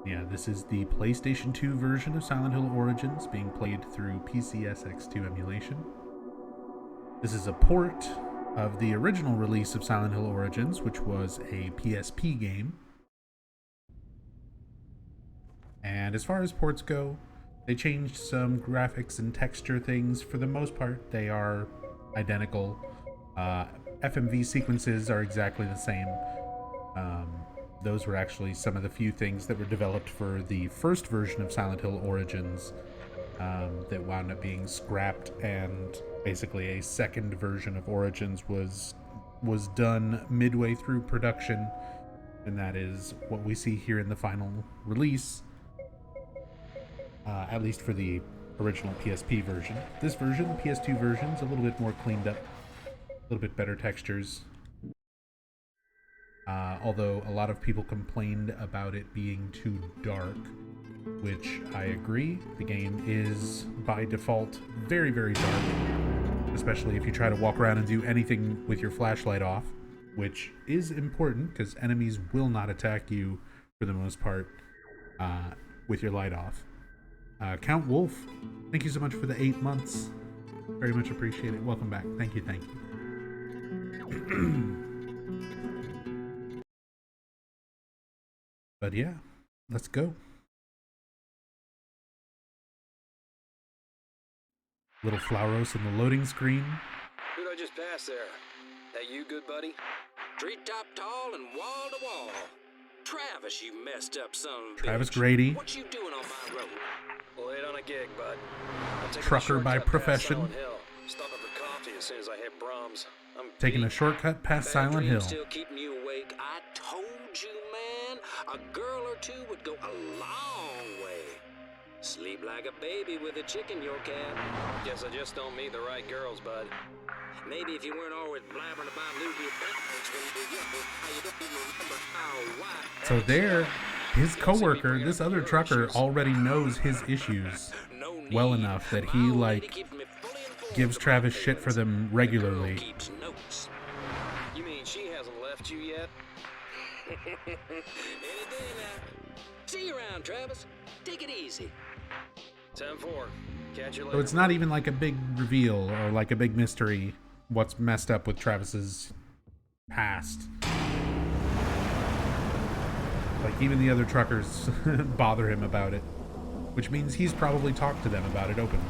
Yeah, this is the PlayStation 2 version of Silent Hill Origins being played through PCSX2 emulation. This is a port of the original release of Silent Hill Origins, which was a PSP game. And as far as ports go, they changed some graphics and texture things. For the most part, they are identical. FMV sequences are exactly the same. Those were actually some of the few things that were developed for the first version of Silent Hill Origins that wound up being scrapped, and basically a second version of Origins was done midway through production, and that is what we see here in the final release, at least for the original PSP version. This version, the PS2 version, is a little bit more cleaned up, a little bit better textures. Although a lot of people complained about it being too dark, which I agree. The game is, by default, very, very dark, especially if you try to walk around and do anything with your flashlight off, which is important because enemies will not attack you, for the most part, with your light off. Count Wolf, thank you so much for the 8 months. Very much appreciate it. Welcome back. Thank you, thank you. But yeah, let's go. Little Flauros in the loading screen. Who'd I just pass there? That you, good buddy? Treetop tall and wall to wall. Travis, you messed up son of a Travis bitch. Grady. What you doing on my road? Late on a gig, bud. Trucker by profession. Stop up for coffee as soon as I hit Brahms. I'm Taking a shortcut past Silent Hill. Still keeping you awake. I told you, man, a girl or two would go a long way. Sleep like a baby with a chick in your cab. Guess I just don't meet the right girls, bud. Maybe if you weren't always blabbering about losing your parents when you were young, how you don't even remember how, why. So there, his coworker, this other trucker, already knows his issues well enough that he, gives Travis shit for them regularly. You mean she hasn't left you yet? Any day now. See you around, Travis. Take it easy. 10-4. Catch you later. So it's not even like a big reveal or like a big mystery what's messed up with Travis's past. Like, even the other truckers bother him about it, which means he's probably talked to them about it openly.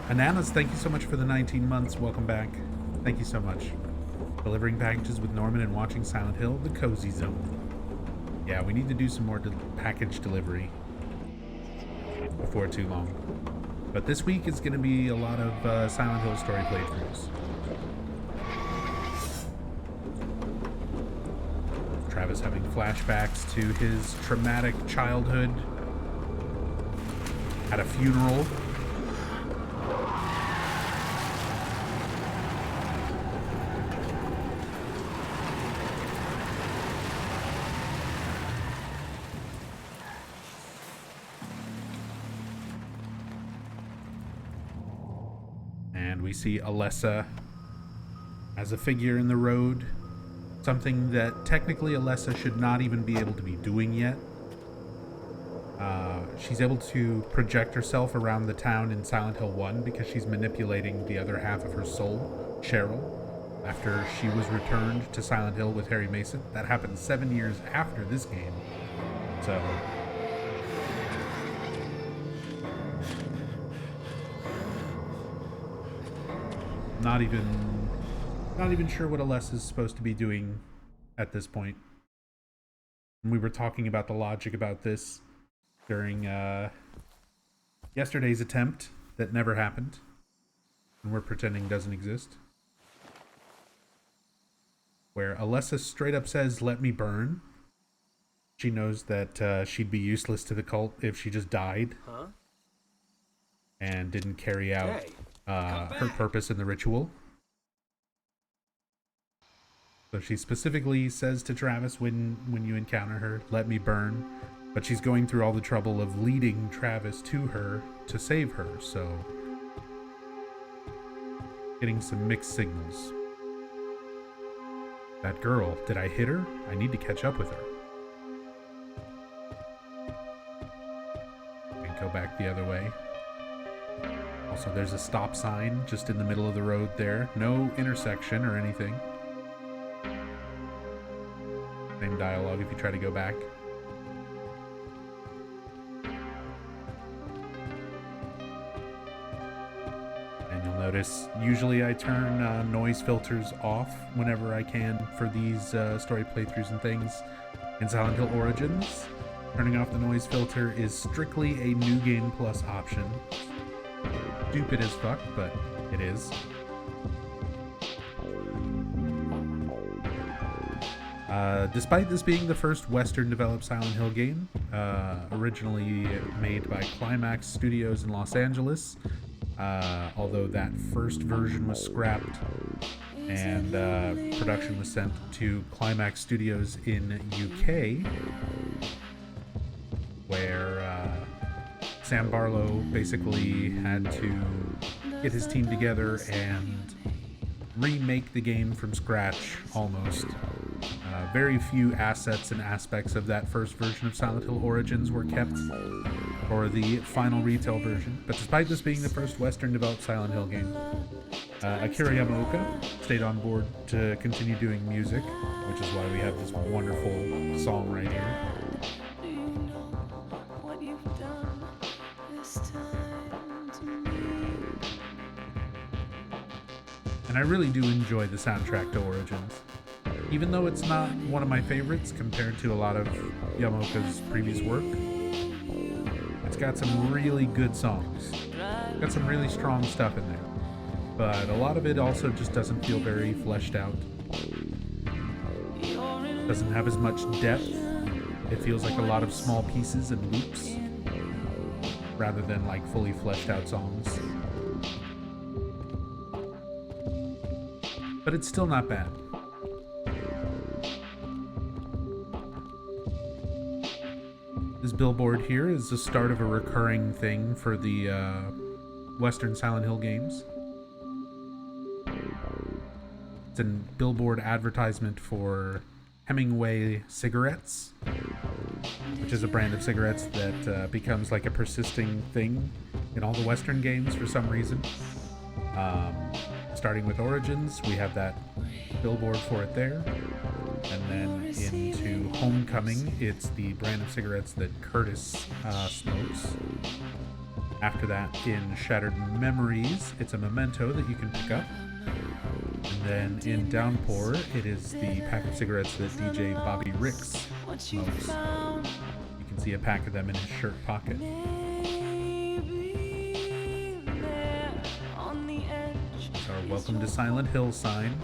Ananas, thank you so much for the 19 months. Welcome back. Thank you so much. Delivering packages with Norman and watching Silent Hill, the Cozy Zone. Yeah, we need to do some more package delivery before too long. But this week is going to be a lot of Silent Hill story playthroughs. Travis having flashbacks to his traumatic childhood at a funeral. We see Alessa as a figure in the road, something that technically Alessa should not even be able to be doing yet. She's able to project herself around the town in Silent Hill 1 because she's manipulating the other half of her soul, Cheryl, after she was returned to Silent Hill with Harry Mason. That happened 7 years after this game. So not even sure what Alessa is supposed to be doing at this point. We were talking about the logic about this during yesterday's attempt that never happened, and we're pretending doesn't exist, where Alessa straight up says, "Let me burn." She knows that she'd be useless to the cult if she just died and didn't carry out her purpose in the ritual. So she specifically says to Travis when you encounter her, "Let me burn," but she's going through all the trouble of leading Travis to her to save her, so getting some mixed signals. That girl, did I hit her? I need to catch up with her. back the other way. Also, there's a stop sign just in the middle of the road there. No intersection or anything. Same dialogue if you try to go back. And you'll notice, usually I turn noise filters off whenever I can for these story playthroughs and things. In Silent Hill Origins, turning off the noise filter is strictly a New Game Plus option. Stupid as fuck, but it is. Despite this being the first Western-developed Silent Hill game, originally made by Climax Studios in Los Angeles, although that first version was scrapped and production was sent to Climax Studios in UK, where Sam Barlow basically had to get his team together and remake the game from scratch, almost. Very few assets and aspects of that first version of Silent Hill Origins were kept for the final retail version, but despite this being the first Western-developed Silent Hill game, Akira Yamaoka stayed on board to continue doing music, which is why we have this wonderful song right here. And I really do enjoy the soundtrack to Origins. Even though it's not one of my favorites compared to a lot of Yamaoka's previous work, it's got some really good songs. Got some really strong stuff in there. But a lot of it also just doesn't feel very fleshed out. Doesn't have as much depth. It feels like a lot of small pieces and loops, rather than like fully fleshed out songs. But it's still not bad. This billboard here is the start of a recurring thing for the Western Silent Hill games. It's a billboard advertisement for Hemingway cigarettes, which is a brand of cigarettes that becomes like a persisting thing in all the Western games for some reason. Starting with Origins, we have that billboard for it there. And then into Homecoming, it's the brand of cigarettes that Curtis smokes. After that, in Shattered Memories, it's a memento that you can pick up. And then in Downpour, it is the pack of cigarettes that DJ Bobby Ricks smokes. You can see a pack of them in his shirt pocket. It's our Welcome to Silent Hill sign.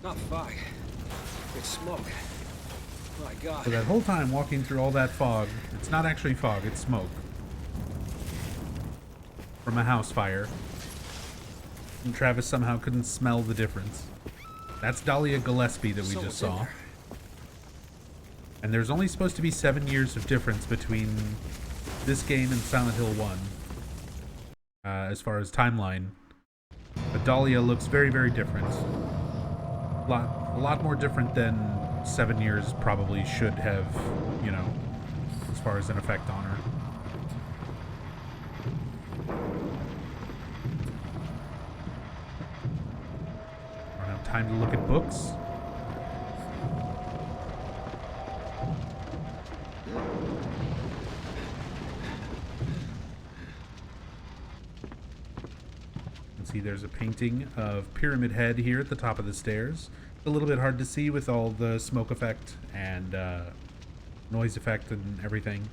Not fog. It's smoke. My God. So that whole time walking through all that fog, it's not actually fog, it's smoke. From a house fire. And Travis somehow couldn't smell the difference. That's Dahlia Gillespie that we just saw. And there's only supposed to be 7 years of difference between this game and Silent Hill 1. As far as timeline. But Dahlia looks very, very different. A lot more different than 7 years probably should have, you know, as far as an effect on her. I don't have time to look at books. See, there's a painting of Pyramid Head here at the top of the stairs. It's a little bit hard to see with all the smoke effect and noise effect and everything.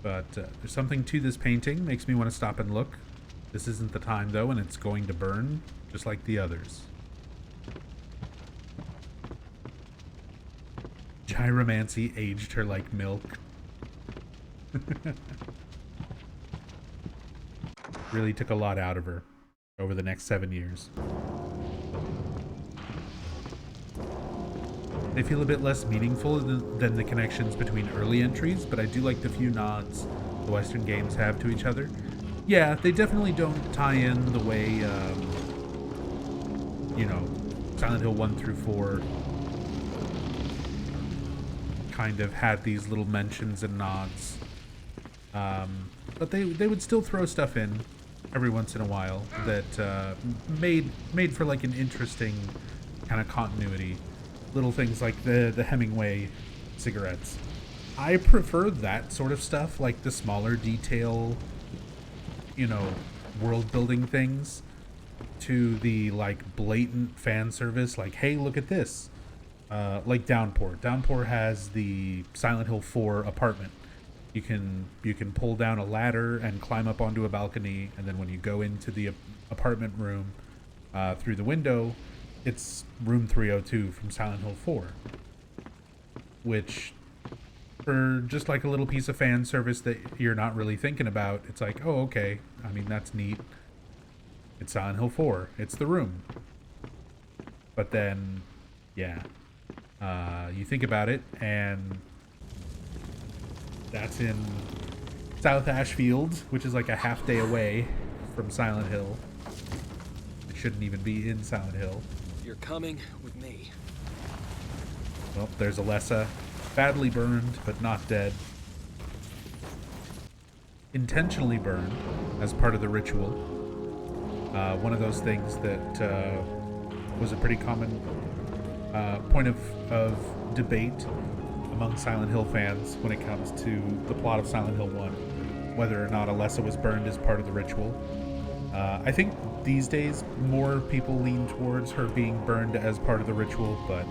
But there's something to this painting. Makes me want to stop and look. This isn't the time, though, and it's going to burn, just like the others. Gyromancy aged her like milk. Really took a lot out of her over the next 7 years. They feel a bit less meaningful than the connections between early entries, but I do like the few nods the Western games have to each other. Yeah, they definitely don't tie in the way you know, Silent Hill 1 through 4 kind of had these little mentions and nods. But they would still throw stuff in every once in a while that made for like an interesting kind of continuity. Little things like the Hemingway cigarettes. I prefer that sort of stuff, like the smaller detail, you know, world building things, to the like blatant fan service, like, hey, look at this. Like Downpour. Downpour has the Silent Hill 4 apartment. You can pull down a ladder and climb up onto a balcony, and then when you go into the apartment room through the window, it's room 302 from Silent Hill 4. Which, for just like a little piece of fan service that you're not really thinking about, it's like, oh, okay. I mean, that's neat. It's Silent Hill 4. It's the room. But then, yeah. You think about it, and that's in South Ashfield, which is like a half day away from Silent Hill. It shouldn't even be in Silent Hill. You're coming with me. Well, there's Alessa. Badly burned, but not dead. Intentionally burned as part of the ritual. One of those things that was a pretty common point of debate among Silent Hill fans when it comes to the plot of Silent Hill 1, whether or not Alessa was burned as part of the ritual. I think these days more people lean towards her being burned as part of the ritual, but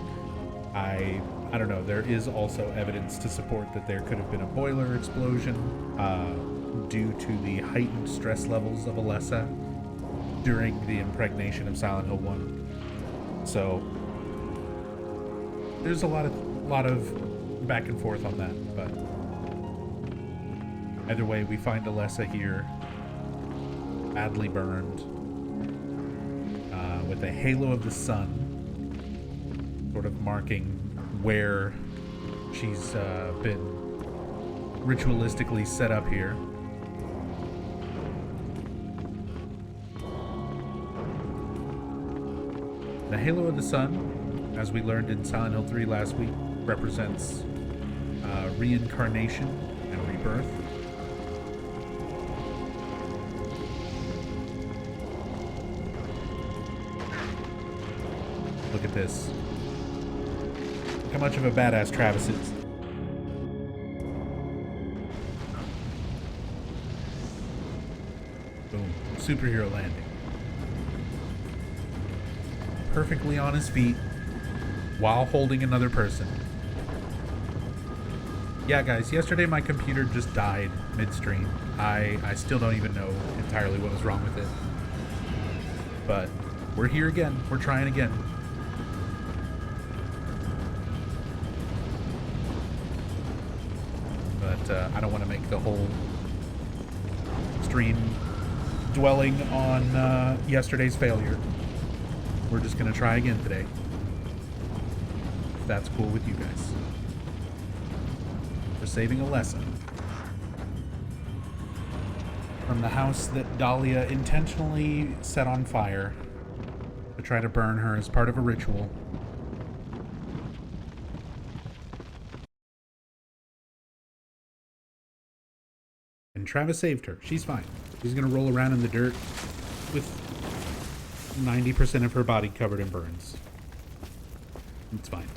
I don't know. There is also evidence to support that there could have been a boiler explosion due to the heightened stress levels of Alessa during the impregnation of Silent Hill 1. So there's a lot of back and forth on that, but either way, we find Alessa here, badly burned, with a halo of the sun, sort of marking where she's been ritualistically set up here. The halo of the sun, as we learned in Silent Hill 3 last week, represents reincarnation and rebirth. Look at this. Look how much of a badass Travis is. Boom. Superhero landing. Perfectly on his feet while holding another person. Yeah, guys, yesterday my computer just died midstream. I still don't even know entirely what was wrong with it. But we're here again. We're trying again. But I don't want to make the whole stream dwelling on yesterday's failure. We're just going to try again today. If that's cool with you guys. For saving a lesson from the house that Dahlia intentionally set on fire to try to burn her as part of a ritual. And Travis saved her. She's fine. She's going to roll around in the dirt with 90% of her body covered in burns. It's fine.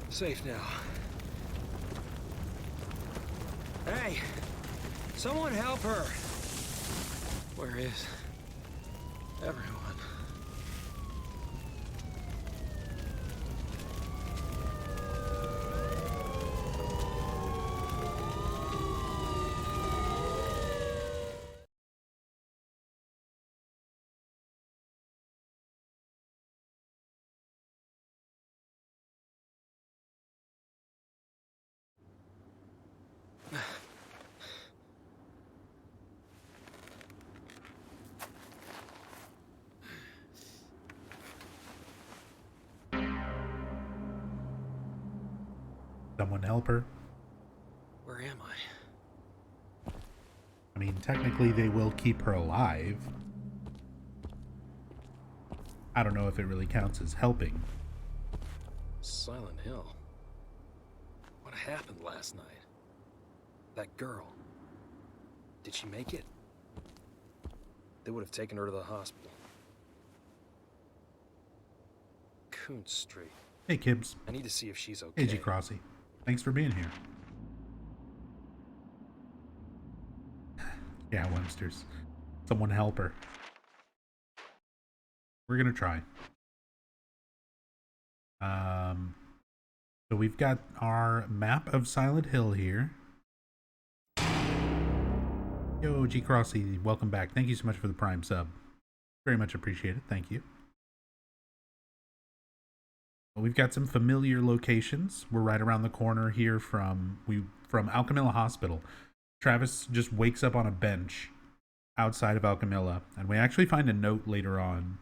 Safe now. Hey! Someone help her! Where is everyone? Someone help her. Where am I? mean, technically they will keep her alive. I don't know if it really counts as helping. Silent Hill. What happened last night? That girl. Did she make it? They would have taken her to the hospital. Coons Street. Hey, Kibbs. I need to see if she's okay. Hey, G. Crossy. Thanks for being here. Yeah, Websters. Someone help her. We're gonna try. So we've got our map of Silent Hill here. Yo, G. Crossy, welcome back. Thank you so much for the Prime sub. Very much appreciated. Thank you. We've got some familiar locations. We're right around the corner here from Alchemilla Hospital. Travis just wakes up on a bench outside of Alchemilla, and we actually find a note later on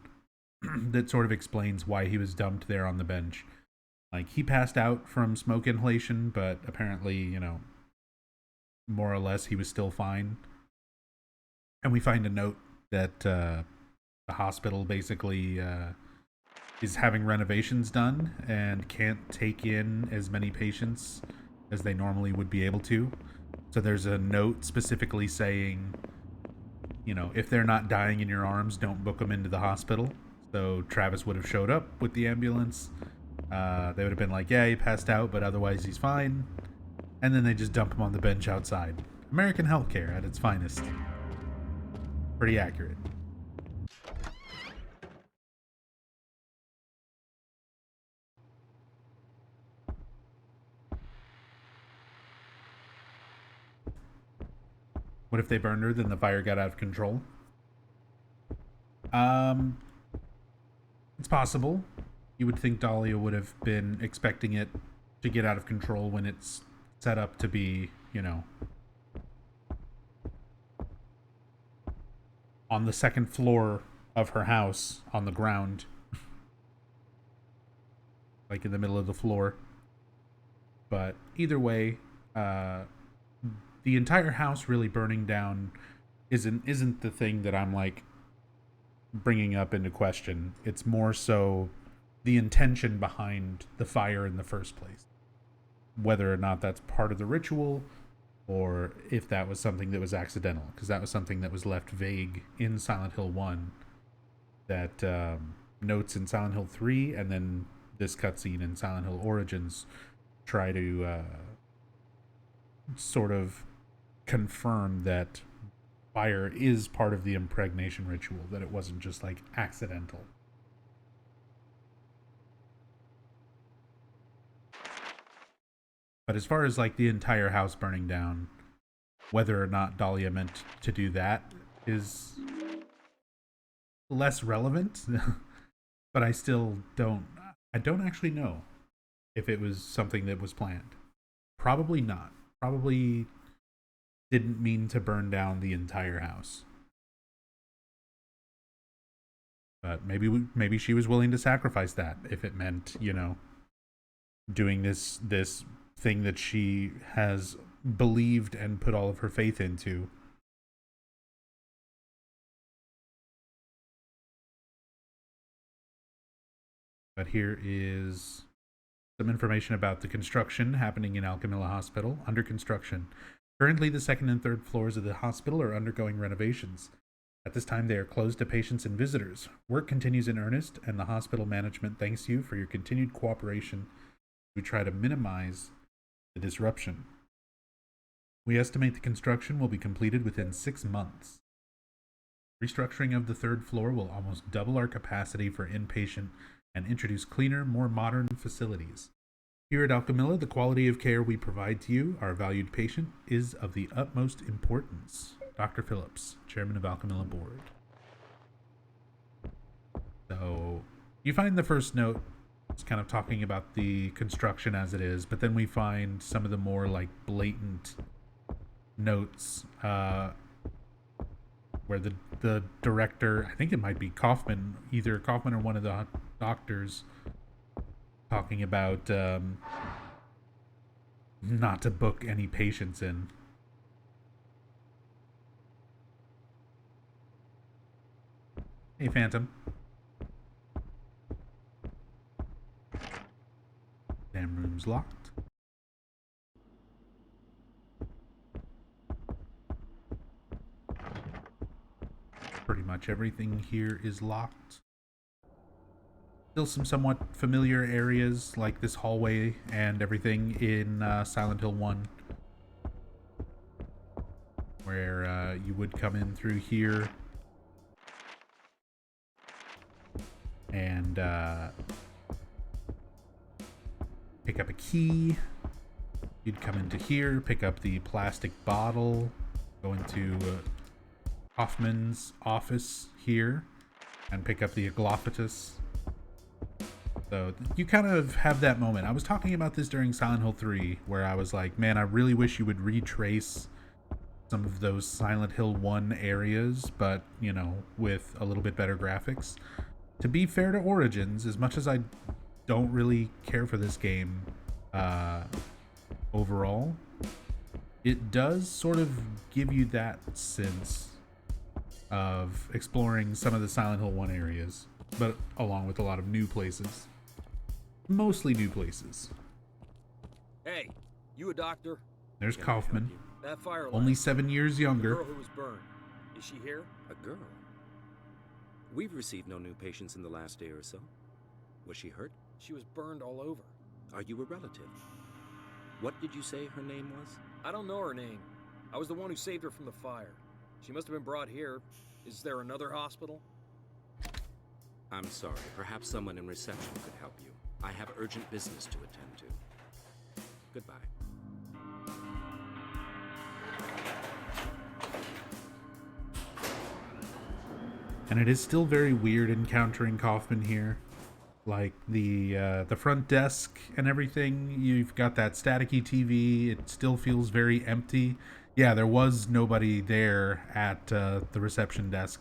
that sort of explains why he was dumped there on the bench. Like, he passed out from smoke inhalation, but apparently, you know, more or less he was still fine. And we find a note that the hospital basically is having renovations done and can't take in as many patients as they normally would be able to. So there's a note specifically saying, you know, if they're not dying in your arms, don't book them into the hospital. So Travis would have showed up with the ambulance. They would have been like, yeah, he passed out, but otherwise he's fine. And then they just dump him on the bench outside. American healthcare at its finest. Pretty accurate. What if they burned her, then the fire got out of control? It's possible. You would think Dahlia would have been expecting it to get out of control when it's set up to be, you know, on the second floor of her house on the ground. Like in the middle of the floor. But either way, the entire house really burning down isn't the thing that I'm like bringing up into question. It's more so the intention behind the fire in the first place, whether or not that's part of the ritual or if that was something that was accidental, because that was something that was left vague in Silent Hill 1 that notes in Silent Hill 3 and then this cutscene in Silent Hill Origins try to sort of confirm that fire is part of the impregnation ritual, that it wasn't just like accidental. But as far as like the entire house burning down, whether or not Dahlia meant to do that is less relevant. But I don't actually know if it was something that was planned. Probably not. Probably didn't mean to burn down the entire house. But maybe she was willing to sacrifice that if it meant, you know, doing this thing that she has believed and put all of her faith into. But here is some information about the construction happening in Alchemilla Hospital. Under construction. Currently, the second and third floors of the hospital are undergoing renovations. At this time, they are closed to patients and visitors. Work continues in earnest, and the hospital management thanks you for your continued cooperation. We try to minimize the disruption. We estimate the construction will be completed within 6 months. Restructuring of the third floor will almost double our capacity for inpatient and introduce cleaner, more modern facilities. Here at Alchemilla, the quality of care we provide to you, our valued patient, is of the utmost importance. Dr. Phillips, Chairman of Alchemilla Board. So, you find the first note, it's kind of talking about the construction as it is, but then we find some of the more like blatant notes where the director, I think it might be Kaufman, either Kaufman or one of the doctors, talking about not to book any patients in. Hey, Phantom. Damn room's locked. Pretty much everything here is locked. Still some somewhat familiar areas like this hallway and everything in Silent Hill 1. Where you would come in through here and pick up a key. You'd come into here, pick up the plastic bottle, go into Hoffman's office here, and pick up the Aglopatus. So you kind of have that moment. I was talking about this during Silent Hill 3, where I was like, man, I really wish you would retrace some of those Silent Hill 1 areas, but, you know, with a little bit better graphics. To be fair to Origins, as much as I don't really care for this game overall, it does sort of give you that sense of exploring some of the Silent Hill 1 areas, but along with a lot of new places. Mostly new places. Hey, you a doctor? There's Kaufman. That fire Only alarm. 7 years The younger. girl who was burned. Is she here? A girl? We've received no new patients in the last day or so. Was she hurt? She was burned all over. Are you a relative? What did you say her name was? I don't know her name. I was the one who saved her from the fire. She must have been brought here. Is there another hospital? I'm sorry. Perhaps someone in reception could help you. I have urgent business to attend to. Goodbye. And it is still very weird encountering Kaufman here. Like the front desk and everything, you've got that staticky TV. It still feels very empty. Yeah, there was nobody there at the reception desk.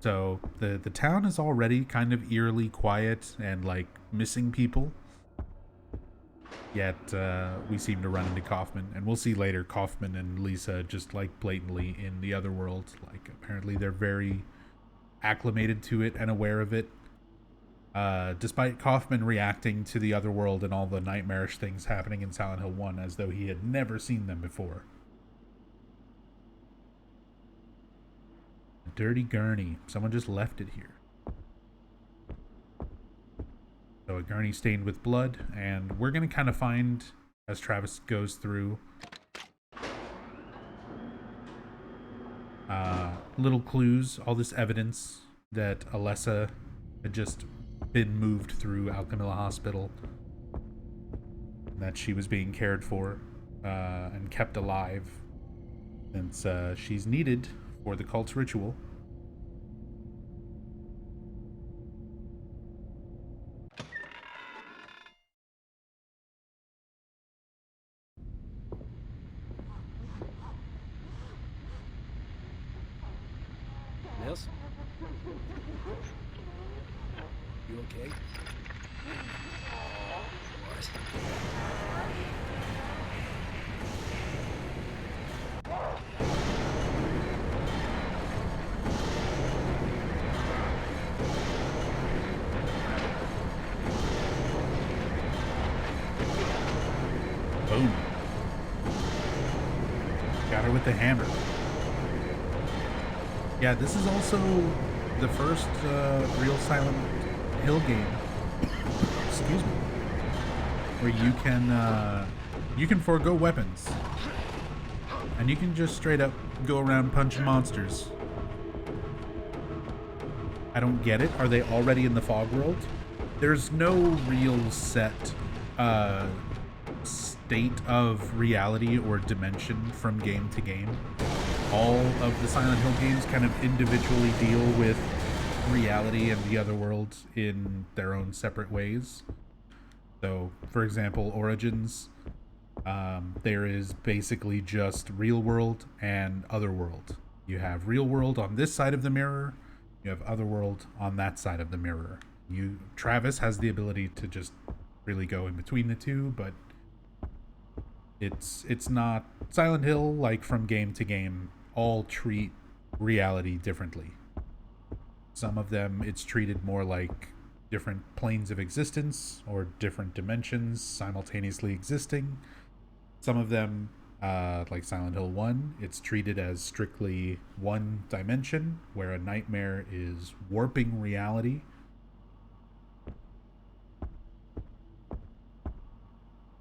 So the town is already kind of eerily quiet and like missing people. Yet we seem to run into Kaufman, and we'll see later Kaufman and Lisa just like blatantly in the other world. Like apparently they're very acclimated to it and aware of it. Despite Kaufman reacting to the other world and all the nightmarish things happening in Silent Hill 1 as though he had never seen them before. A dirty gurney. Someone just left it here. So a gurney stained with blood, and we're going to kind of find, as Travis goes through, little clues, all this evidence that Alessa had just been moved through Alchemilla Hospital, that she was being cared for and kept alive since she's needed for the cult's ritual. Miss? You okay? What? Boom. Got her with the hammer. Yeah, this is also the first real Silent Hill game, excuse me, where you can forego weapons, and you can just straight up go around punching monsters. I don't get it. Are they already in the fog world? There's no real set state of reality or dimension from game to game. All of the Silent Hill games kind of individually deal with reality and the other world in their own separate ways. So, for example, Origins, there is basically just real world and other world. You have real world on this side of the mirror, you have other world on that side of the mirror. Travis has the ability to just really go in between the two, but it's not Silent Hill, like from game to game, all treat reality differently. Some of them, it's treated more like different planes of existence or different dimensions simultaneously existing. Some of them, like Silent Hill 1, it's treated as strictly one dimension, where a nightmare is warping reality.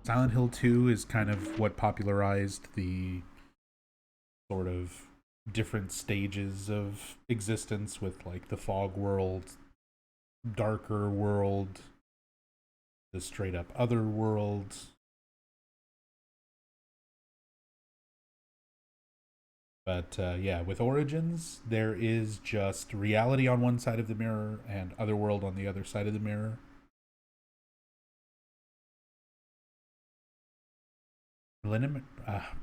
Silent Hill 2 is kind of what popularized the sort of different stages of existence, with like the fog world, darker world, the straight up other world. But yeah, with Origins, there is just reality on one side of the mirror and Otherworld on the other side of the mirror.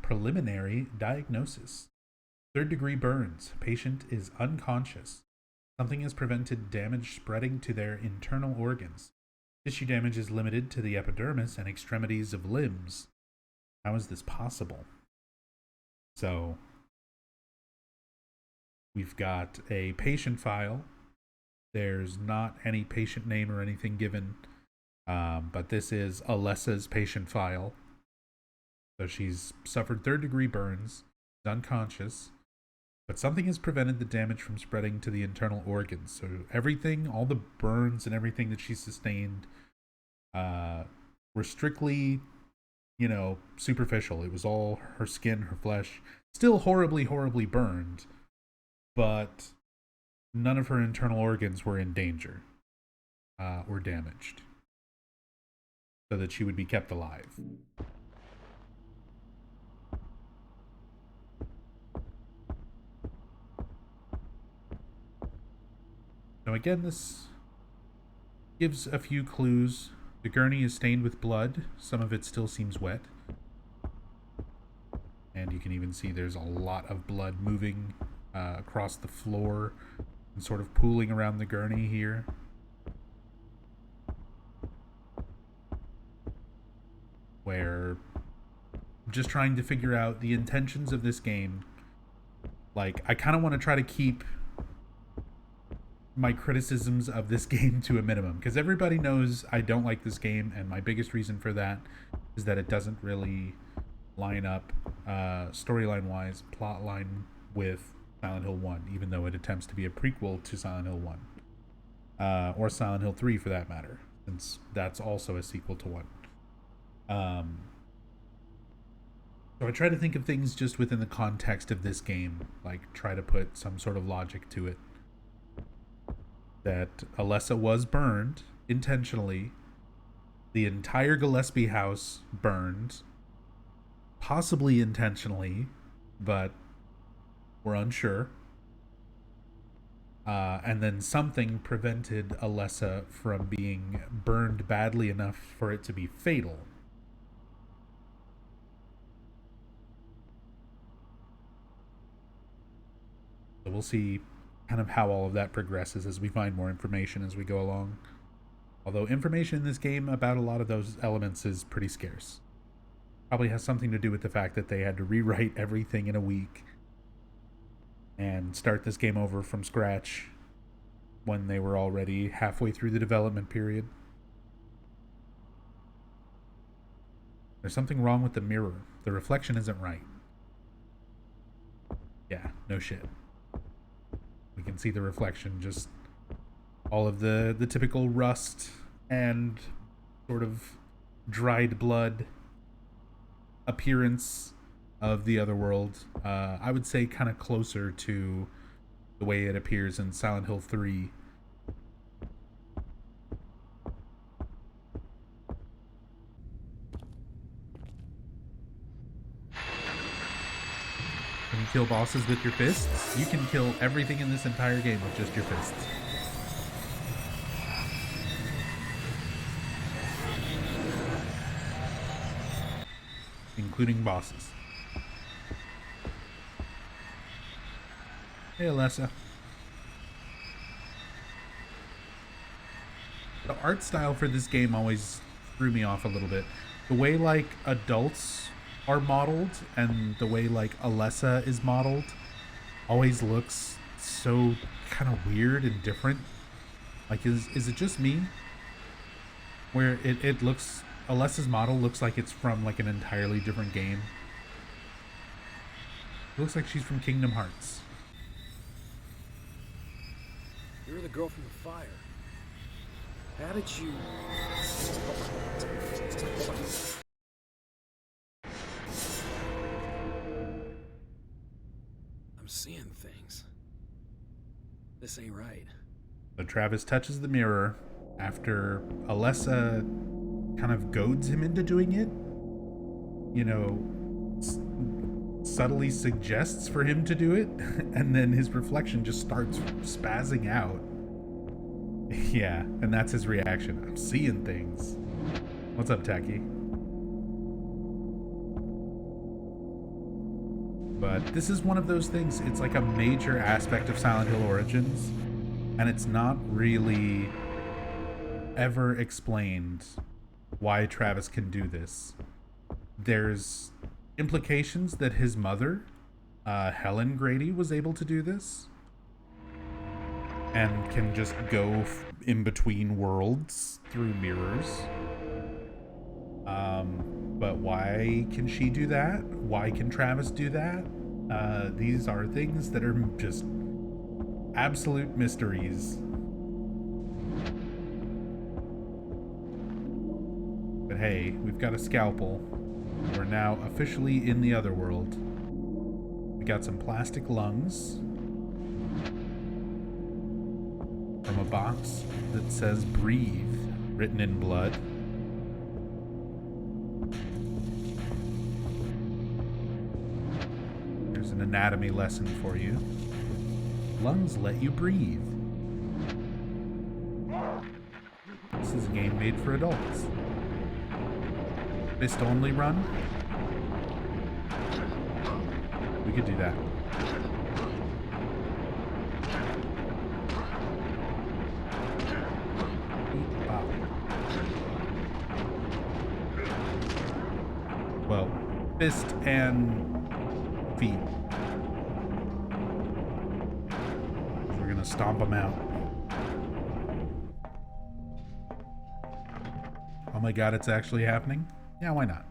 Preliminary diagnosis. 3rd-degree burns. Patient is unconscious. Something has prevented damage spreading to their internal organs. Tissue damage is limited to the epidermis and extremities of limbs. How is this possible? So, we've got a patient file. There's not any patient name or anything given, but this is Alessa's patient file. So she's suffered 3rd-degree burns, is unconscious, but something has prevented the damage from spreading to the internal organs. So everything, all the burns and everything that she sustained, were strictly, superficial. It was all her skin, her flesh, still horribly, horribly burned, but none of her internal organs were in danger or damaged, so that she would be kept alive. Now again, this gives a few clues. The gurney is stained with blood. Some of it still seems wet. And you can even see there's a lot of blood moving across the floor and sort of pooling around the gurney here. Where I'm just trying to figure out the intentions of this game. Like, I kind of want to try to keep my criticisms of this game to a minimum, because everybody knows I don't like this game, and my biggest reason for that is that it doesn't really line up storyline wise, plot line, with Silent Hill 1, even though it attempts to be a prequel to Silent Hill 1, or Silent Hill 3 for that matter, since that's also a sequel to 1. So I try to think of things just within the context of this game, like try to put some sort of logic to it. That Alessa was burned intentionally. The entire Gillespie house burned, possibly intentionally, but we're unsure. And then something prevented Alessa from being burned badly enough for it to be fatal. So we'll see kind of how all of that progresses as we find more information as we go along. Although information in this game about a lot of those elements is pretty scarce. Probably has something to do with the fact that they had to rewrite everything in a week and start this game over from scratch when they were already halfway through the development period. There's something wrong with the mirror. The reflection isn't right. Yeah, no shit. We can see the reflection, just all of the typical rust and sort of dried blood appearance of the other world. I would say kind of closer to the way it appears in Silent Hill 3. Can you kill bosses with your fists? You can kill everything in this entire game with just your fists. Including bosses. Hey, Alessa. The art style for this game always threw me off a little bit. The way, like, adults are modeled and the way, like, Alessa is modeled always looks so kind of weird and different. Like, is it just me? Where it looks, Alessa's model looks like it's from like an entirely different game. It looks like she's from Kingdom Hearts. You're the girl from the fire. How did you... I'm seeing things. This ain't right. So Travis touches the mirror after Alessa kind of goads him into doing it. You know, subtly suggests for him to do it, and then his reflection just starts spazzing out. Yeah, and that's his reaction. I'm seeing things. What's up, Tacky? But this is one of those things, it's like a major aspect of Silent Hill Origins, and it's not really ever explained why Travis can do this. There's implications that his mother, Helen Grady, was able to do this and can just go in between worlds through mirrors. But why can she do that? Why can Travis do that? These are things that are just absolute mysteries. But hey, we've got a scalpel. We're now officially in the other world. We got some plastic lungs from a box that says breathe, written in blood. There's an anatomy lesson for you. Lungs let you breathe. This is a game made for adults. Fist only run? We could do that. Well, fist and feet. We're gonna stomp them out. Oh my god, it's actually happening? Yeah, why not?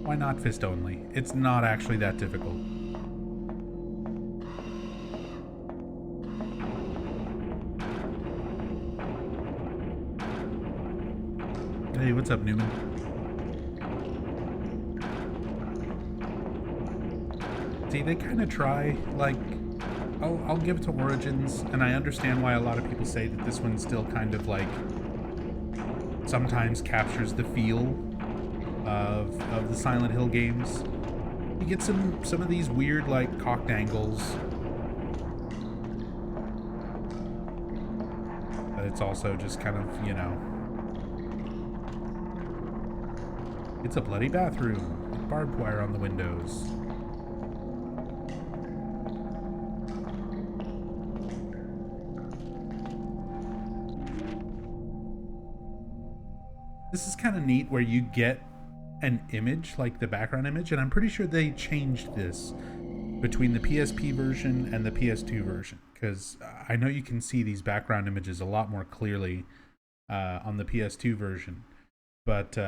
Why not fist only? It's not actually that difficult. Hey, what's up, Newman? See, they kind of try, like, I'll give it to Origins, and I understand why a lot of people say that this one still kind of, like, sometimes captures the feel of the Silent Hill games. You get some of these weird, like, cocked angles. But it's also just kind of, you know... It's a bloody bathroom with barbed wire on the windows. This is kind of neat where you get an image, like the background image, and I'm pretty sure they changed this between the PSP version and the PS2 version, because I know you can see these background images a lot more clearly on the PS2 version. But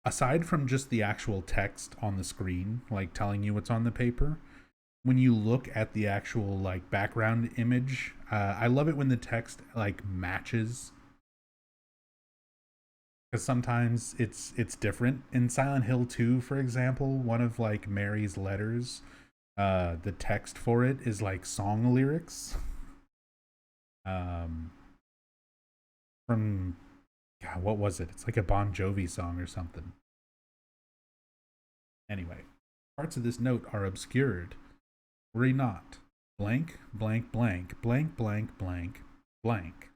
aside from just the actual text on the screen, like telling you what's on the paper, when you look at the actual like background image, I love it when the text like matches. Because sometimes it's different. In Silent Hill 2, for example, one of like Mary's letters, the text for it is like song lyrics. From, God, what was it? It's like a Bon Jovi song or something. Anyway, parts of this note are obscured. Worry not. Blank, blank, blank, blank, blank, blank, blank.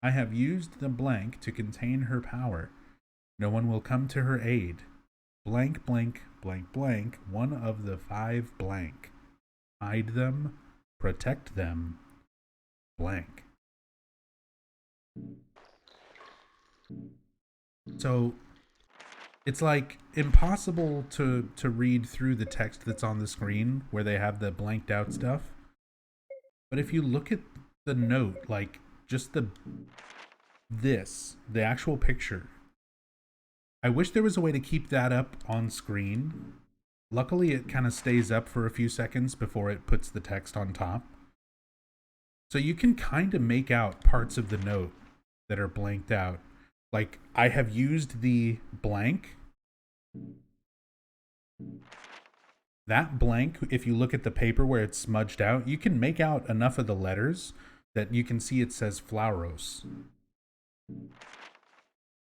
I have used the blank to contain her power. No one will come to her aid. Blank, blank, blank, blank, one of the 5 blank. Hide them, protect them, blank. So, It's like impossible to read through the text that's on the screen where they have the blanked out stuff. But if you look at the note, like just the actual picture, I wish there was a way to keep that up on screen. Luckily, it kind of stays up for a few seconds before it puts the text on top. So you can kind of make out parts of the note that are blanked out. Like, I have used the blank. That blank, if you look at the paper where it's smudged out, you can make out enough of the letters that you can see it says Flauros.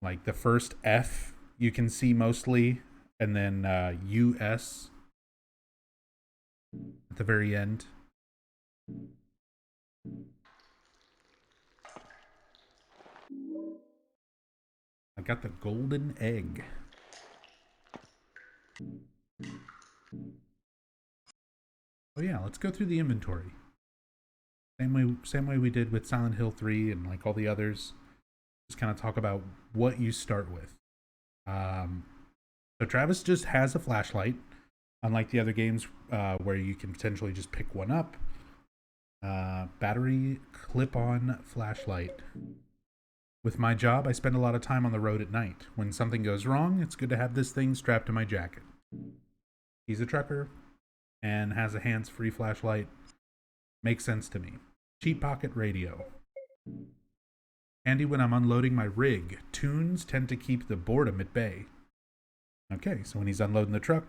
Like the first F you can see mostly, and then US at the very end. I got the golden egg. Oh yeah, let's go through the inventory. Same way we did with Silent Hill 3 and like all the others. Just kind of talk about what you start with. So Travis just has a flashlight, unlike the other games where you can potentially just pick one up. Battery clip-on flashlight. With my job, I spend a lot of time on the road at night. When something goes wrong, it's good to have this thing strapped to my jacket. He's a trucker and has a hands-free flashlight. Makes sense to me. Cheap pocket radio. Handy when I'm unloading my rig. Tunes tend to keep the boredom at bay. Okay, so when he's unloading the truck,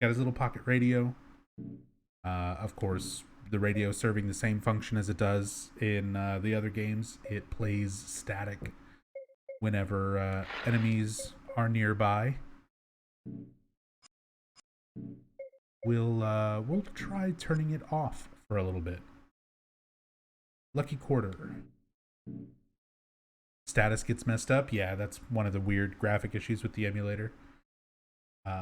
got his little pocket radio. Of course, the radio serving the same function as it does in the other games. It plays static whenever enemies are nearby. We'll try turning it off for a little bit. Lucky quarter. Status gets messed up. Yeah, that's one of the weird graphic issues with the emulator.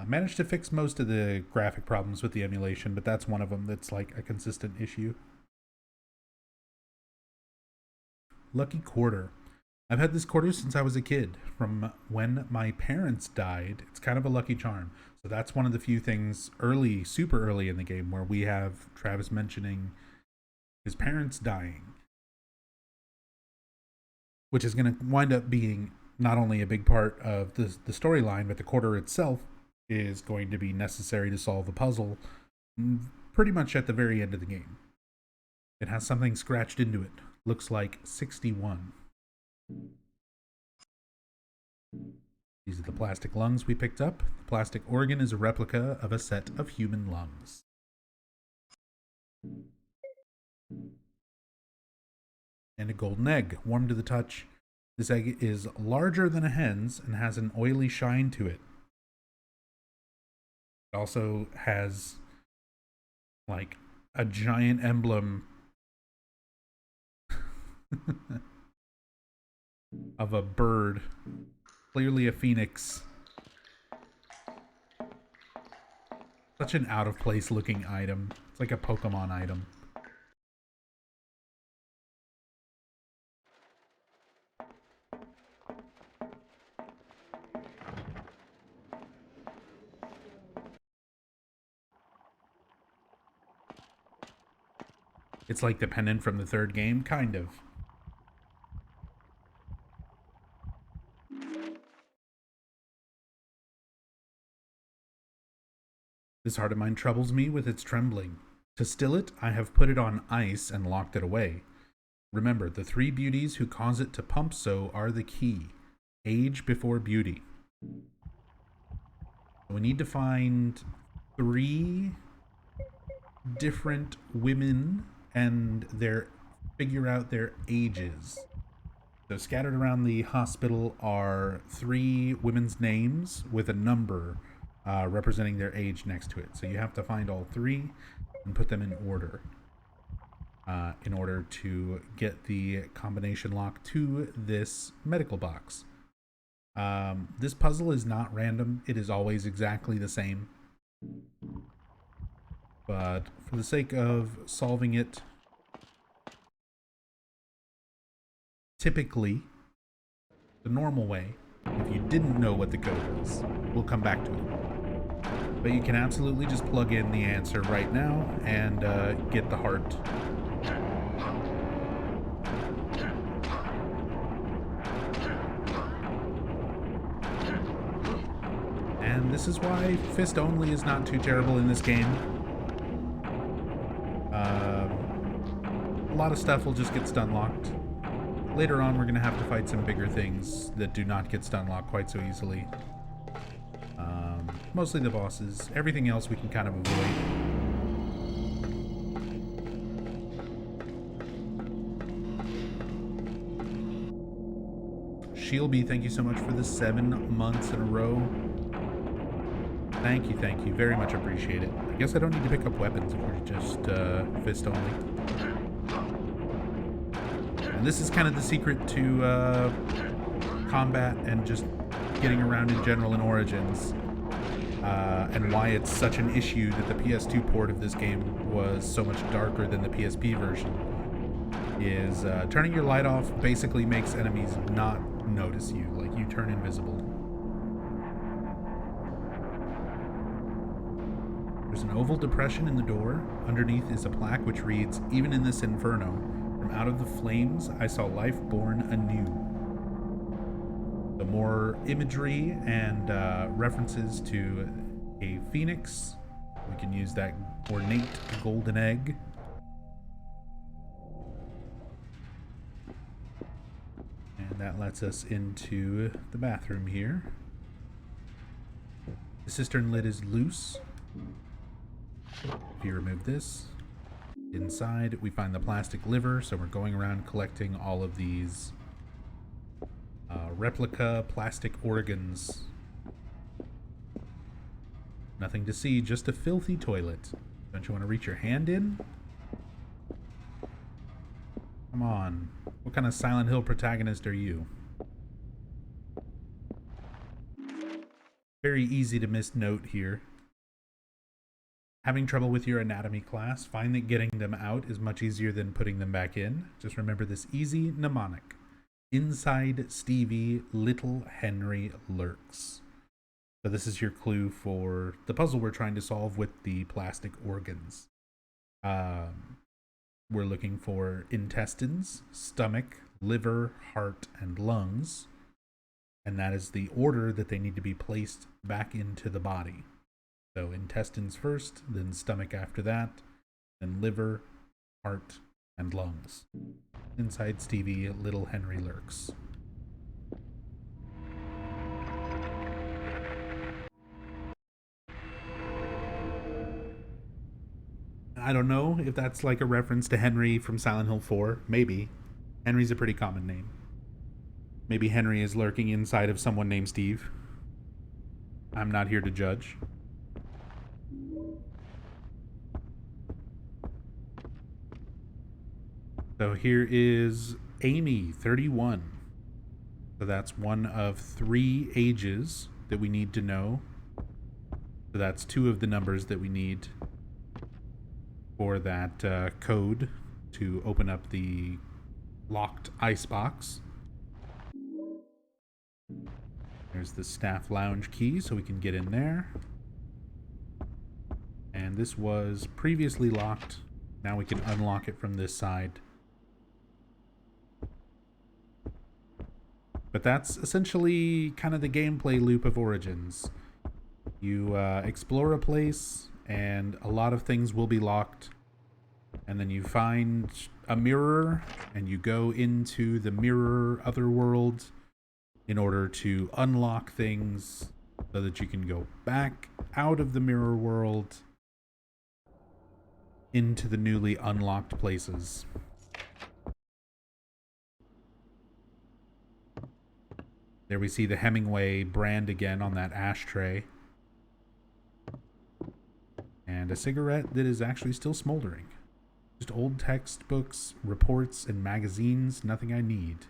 Managed to fix most of the graphic problems with the emulation, but that's one of them that's like a consistent issue. Lucky quarter. I've had this quarter since I was a kid. From when my parents died, it's kind of a lucky charm. So that's one of the few things early, super early in the game where we have Travis mentioning his parents dying. Which is going to wind up being not only a big part of the storyline, but the quarter itself is going to be necessary to solve a puzzle pretty much at the very end of the game. It has something scratched into it. Looks like 61. These are the plastic lungs we picked up. The plastic organ is a replica of a set of human lungs. And a golden egg, warm to the touch. This egg is larger than a hen's and has an oily shine to it. It also has like a giant emblem of a bird, clearly a phoenix. Such an out of place looking item. It's like a Pokemon item. It's like the pendant from the third game, kind of. This heart of mine troubles me with its trembling. To still it, I have put it on ice and locked it away. Remember, the three beauties who cause it to pump so are the key. Age before beauty. We need to find 3 different women and figure out their ages. So scattered around the hospital are 3 women's names with a number representing their age next to it. So you have to find all 3 and put them in order to get the combination lock to this medical box. This puzzle is not random. It is always exactly the same. But for the sake of solving it, typically, the normal way, if you didn't know what the code is. We'll come back to it. But you can absolutely just plug in the answer right now and get the heart. And this is why fist only is not too terrible in this game. A lot of stuff will just get stun locked. Later on, we're going to have to fight some bigger things that do not get stun locked quite so easily. Mostly the bosses. Everything else we can kind of avoid. Shielby, thank you so much for the 7 months in a row. Thank you. Very much appreciate it. I guess I don't need to pick up weapons if we're just fist only. And this is kind of the secret to combat and just getting around in general in Origins. And why it's such an issue that the PS2 port of this game was so much darker than the PSP version. Is turning your light off basically makes enemies not notice you. Like, you turn invisible. There's an oval depression in the door. Underneath is a plaque which reads, "Even in this inferno, from out of the flames, I saw life born anew." The more imagery and references to a phoenix. We can use that ornate golden egg. And that lets us into the bathroom here. The cistern lid is loose. If you remove this, inside we find the plastic liver, so we're going around collecting all of these replica plastic organs. Nothing to see, just a filthy toilet. Don't you want to reach your hand in? Come on. What kind of Silent Hill protagonist are you? Very easy to miss note here. Having trouble with your anatomy class? Find that getting them out is much easier than putting them back in. Just remember this easy mnemonic. Inside Stevie, little Henry lurks. So this is your clue for the puzzle we're trying to solve with the plastic organs. We're looking for intestines, stomach, liver, heart, and lungs. And that is the order that they need to be placed back into the body. So intestines first, then stomach after that, then liver, heart, and lungs. Inside Stevie, little Henry lurks. I don't know if that's like a reference to Henry from Silent Hill 4. Maybe. Henry's a pretty common name. Maybe Henry is lurking inside of someone named Steve. I'm not here to judge. So here is Amy, 31. So that's one of 3 ages that we need to know. So that's 2 of the numbers that we need for that code to open up the locked icebox. There's the staff lounge key, so we can get in there. And this was previously locked. Now we can unlock it from this side. But that's essentially kind of the gameplay loop of Origins. You explore a place, and a lot of things will be locked. And then you find a mirror, and you go into the mirror otherworld in order to unlock things so that you can go back out of the mirror world into the newly unlocked places. There we see the Hemingway brand again on that ashtray. And a cigarette that is actually still smoldering. Just old textbooks, reports, and magazines. Nothing I need.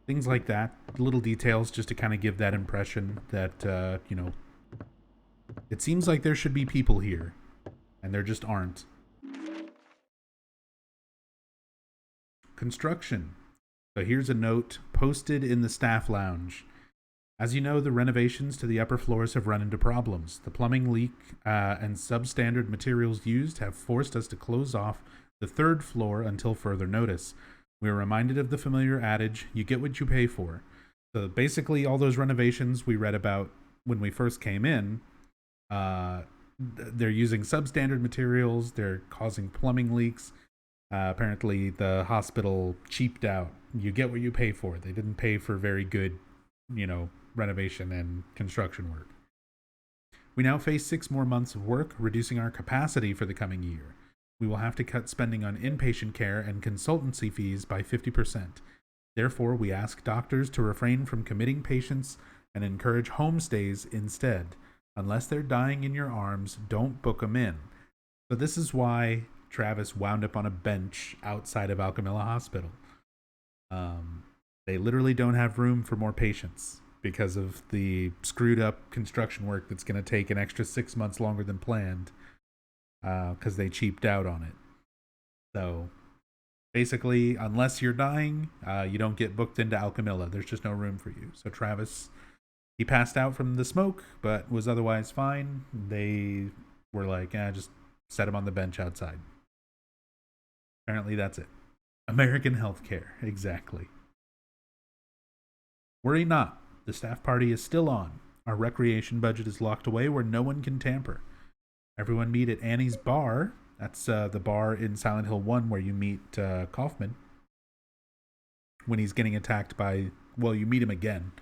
Things like that. Little details just to kind of give that impression that, you know, it seems like there should be people here. And there just aren't. construction. So here's a note posted in the staff lounge. As you know, the renovations to the upper floors have run into problems. The plumbing leak and substandard materials used have forced us to close off the third floor until further notice. We are reminded of the familiar adage, you get what you pay for. So basically all those renovations we read about when we first came in, they're using substandard materials, they're causing plumbing leaks. Apparently the hospital cheaped out. You get what you pay for. They didn't pay for very good, renovation and construction work. We now face 6 more months of work, reducing our capacity for the coming year. We will have to cut spending on inpatient care and consultancy fees by 50%. Therefore, we ask doctors to refrain from committing patients and encourage home stays instead. Unless they're dying in your arms, don't book them in. So this is why Travis wound up on a bench outside of Alchemilla Hospital. They literally don't have room for more patients because of the screwed up construction work that's going to take an extra 6 months longer than planned, because they cheaped out on it. So basically, unless you're dying, you don't get booked into Alchemilla. There's just no room for you. So Travis, he passed out from the smoke, but was otherwise fine. They were like, just set him on the bench outside. Apparently that's it. American healthcare, exactly. Worry not, the staff party is still on. Our recreation budget is locked away where no one can tamper. Everyone meet at Annie's bar. That's the bar in Silent Hill 1 where you meet Kaufman when he's getting attacked by... Well, you meet him again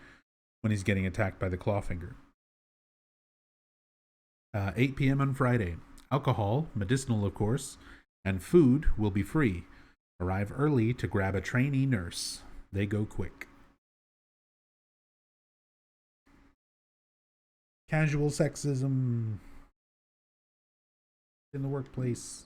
when he's getting attacked by the Clawfinger. 8 p.m. on Friday. Alcohol, medicinal of course, and food will be free. Arrive early to grab a trainee nurse. They go quick. Casual sexism in the workplace.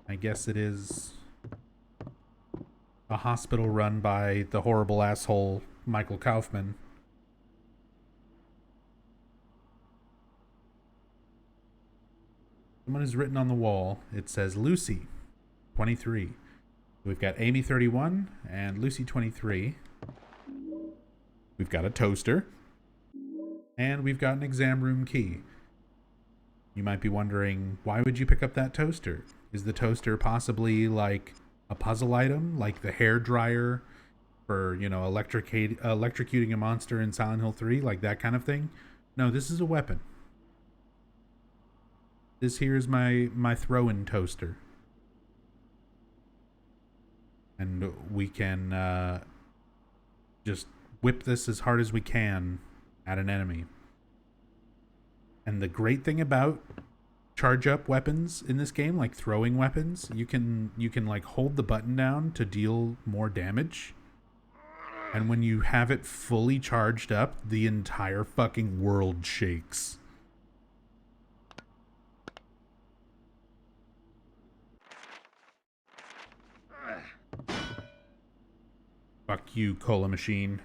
I guess it is a hospital run by the horrible asshole Michael Kaufman. Someone has written on the wall, it says Lucy, 23. We've got Amy, 31, and Lucy, 23. We've got a toaster. And we've got an exam room key. You might be wondering, why would you pick up that toaster? Is the toaster possibly like a puzzle item, like the hair dryer for, electrocuting a monster in Silent Hill 3, like that kind of thing? No, this is a weapon. This here is my throw-in toaster. And we can just whip this as hard as we can at an enemy. And the great thing about charge up weapons in this game, like throwing weapons, you can like hold the button down to deal more damage. And when you have it fully charged up, the entire fucking world shakes. Fuck you, cola machine.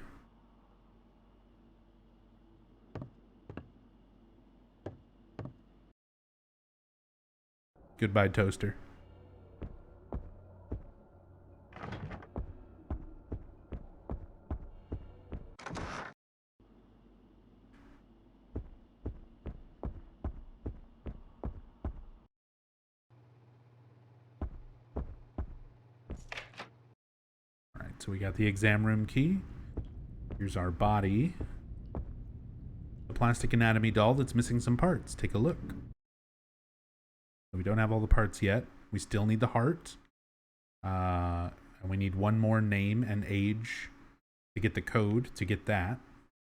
Goodbye, toaster. Alright, so we got the exam room key. Here's our body. The plastic anatomy doll that's missing some parts. Take a look. We don't have all the parts yet. We still need the heart. And we need one more name and age to get the code to get that.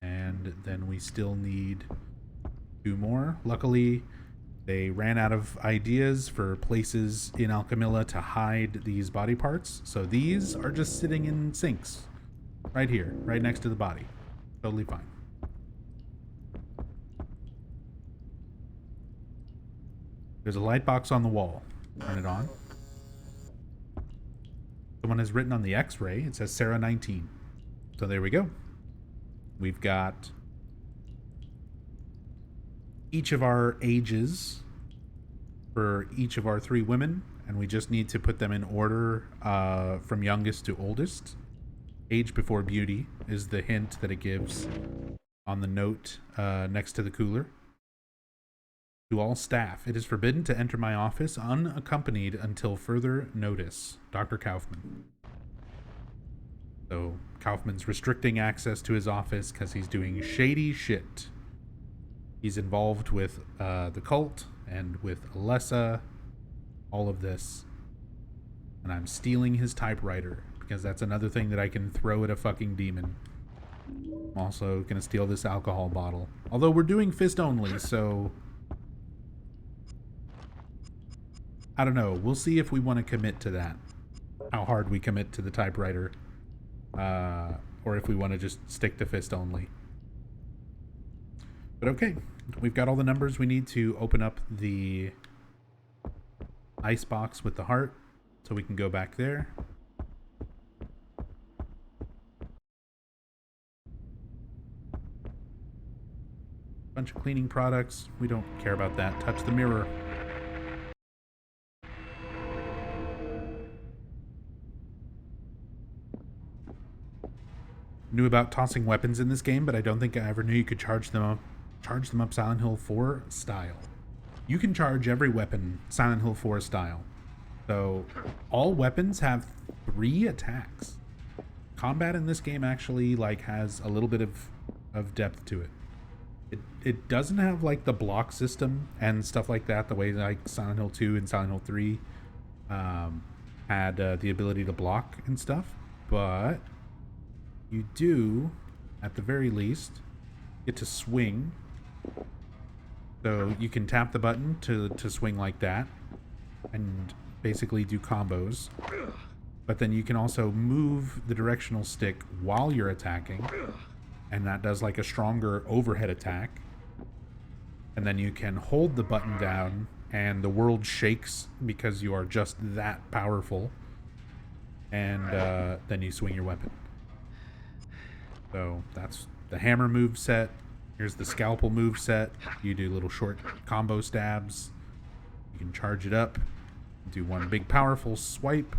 And then we still need 2 more. Luckily, they ran out of ideas for places in Alchemilla to hide these body parts. So these are just sitting in sinks. Right here, right next to the body. Totally fine. There's a light box on the wall. Turn it on. Someone has written on the x-ray. It says Sarah 19. So there we go. We've got each of our ages for each of our 3 women, and we just need to put them in order from youngest to oldest. Age before beauty is the hint that it gives on the note next to the cooler. To all staff, it is forbidden to enter my office unaccompanied until further notice. Dr. Kaufman. So Kaufman's restricting access to his office because he's doing shady shit. He's involved with the cult and with Alessa, all of this. And I'm stealing his typewriter because that's another thing that I can throw at a fucking demon. I'm also gonna steal this alcohol bottle. Although we're doing fist only, so I don't know. We'll see if we want to commit to that. How hard we commit to the typewriter. Or if we want to just stick to fist only. But okay. We've got all the numbers we need to open up the ice box with the heart. So we can go back there. Bunch of cleaning products. We don't care about that. Touch the mirror. Knew about tossing weapons in this game, but I don't think I ever knew you could charge them up Silent Hill 4 style. You can charge every weapon Silent Hill 4 style. So all weapons have 3 attacks. Combat in this game actually like has a little bit of depth to it. It doesn't have like the block system and stuff like that, the way like Silent Hill 2 and Silent Hill 3 had the ability to block and stuff, but you do, at the very least, get to swing. So you can tap the button to swing like that and basically do combos. But then you can also move the directional stick while you're attacking, and that does like a stronger overhead attack. And then you can hold the button down and the world shakes because you are just that powerful. And then you swing your weapon. So that's the hammer move set. Here's the scalpel move set. You do little short combo stabs. You can charge it up, do one big powerful swipe,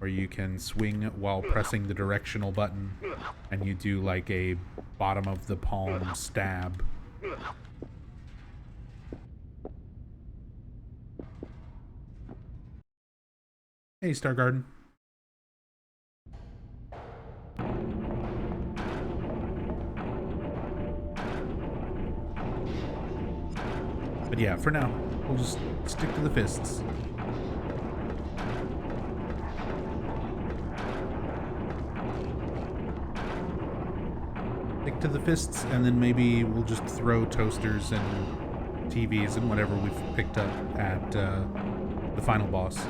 or you can swing while pressing the directional button and you do like a bottom of the palm stab. Hey, Star Garden. But yeah, for now, we'll just stick to the fists. Stick to the fists, and then maybe we'll just throw toasters and TVs and whatever we've picked up at the final boss.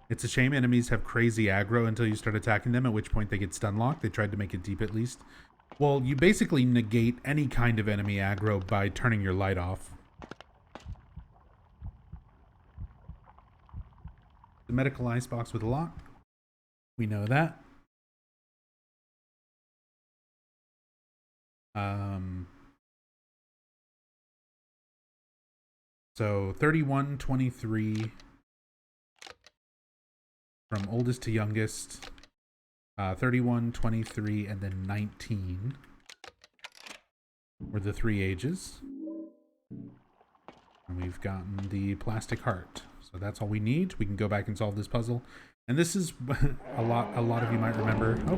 It's a shame enemies have crazy aggro until you start attacking them, at which point they get stun locked. They tried to make it deep at least. Well, you basically negate any kind of enemy aggro by turning your light off. The medical icebox with a lock. We know that. So 31, 23 from oldest to youngest. 31, 23, and then 19 were the 3 ages. And we've gotten the plastic heart. So that's all we need. We can go back and solve this puzzle. And this is a lot of you might remember. Oh,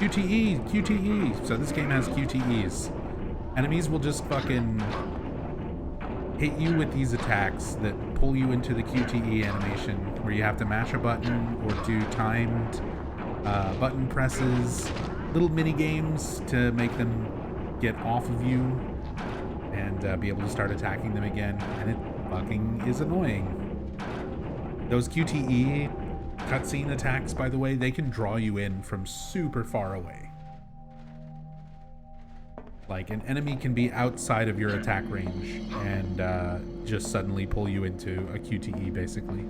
QTE. So this game has QTEs. Enemies will just fucking hit you with these attacks that pull you into the QTE animation where you have to mash a button or do timed button presses, little mini games to make them get off of you and be able to start attacking them again, and it fucking is annoying. Those QTE cutscene attacks, by the way, they can draw you in from super far away. Like, an enemy can be outside of your attack range and just suddenly pull you into a QTE, basically.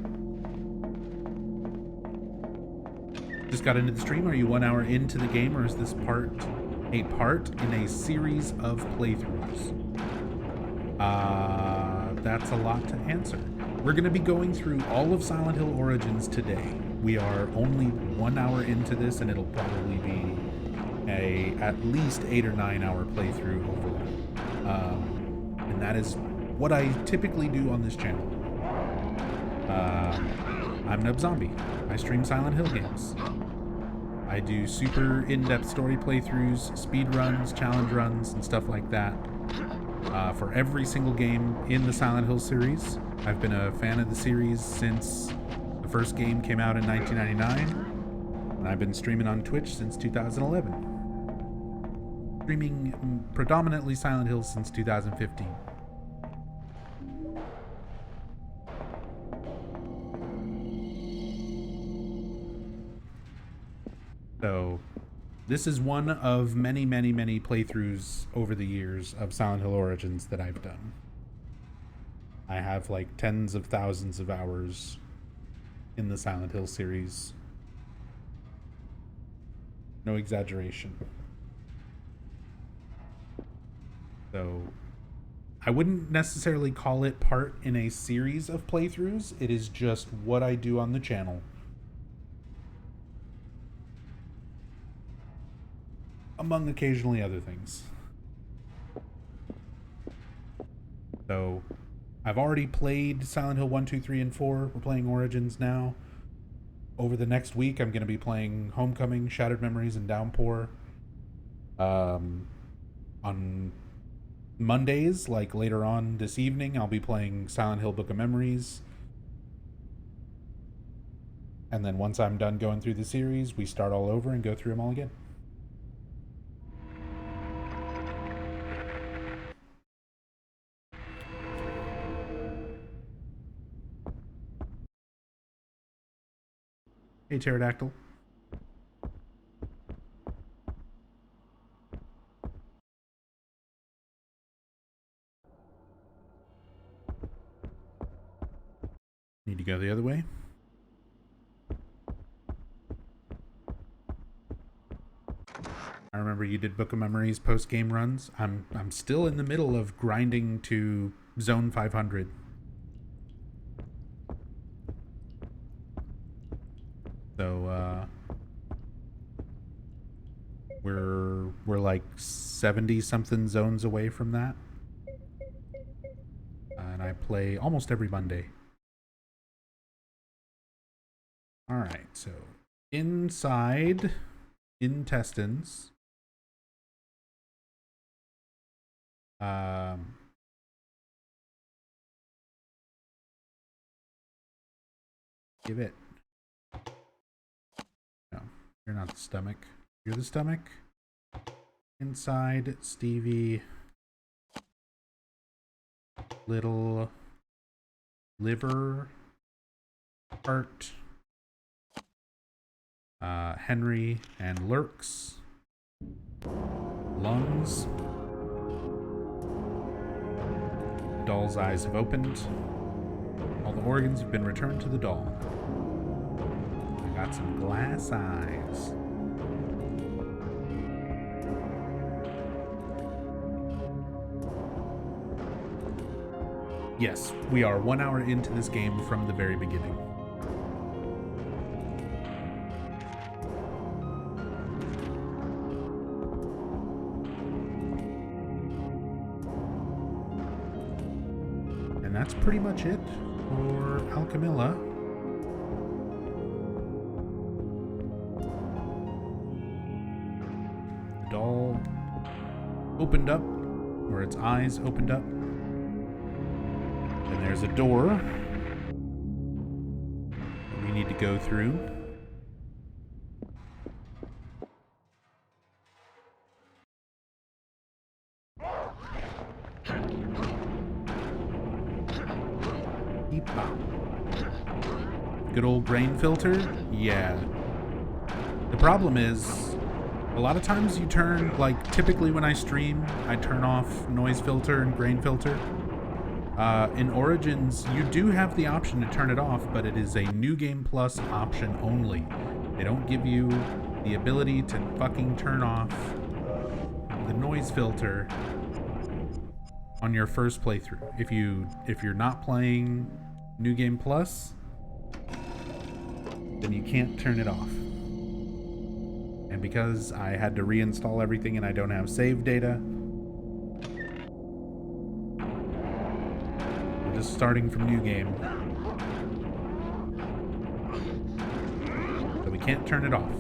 just got into the stream, are you 1 hour into the game, or is this a part in a series of playthroughs? That's a lot to answer. We're going to be going through all of Silent Hill Origins today. We are only 1 hour into this, and it'll probably be at least 8 or 9 hour playthrough overall. And that is what I typically do on this channel. I'm Nub Zombie. I stream Silent Hill games. I do super in-depth story playthroughs, speed runs, challenge runs, and stuff like that for every single game in the Silent Hill series. I've been a fan of the series since the first game came out in 1999, and I've been streaming on Twitch since 2011. Streaming predominantly Silent Hill since 2015. So, this is one of many, many, many playthroughs over the years of Silent Hill Origins that I've done. I have like tens of thousands of hours in the Silent Hill series. No exaggeration. So, I wouldn't necessarily call it part in a series of playthroughs. It is just what I do on the channel. Among occasionally other things. So, I've already played Silent Hill 1, 2, 3, and 4. We're playing Origins now. Over the next week, I'm going to be playing Homecoming, Shattered Memories, and Downpour. On Mondays, like later on this evening, I'll be playing Silent Hill Book of Memories. And then once I'm done going through the series, we start all over and go through them all again. Hey, Pterodactyl. Need to go the other way. I remember you did Book of Memories post-game runs. I'm still in the middle of grinding to Zone 500. So, we're like 70-something zones away from that. And I play almost every Monday. Alright, so inside intestines. Give it. No, you're not the stomach. You're the stomach. Inside Stevie. Little liver. Heart. Henry and Lurks. Lungs. The doll's eyes have opened. All the organs have been returned to the doll. I got some glass eyes. Yes, we are 1 hour into this game from the very beginning. And that's pretty much it for Alchemilla. The doll opened up, or its eyes opened up. And there's a door that we need to go through. Good old grain filter? Yeah. The problem is, a lot of times you turn, like typically when I stream, I turn off noise filter and grain filter. In Origins, you do have the option to turn it off, but it is a New Game Plus option only. They don't give you the ability to fucking turn off the noise filter on your first playthrough. If you're not playing New Game Plus, then you can't turn it off. And because I had to reinstall everything and I don't have save data, we're just starting from New Game. So we can't turn it off.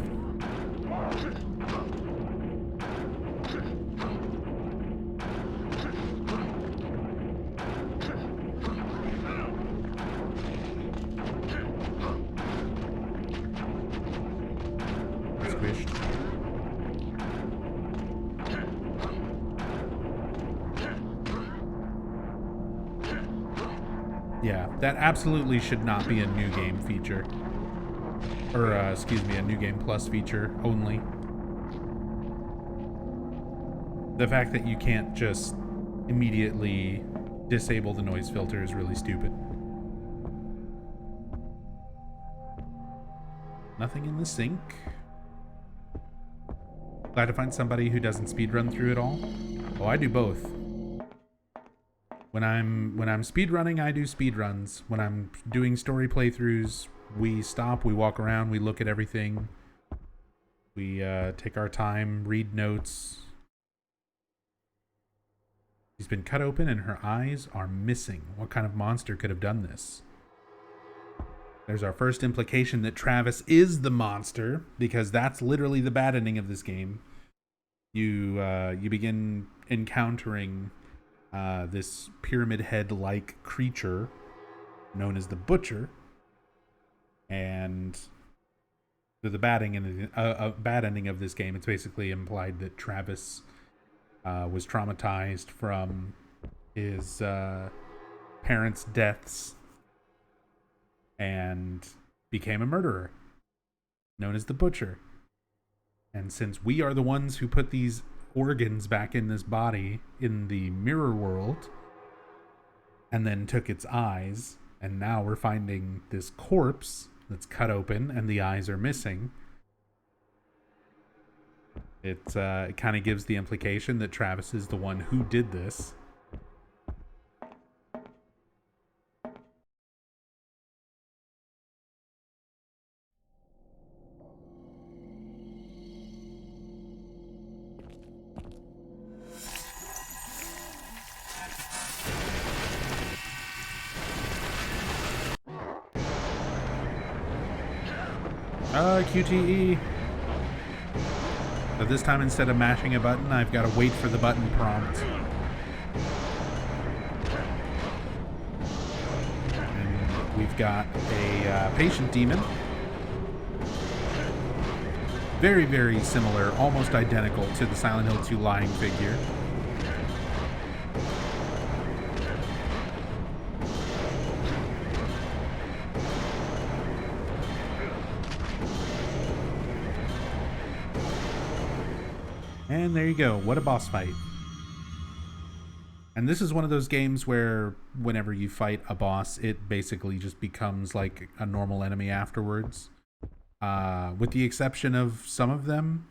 Squished. Yeah, that absolutely should not be a New Game feature. Or, excuse me, a New Game Plus feature only. The fact that you can't just immediately disable the noise filter is really stupid. Nothing in the sink. Glad to find somebody who doesn't speedrun through it all. Oh, I do both. When I'm speedrunning, I do speedruns. When I'm doing story playthroughs, we stop, we walk around, we look at everything. We take our time, read notes. She's been cut open and her eyes are missing. What kind of monster could have done this? There's our first implication that Travis is the monster, because that's literally the bad ending of this game. You begin encountering this pyramid head-like creature known as the Butcher, and the bad ending of this game, it's basically implied that Travis was traumatized from his parents' deaths and became a murderer known as the Butcher. And since we are the ones who put these organs back in this body in the mirror world and then took its eyes, and now we're finding this corpse that's cut open and the eyes are missing, it kind of gives the implication that Travis is the one who did this. QTE. So this time, instead of mashing a button, I've got to wait for the button prompt. And we've got a patient demon. Very, very similar, almost identical to the Silent Hill 2 lying figure. And there you go. What a boss fight. And this is one of those games where whenever you fight a boss, it basically just becomes like a normal enemy afterwards. With the exception of some of them.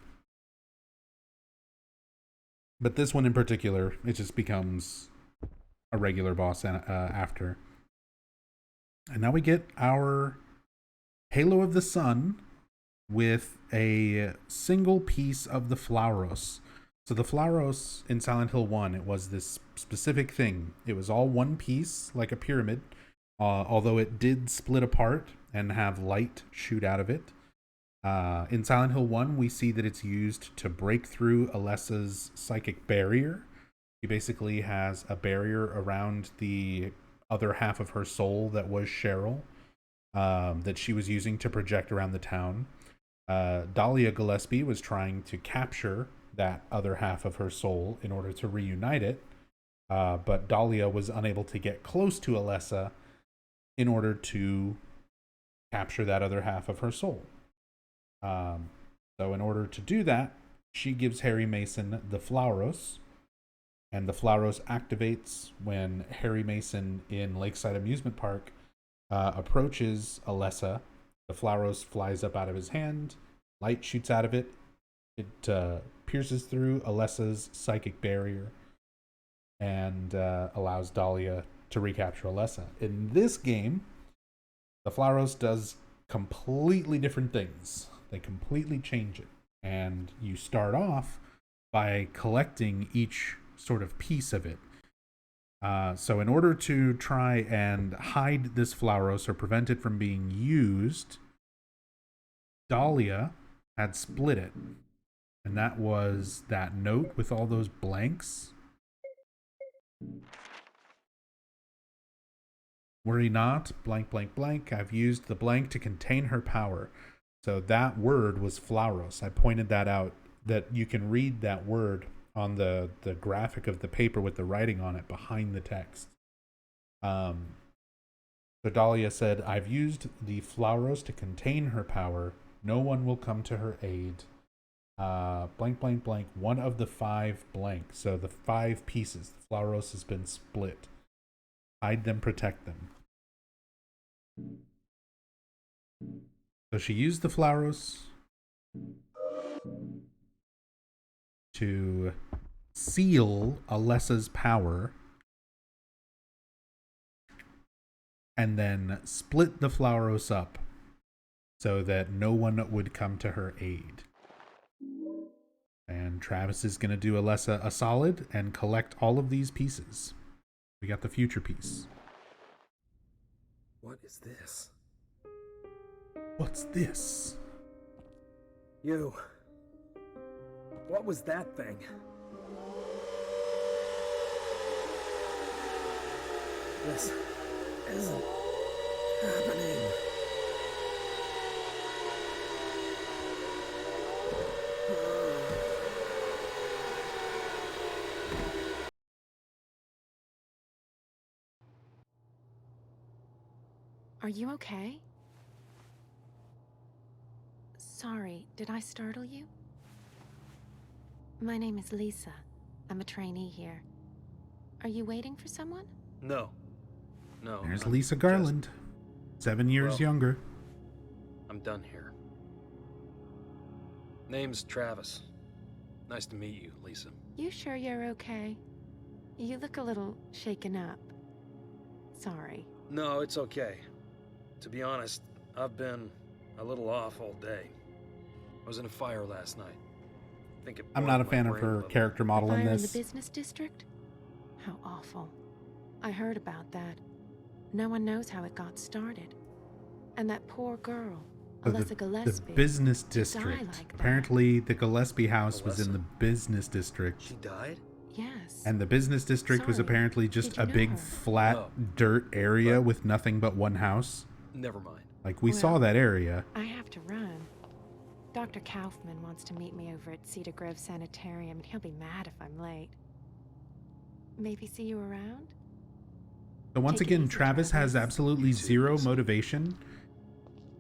But this one in particular, it just becomes a regular boss after. And now we get our Halo of the Sun with a single piece of the Flauros. So the Flauros in Silent Hill 1, it was this specific thing. It was all one piece, like a pyramid, although it did split apart and have light shoot out of it. In Silent Hill 1, we see that it's used to break through Alessa's psychic barrier. She basically has a barrier around the other half of her soul that was Cheryl, that she was using to project around the town. Dahlia Gillespie was trying to capture that other half of her soul in order to reunite it, but Dahlia was unable to get close to Alessa in order to capture that other half of her soul. So in order to do that, she gives Harry Mason the Flauros, and the Flauros activates when Harry Mason in Lakeside Amusement Park approaches Alessa. The The Flauros flies up out of his hand. Light shoots out of it. It pierces through Alessa's psychic barrier and allows Dahlia to recapture Alessa. In this game, the Flauros does completely different things. They completely change it. And you start off by collecting each sort of piece of it. So in order to try and hide this Flauros or prevent it from being used, Dahlia had split it. And that was that note with all those blanks. Worry not, blank, blank, blank. I've used the blank to contain her power. So that word was Flauros. I pointed that out, that you can read that word on the graphic of the paper with the writing on it behind the text. So Dahlia said, I've used the Flauros to contain her power. No one will come to her aid. Blank, blank, blank. One of the 5 blank. So the 5 pieces. The Flauros has been split. Hide them, protect them. So she used the Flauros to seal Alessa's power and then split the Flauros up so that no one would come to her aid. And Travis is going to do Alessa a solid and collect all of these pieces. We got the future piece. What is this? What's this? You. What was that thing? This isn't happening. Are you okay? Sorry, did I startle you? My name is Lisa. I'm a trainee here. Are you waiting for someone? No. There's I'm Lisa Garland. 7 years younger. I'm done here. Name's Travis. Nice to meet you, Lisa. You sure you're okay? You look a little shaken up. Sorry. No, it's okay. To be honest, I've been a little off all day. I was in a fire last night. I'm not a fan of her character model in Fire in the this. business district? How awful. I heard about that. No one knows how it got started. And that poor girl, Alessa Gillespie. The business to die district. like that. Apparently, the Gillespie house was in Alessa? the business district. She died? Yes. And the business district was Sorry. apparently just Did you a know big her? flat No. dirt area But- with nothing but one house. Never mind. Like, we saw Well, that area. I have to run. Dr. Kaufman wants to meet me over at Cedar Grove Sanitarium, and he'll be mad if I'm late. Maybe see you around? So once Take it again, easy, Travis has Travis. absolutely You too, zero Lisa. motivation.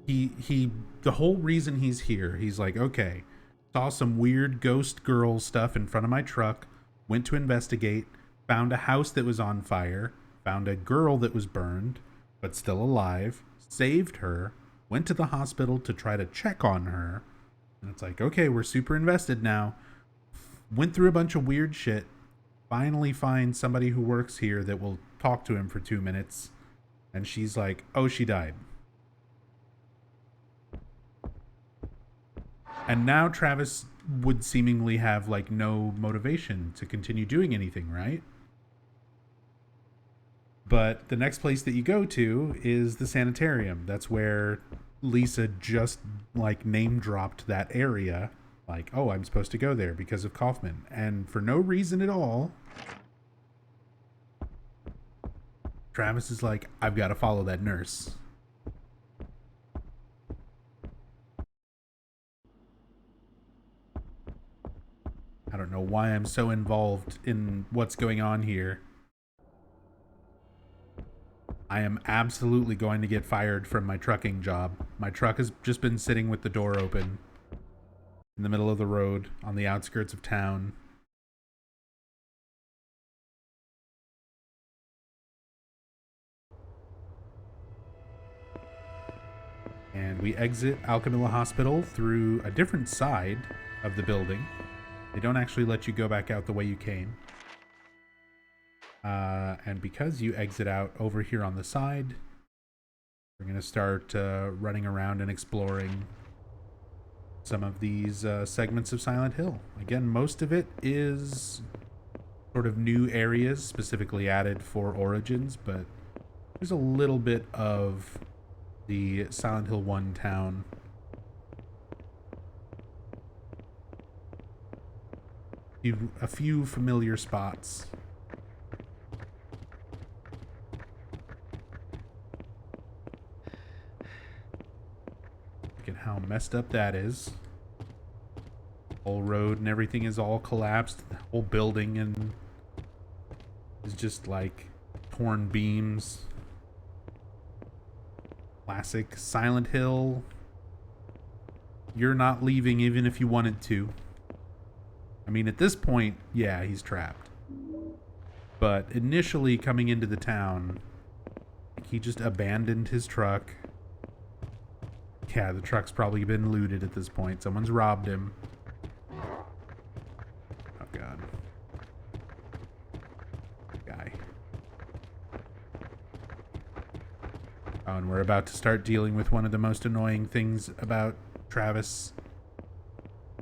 The whole reason he's here, he's like, okay, saw some weird ghost girl stuff in front of my truck, went to investigate, found a house that was on fire, found a girl that was burned, but still alive, saved her, went to the hospital to try to check on her, and it's like, okay, we're super invested now. Went through a bunch of weird shit, finally find somebody who works here that will talk to him for 2 minutes, and she's like, oh, she died. And now Travis would seemingly have like no motivation to continue doing anything, right? But the next place that you go to is the sanitarium. That's where Lisa just like name dropped that area. Like, oh, I'm supposed to go there because of Kaufman. And for no reason at all, Travis is like, I've got to follow that nurse. I don't know why I'm so involved in what's going on here. I am absolutely going to get fired from my trucking job. My truck has just been sitting with the door open in the middle of the road on the outskirts of town. And we exit Alchemilla Hospital through a different side of the building. They don't actually let you go back out the way you came. And because you exit out over here on the side, we're going to start running around and exploring some of these segments of Silent Hill. Again, most of it is sort of new areas specifically added for Origins, but there's a little bit of the Silent Hill 1 town. A few familiar spots. Look at how messed up that is. Whole road and everything is all collapsed. The whole building and is just like torn beams. Classic Silent Hill. You're not leaving even if you wanted to. I mean, at this point, yeah, he's trapped. But initially coming into the town, he just abandoned his truck. Yeah, the truck's probably been looted at this point. Someone's robbed him. Oh, God. Guy. Oh, and we're about to start dealing with one of the most annoying things about Travis.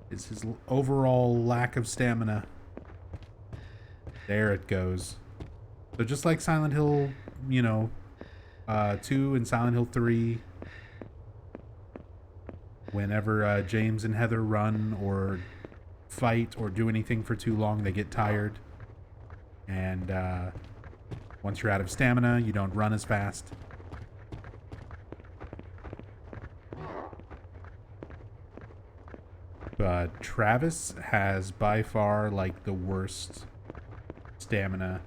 Is his overall lack of stamina. There it goes. So just like Silent Hill, 2 and Silent Hill 3, whenever James and Heather run or fight or do anything for too long, they get tired. And once you're out of stamina, you don't run as fast. But Travis has by far like the worst stamina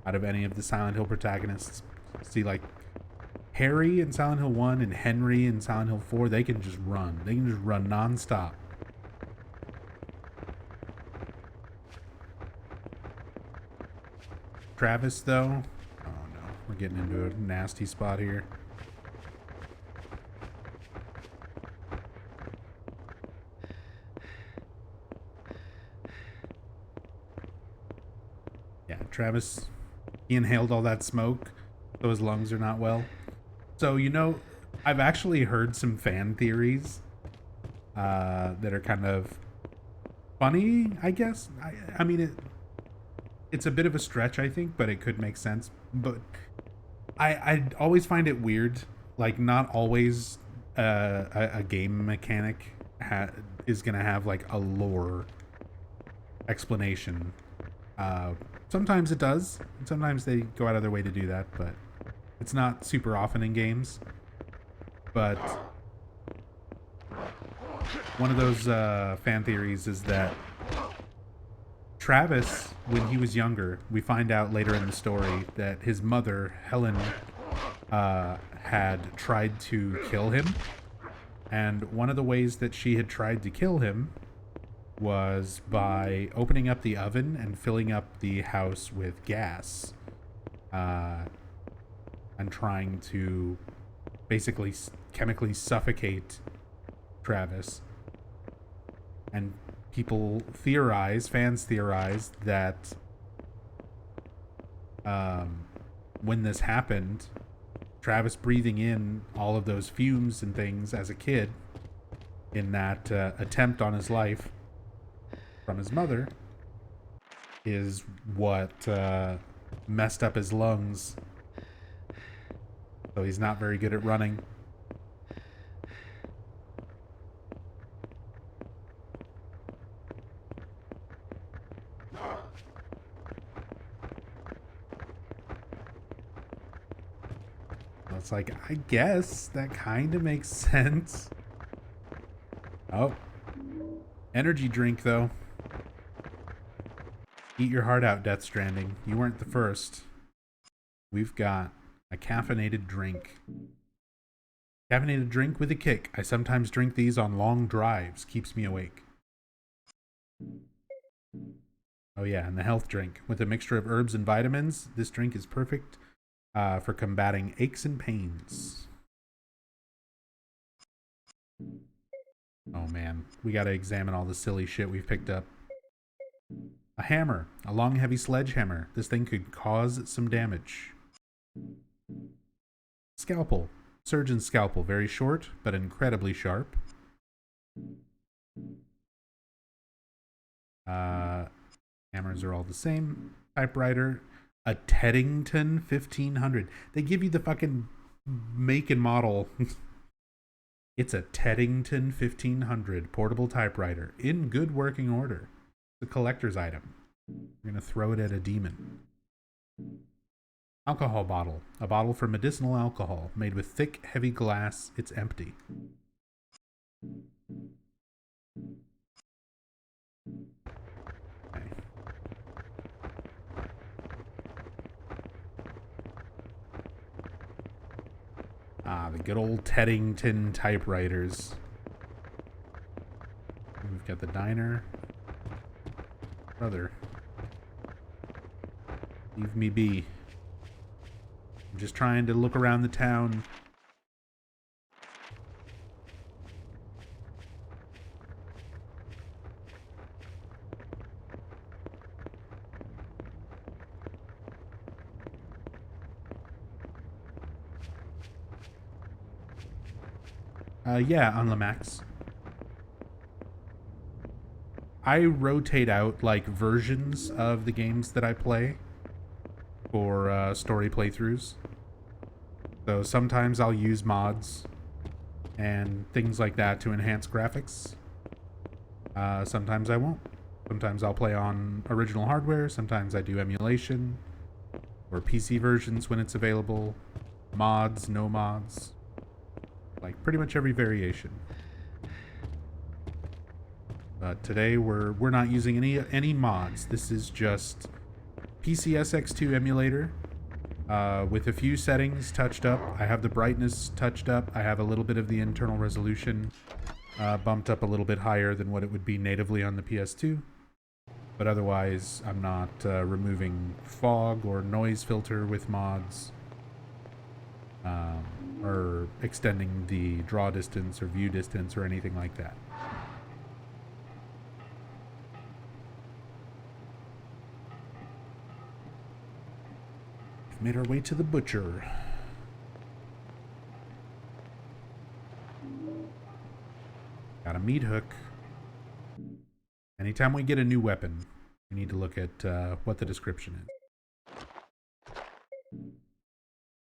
out of any of the Silent Hill protagonists. See, like Harry in Silent Hill 1 and Henry in Silent Hill 4, they can just run. They can just run non-stop. Travis, though, oh no, we're getting into a nasty spot here. Travis, he inhaled all that smoke, so his lungs are not well. So, I've actually heard some fan theories that are kind of funny, I guess. I mean, it's a bit of a stretch, I think, but it could make sense. But I always find it weird. Like, not always a game mechanic is going to have, like, a lore explanation. Sometimes it does. And sometimes they go out of their way to do that, but it's not super often in games. But one of those fan theories is that Travis, when he was younger, we find out later in the story that his mother, Helen, had tried to kill him. And one of the ways that she had tried to kill him was by opening up the oven and filling up the house with gas, and trying to basically chemically suffocate Travis. And fans theorize that when this happened, Travis breathing in all of those fumes and things as a kid in that attempt on his life from his mother is what messed up his lungs. So he's not very good at running. It's like, I guess that kind of makes sense. Oh. Energy drink, though. Eat your heart out, Death Stranding. You weren't the first. We've got a caffeinated drink. Caffeinated drink with a kick. I sometimes drink these on long drives. Keeps me awake. Oh yeah, and the health drink. With a mixture of herbs and vitamins, this drink is perfect for combating aches and pains. Oh man, we gotta examine all the silly shit we've picked up. A hammer. A long, heavy sledgehammer. This thing could cause some damage. Scalpel. Surgeon's scalpel. Very short, but incredibly sharp. Hammers are all the same. Typewriter. A Teddington 1500. They give you the fucking make and model. It's a Teddington 1500 portable typewriter in good working order. It's a collector's item. We're going to throw it at a demon. Alcohol bottle. A bottle for medicinal alcohol made with thick, heavy glass. It's empty. Okay. Ah, the good old Teddington typewriters. We've got the diner. Brother. Leave me be. I'm just trying to look around the town. Yeah, on Lamax. I rotate out, like, versions of the games that I play for story playthroughs. So sometimes I'll use mods and things like that to enhance graphics. Sometimes I won't. Sometimes I'll play on original hardware. Sometimes I do emulation or PC versions when it's available. Mods, no mods. Like pretty much every variation. But today we're not using any mods. This is just PCSX2 emulator with a few settings touched up. I have the brightness touched up. I have a little bit of the internal resolution bumped up a little bit higher than what it would be natively on the PS2. But otherwise, I'm not removing fog or noise filter with mods. Or extending the draw distance or view distance or anything like that. We've made our way to the butcher. Got a meat hook. Anytime we get a new weapon, we need to look at what the description is.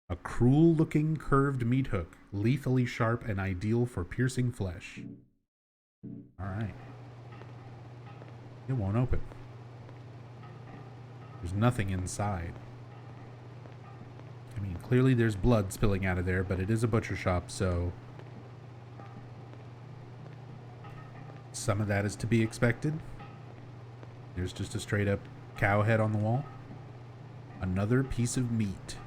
A cruel-looking curved meat hook, lethally sharp and ideal for piercing flesh. Alright. It won't open. There's nothing inside. I mean, clearly there's blood spilling out of there, but it is a butcher shop, so some of that is to be expected. There's just a straight-up cow head on the wall. Another piece of meat.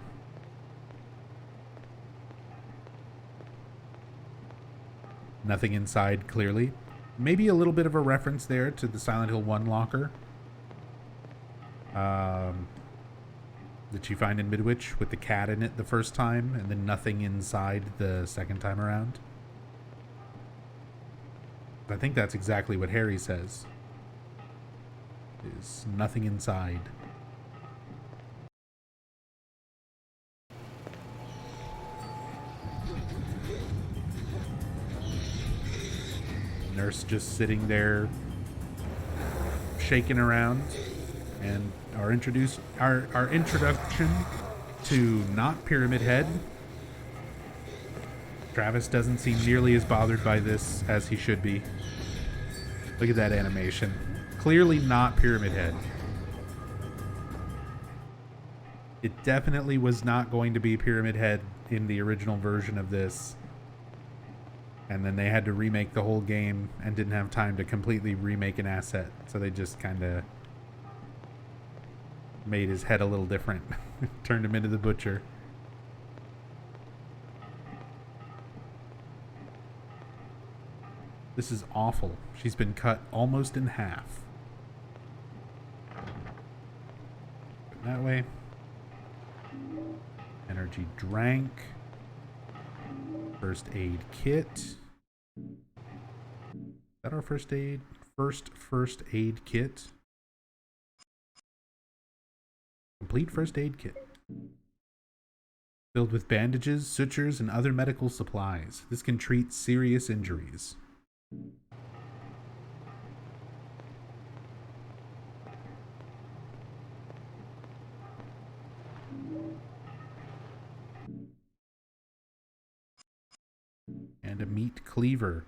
Nothing inside, clearly. Maybe a little bit of a reference there to the Silent Hill 1 locker. That you find in Midwich with the cat in it the first time, and then nothing inside the second time around. I think that's exactly what Harry says. There's nothing inside. Nurse just sitting there shaking around, and our introduction to not Pyramid Head. Travis doesn't seem nearly as bothered by this as he should be. Look at that animation. Clearly not Pyramid Head. It definitely was not going to be Pyramid Head in the original version of this. And then they had to remake the whole game and didn't have time to completely remake an asset. So they just kind of made his head a little different. Turned him into the butcher. This is awful. She's been cut almost in half. That way. Energy drank. First aid kit. that our first aid kit? Complete first aid kit. Filled with bandages, sutures, and other medical supplies. This can treat serious injuries. And a meat cleaver.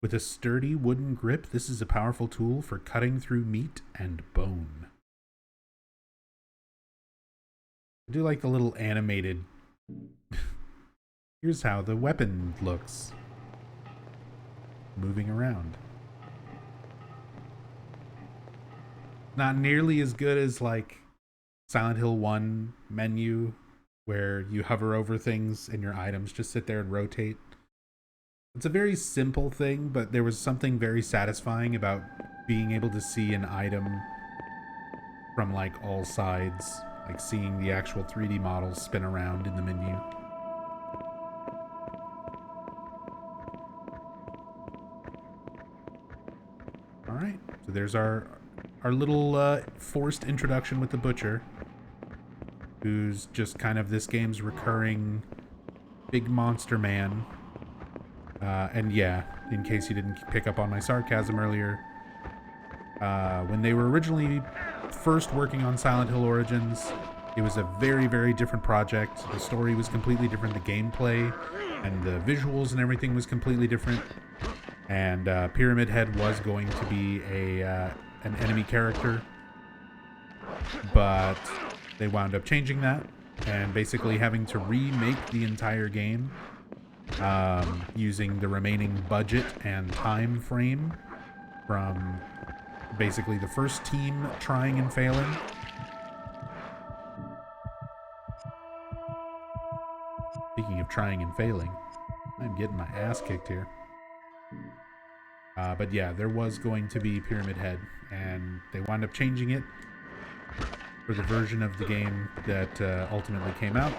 With a sturdy wooden grip, this is a powerful tool for cutting through meat and bone. I do like the little animated... Here's how the weapon looks. Moving around. Not nearly as good as, like, Silent Hill 1 menu, where you hover over things and your items just sit there and rotate. It's a very simple thing, but there was something very satisfying about being able to see an item from, like, all sides. Like seeing the actual 3D models spin around in the menu. Alright, so there's our little forced introduction with the Butcher, who's just kind of this game's recurring big monster man. And yeah, in case you didn't pick up on my sarcasm earlier, when they were originally first working on Silent Hill Origins, it was a very, very different project. The story was completely different, the gameplay and the visuals and everything was completely different. And Pyramid Head was going to be an enemy character, but they wound up changing that and basically having to remake the entire game using the remaining budget and time frame from basically the first team trying and failing. Speaking of trying and failing, I'm getting my ass kicked here. But yeah, there was going to be Pyramid Head, and they wound up changing it for the version of the game that ultimately came out.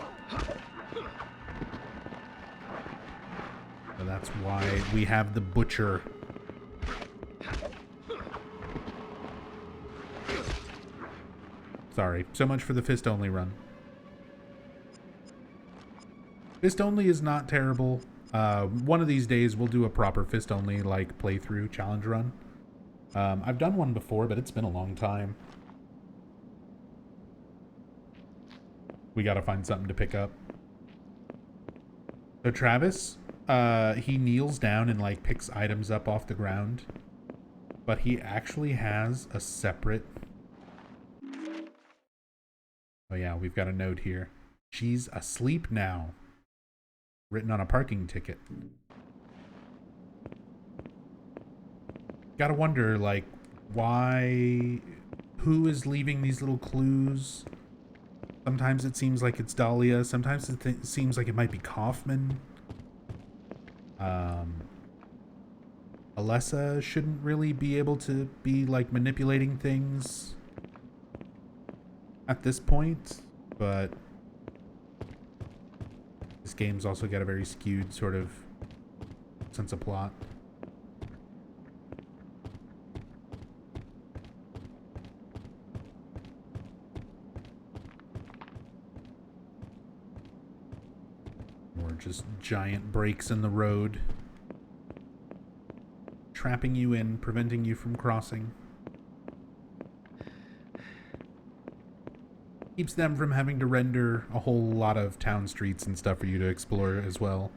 So that's why we have the Butcher. Sorry, so much for the fist only run. Fist only is not terrible. One of these days we'll do a proper fist only like playthrough challenge run. I've done one before, but it's been a long time. We gotta find something to pick up. So Travis, he kneels down and like picks items up off the ground, but he actually has a separate... Oh yeah, we've got a note here. She's asleep now. Written on a parking ticket. Gotta wonder, like, why... Who is leaving these little clues? Sometimes it seems like it's Dahlia. Sometimes it seems like it might be Kaufman. Alessa shouldn't really be able to be, like, manipulating things at this point, but this game's also got a very skewed sort of sense of plot. Or just giant breaks in the road, trapping you in, preventing you from crossing. Keeps them from having to render a whole lot of town streets and stuff for you to explore as well.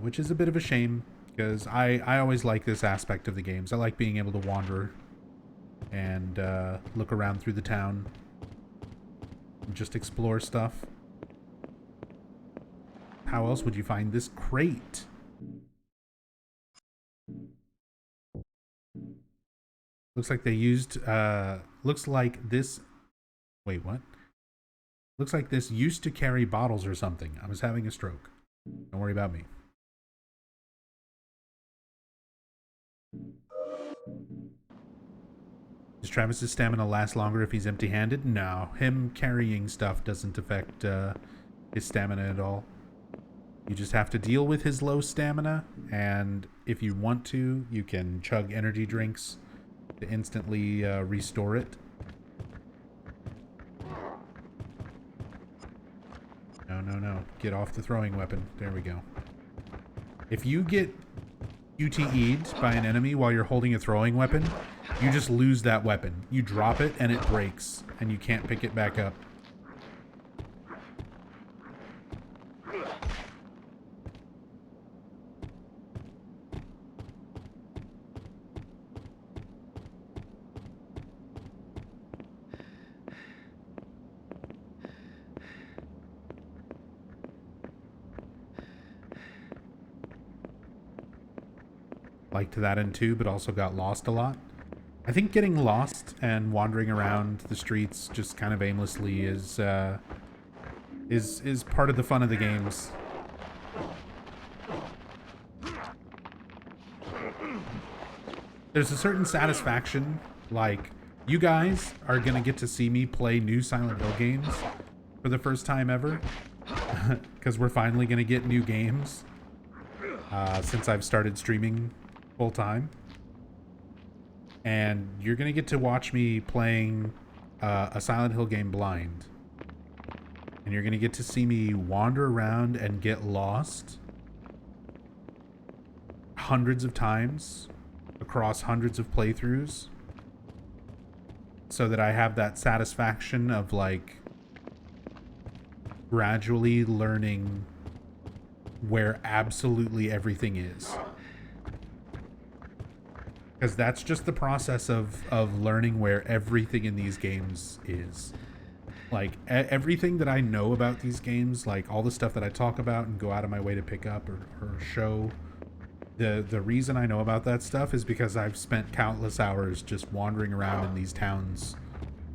Which is a bit of a shame, because I always like this aspect of the games. I like being able to wander and look around through the town and just explore stuff. How else would you find this crate? Looks like they used, looks like this... Wait, what? Looks like this used to carry bottles or something. I was having a stroke. Don't worry about me. Does Travis's stamina last longer if he's empty-handed? No. Him carrying stuff doesn't affect his stamina at all. You just have to deal with his low stamina, and if you want to, you can chug energy drinks to instantly restore it. No. Get off the throwing weapon. There we go. If you get UTE'd by an enemy while you're holding a throwing weapon, you just lose that weapon. You drop it and it breaks, and you can't pick it back up. Liked that in 2, but also got lost a lot. I think getting lost and wandering around the streets just kind of aimlessly is part of the fun of the games. There's a certain satisfaction, like, you guys are gonna get to see me play new Silent Hill games for the first time ever, because we're finally gonna get new games since I've started streaming full time, and you're gonna get to watch me playing a Silent Hill game blind, and you're gonna get to see me wander around and get lost hundreds of times across hundreds of playthroughs, so that I have that satisfaction of like gradually learning where absolutely everything is. Because that's just the process of learning where everything in these games is. Like, everything that I know about these games, like all the stuff that I talk about and go out of my way to pick up or show, the reason I know about that stuff is because I've spent countless hours just wandering around in these towns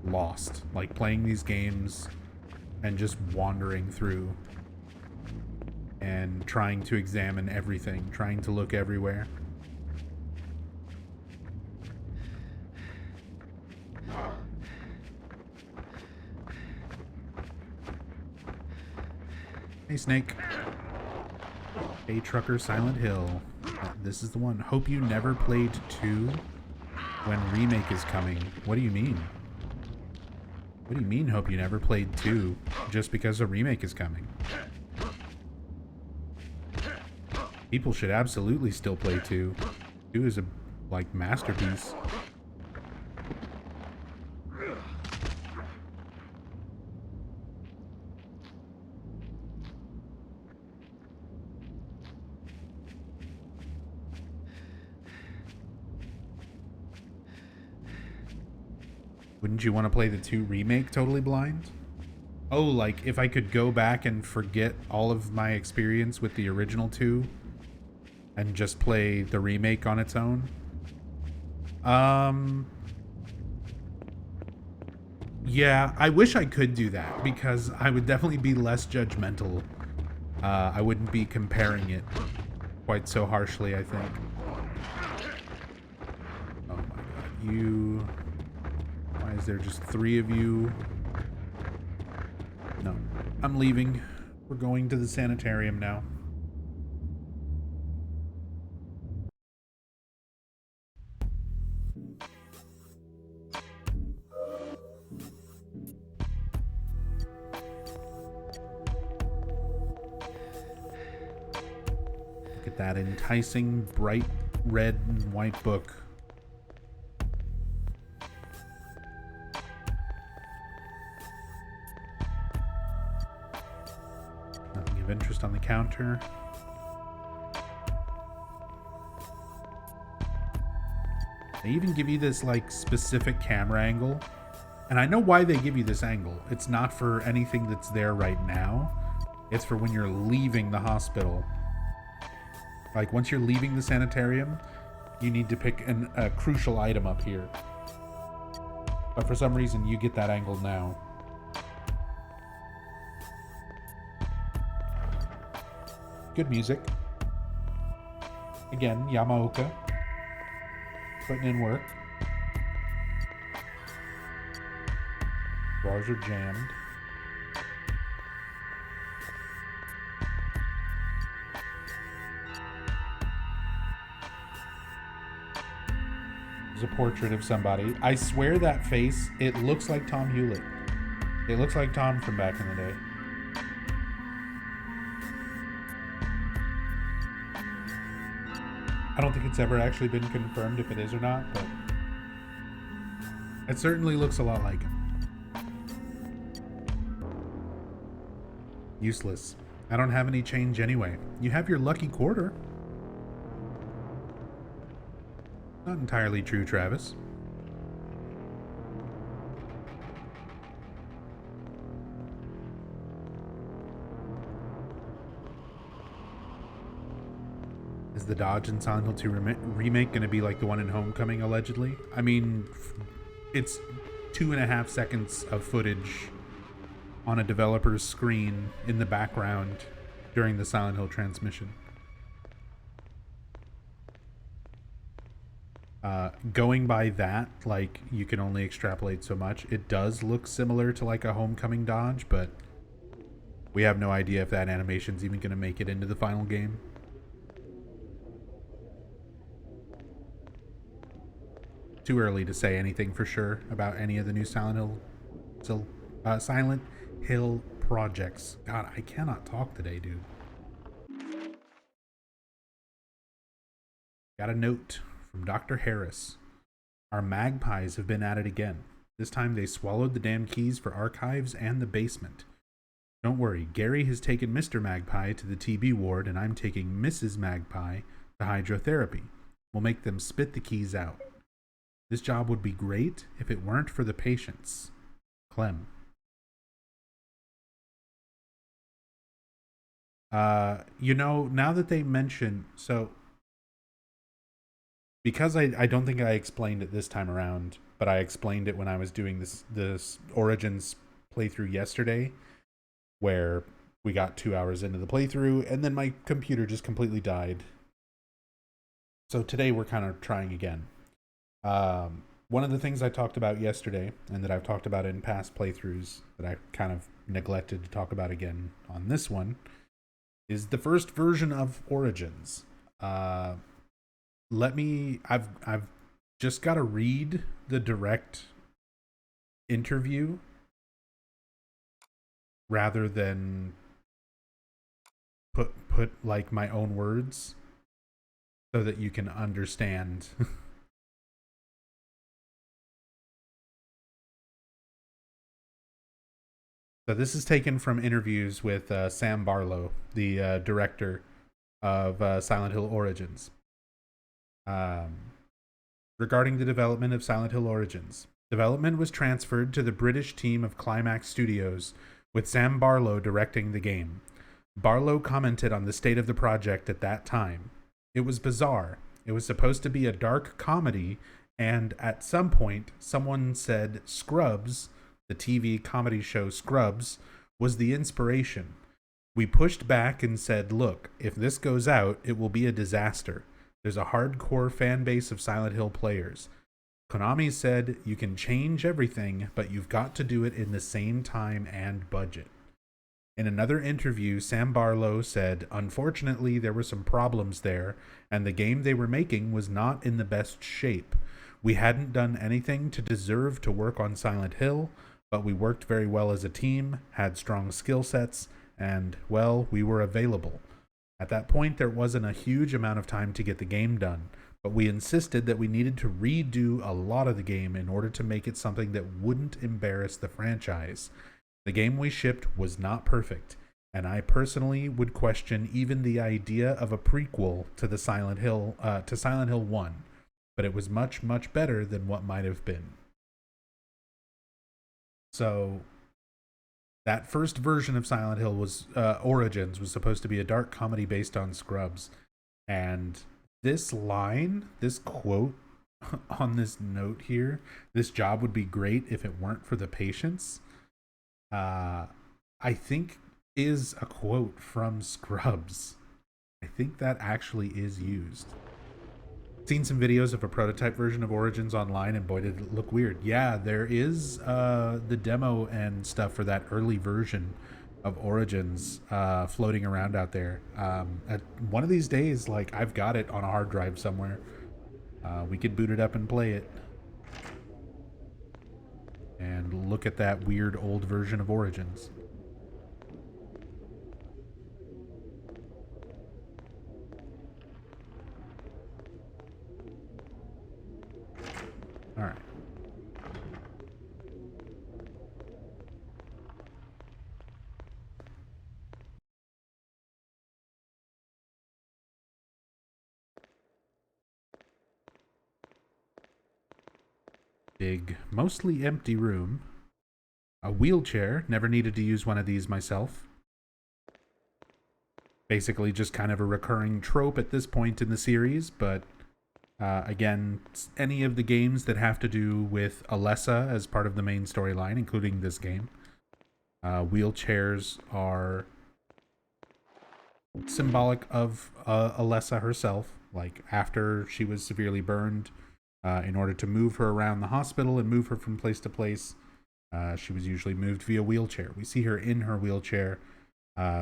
lost. Like, playing these games and just wandering through and trying to examine everything, trying to look everywhere. Hey, Snake. Hey, Trucker Silent Hill. This is the one. Hope you never played 2 when Remake is coming. What do you mean? What do you mean, hope you never played 2 just because a remake is coming? People should absolutely still play 2. 2 is a, like, masterpiece. Wouldn't you want to play the 2 remake totally blind? Oh, like if I could go back and forget all of my experience with the original 2 and just play the remake on its own? Yeah, I wish I could do that because I would definitely be less judgmental. I wouldn't be comparing it quite so harshly, I think. Oh my god, you... Why is there just 3 of you? No, I'm leaving. We're going to the sanitarium now. Look at that enticing, bright red and white book. Nothing of interest on the counter. They even give you this like specific camera angle. And I know why they give you this angle. It's not for anything that's there right now. It's for when you're leaving the hospital. Like once you're leaving the sanitarium, you need to pick a crucial item up here. But for some reason, you get that angle now. Good music. Again, Yamaoka. Putting in work. Bars are jammed. There's a portrait of somebody. I swear that face, it looks like Tom Hewlett. It looks like Tom from back in the day. I don't think it's ever actually been confirmed if it is or not, but it certainly looks a lot like him. Useless. I don't have any change anyway. You have your lucky quarter. Not entirely true, Travis. Is the dodge in Silent Hill 2 remake going to be like the one in Homecoming, allegedly? I mean, it's 2.5 seconds of footage on a developer's screen in the background during the Silent Hill transmission. Going by that, like, you can only extrapolate so much. It does look similar to like a Homecoming dodge, but we have no idea if that animation's even going to make it into the final game. Too early to say anything for sure about any of the new Silent Hill projects. God, I cannot talk today, dude. Got a note from Dr. Harris. Our magpies have been at it again. This time they swallowed the damn keys for archives and the basement. Don't worry, Gary has taken Mr. Magpie to the TB ward, and I'm taking Mrs. Magpie to hydrotherapy. We'll make them spit the keys out. This job would be great if it weren't for the patients. Clem. Now that they mention, so because I don't think I explained it this time around, but I explained it when I was doing this Origins playthrough yesterday, where we got 2 hours into the playthrough and then my computer just completely died. So today we're kind of trying again. One of the things I talked about yesterday, and that I've talked about in past playthroughs that I kind of neglected to talk about again on this one, is the first version of Origins. I've just got to read the direct interview rather than put like my own words so that you can understand. So this is taken from interviews with Sam Barlow, the director of Silent Hill Origins. Regarding the development of Silent Hill Origins, development was transferred to the British team of Climax Studios, with Sam Barlow directing the game. Barlow commented on the state of the project at that time. It was bizarre. It was supposed to be a dark comedy, and at some point, someone said Scrubs, the TV comedy show Scrubs, was the inspiration. We pushed back and said, look, if this goes out, it will be a disaster. There's a hardcore fan base of Silent Hill players. Konami said, you can change everything, but you've got to do it in the same time and budget. In another interview, Sam Barlow said, unfortunately, there were some problems there, and the game they were making was not in the best shape. We hadn't done anything to deserve to work on Silent Hill, but we worked very well as a team, had strong skill sets, and, well, we were available. At that point, there wasn't a huge amount of time to get the game done, but we insisted that we needed to redo a lot of the game in order to make it something that wouldn't embarrass the franchise. The game we shipped was not perfect, and I personally would question even the idea of a prequel to the Silent Hill 1, but it was much, much better than what might have been. So that first version of Silent Hill was Origins was supposed to be a dark comedy based on Scrubs. And this line, this quote on this note here, this job would be great if it weren't for the patients, I think is a quote from Scrubs. I think that actually is used. Seen some videos of a prototype version of Origins online, and boy did it look weird. Yeah, there is the demo and stuff for that early version of Origins floating around out there. At one of these days, like, I've got it on a hard drive somewhere. we could boot it up and play it. And look at that weird old version of Origins. All right. Big, mostly empty room. A wheelchair. Never needed to use one of these myself. Basically just kind of a recurring trope at this point in the series, but again, any of the games that have to do with Alessa as part of the main storyline, including this game, wheelchairs are symbolic of Alessa herself. Like, after she was severely burned, in order to move her around the hospital and move her from place to place, she was usually moved via wheelchair. We see her in her wheelchair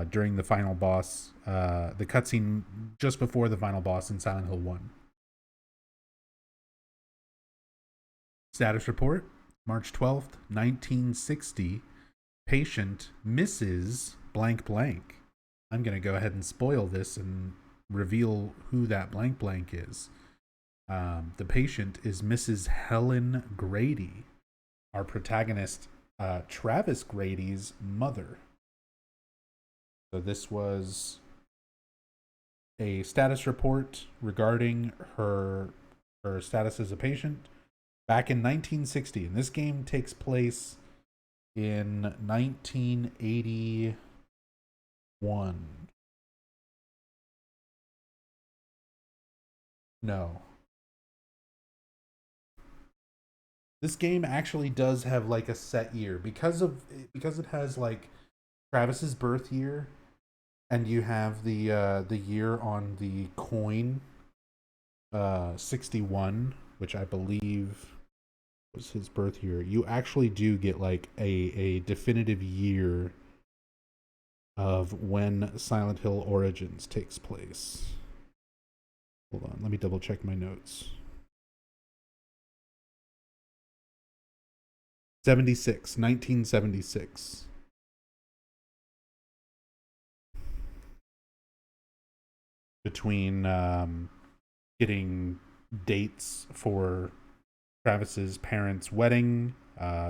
during the final boss, the cutscene just before the final boss in Silent Hill 1. Status report, March 12th, 1960. Patient Mrs. blank blank. I'm going to go ahead and spoil this and reveal who that blank blank is. The patient is Mrs. Helen Grady, our protagonist, Travis Grady's mother. So this was a status report regarding her status as a patient back in 1960. And this game takes place in 1981. No. This game actually does have like a set year because it has like Travis's birth year, and you have the year on the coin, 61, which I believe was his birth year. You actually do get like a definitive year of when Silent Hill Origins takes place. Hold on, let me double check my notes. 1976. Between getting dates for Travis's parents' wedding,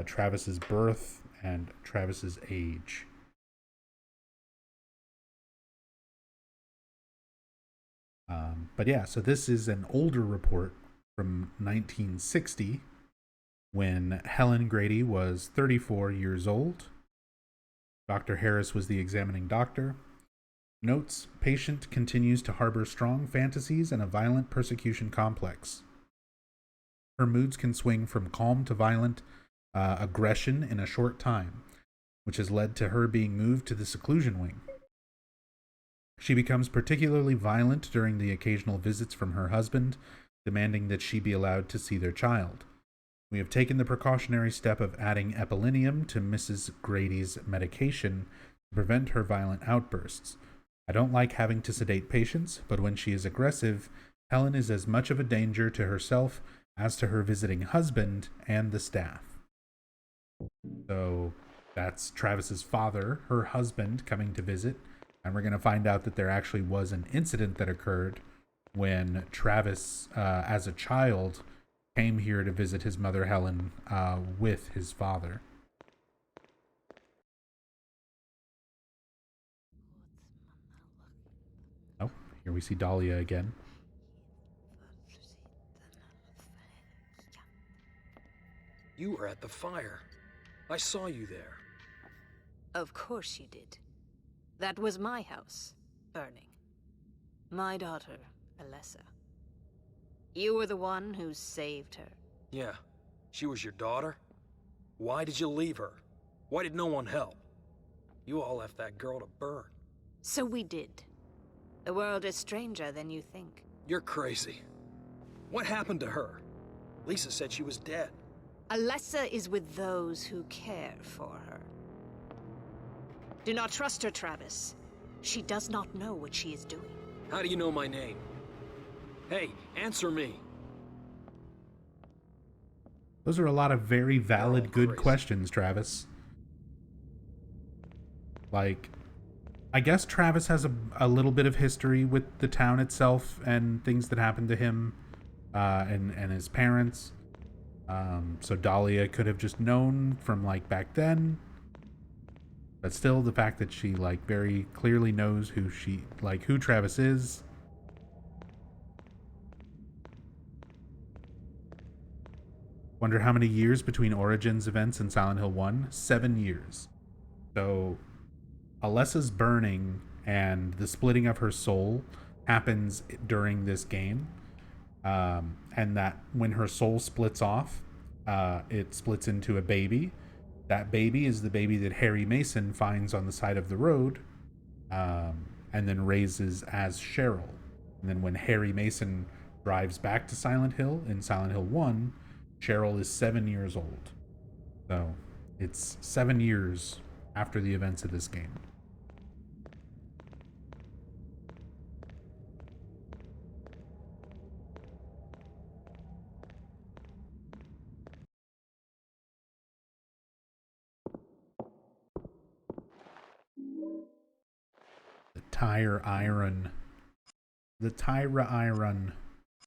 Travis's birth, and Travis's age. But yeah, so this is an older report from 1960, when Helen Grady was 34 years old. Dr. Harris was the examining doctor. Notes, patient continues to harbor strong fantasies and a violent persecution complex. Her moods can swing from calm to violent aggression in a short time, which has led to her being moved to the seclusion wing. She becomes particularly violent during the occasional visits from her husband, demanding that she be allowed to see their child. We have taken the precautionary step of adding epilinium to Mrs. Grady's medication to prevent her violent outbursts. I don't like having to sedate patients, but when she is aggressive, Helen is as much of a danger to herself as to her visiting husband and the staff. So that's Travis's father, her husband, coming to visit, and we're going to find out that there actually was an incident that occurred when Travis, as a child, came here to visit his mother Helen with his father. Oh, here we see Dahlia again. You were at the fire. I saw you there. Of course you did. That was my house, burning. My daughter, Alessa. You were the one who saved her. Yeah. She was your daughter? Why did you leave her? Why did no one help? You all left that girl to burn. So we did. The world is stranger than you think. You're crazy. What happened to her? Lisa said she was dead. Alessa is with those who care for her. Do not trust her, Travis. She does not know what she is doing. How do you know my name? Hey, answer me. Those are a lot of very valid, good crazy. questions, Travis. Like, I guess Travis has a little bit of history with the town itself and things that happened to him and his parents. So Dahlia could have just known from, like, back then. But still, the fact that she, like, very clearly knows who Travis is. Wonder how many years between Origins events and Silent Hill 1? 7 years. So, Alessa's burning and the splitting of her soul happens during this game. And that when her soul splits off, it splits into a baby. That baby is the baby that Harry Mason finds on the side of the road, and then raises as Cheryl. And then when Harry Mason drives back to Silent Hill in Silent Hill 1, Cheryl is 7 years old. So it's 7 years after the events of this game. The tire iron. The Tyra iron.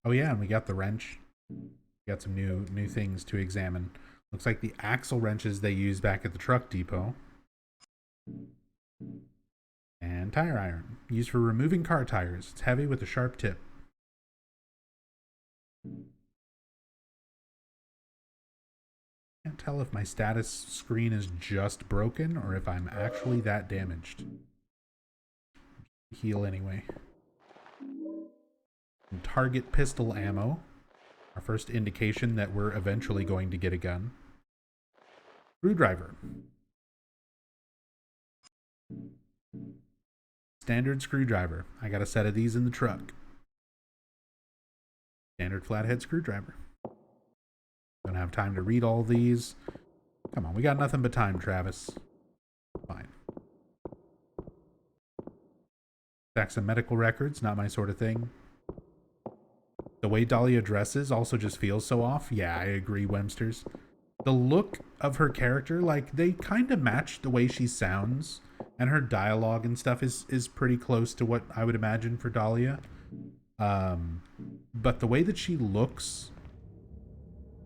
Oh yeah, and we got the wrench. We got some new things to examine. Looks like the axle wrenches they used back at the truck depot. And tire iron. Used for removing car tires. It's heavy with a sharp tip. Can't tell if my status screen is just broken or if I'm actually that damaged. Heal anyway. And target pistol ammo. Our first indication that we're eventually going to get a gun. Screwdriver. Standard screwdriver. I got a set of these in the truck. Standard flathead screwdriver. Don't have time to read all these. Come on, we got nothing but time, Travis. Fine. Stacks of medical records, not my sort of thing. The way Dahlia dresses also just feels so off. Yeah, I agree, Wemsters. The look of her character, like, they kind of match the way she sounds, and her dialogue and stuff is pretty close to what I would imagine for Dahlia. But the way that she looks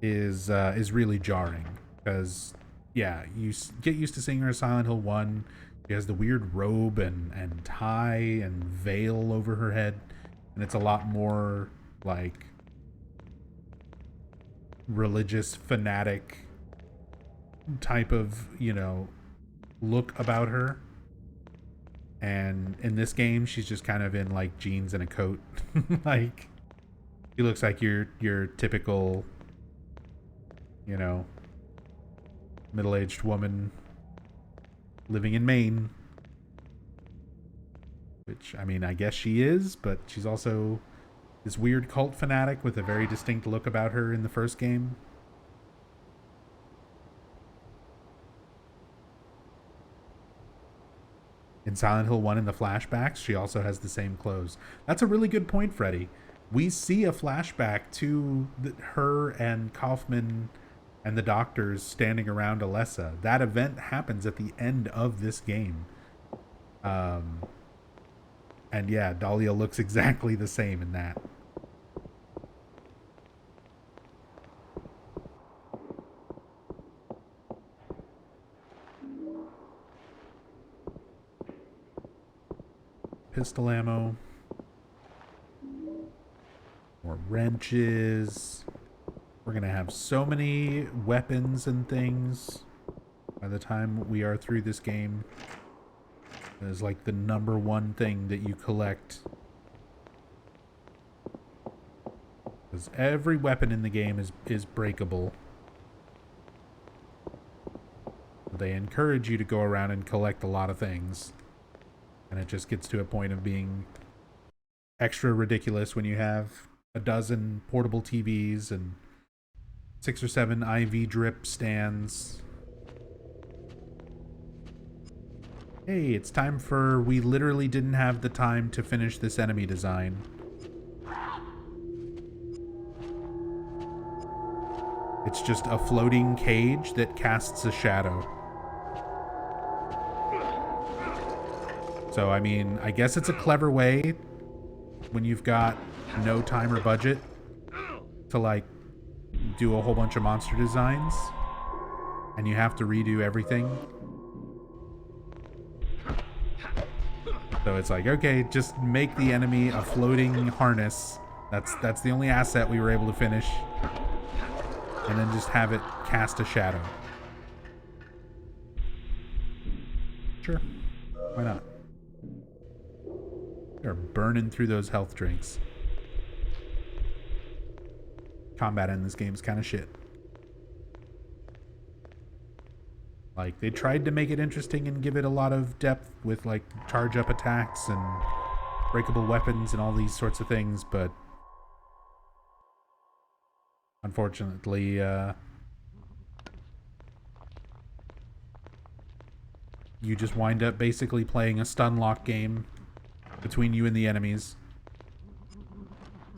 is really jarring, because, yeah, you get used to seeing her in Silent Hill 1. She has the weird robe and tie and veil over her head, and it's a lot more like religious fanatic type of, you know, look about her. And in this game, she's just kind of in like jeans and a coat. Like, she looks like your typical, you know, middle-aged woman living in Maine. Which, I mean, I guess she is, but she's also this weird cult fanatic with a very distinct look about her in the first game. In Silent Hill 1 in the flashbacks, she also has the same clothes. That's a really good point, Freddy. We see a flashback to her and Kaufman and the doctors standing around Alessa. That event happens at the end of this game. And yeah, Dahlia looks exactly the same in that. Pistol ammo. More wrenches. We're going to have so many weapons and things by the time we are through this game. It is like the #1 thing that you collect. Because every weapon in the game is breakable. They encourage you to go around and collect a lot of things. And it just gets to a point of being extra ridiculous when you have a dozen portable TVs and 6 or 7 IV drip stands. Hey, it's time for we literally didn't have the time to finish this enemy design. It's just a floating cage that casts a shadow. So, I mean, I guess it's a clever way when you've got no time or budget to, like, do a whole bunch of monster designs and you have to redo everything. So it's like, okay, just make the enemy a floating harness. That's the only asset we were able to finish. And then just have it cast a shadow. Sure. Why not? They're burning through those health drinks. Combat in this game is kind of shit. Like, they tried to make it interesting and give it a lot of depth with, like, charge up attacks and breakable weapons and all these sorts of things, but unfortunately, you just wind up basically playing a stun lock game between you and the enemies.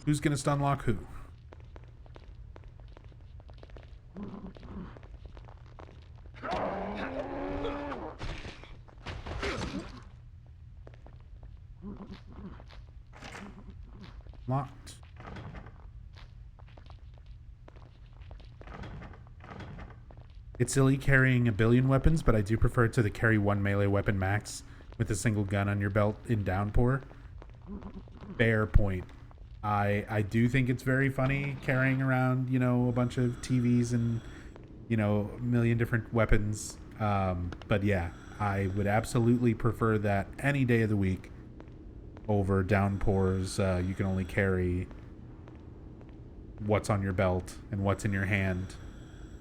Who's gonna stun lock who? Locked. It's silly carrying a billion weapons, but I do prefer to the carry one melee weapon max with a single gun on your belt in Downpour. Fair point. I do think it's very funny carrying around, you know, a bunch of TVs and, you know, a million different weapons. But yeah, I would absolutely prefer that any day of the week over Downpours. You can only carry what's on your belt and what's in your hand.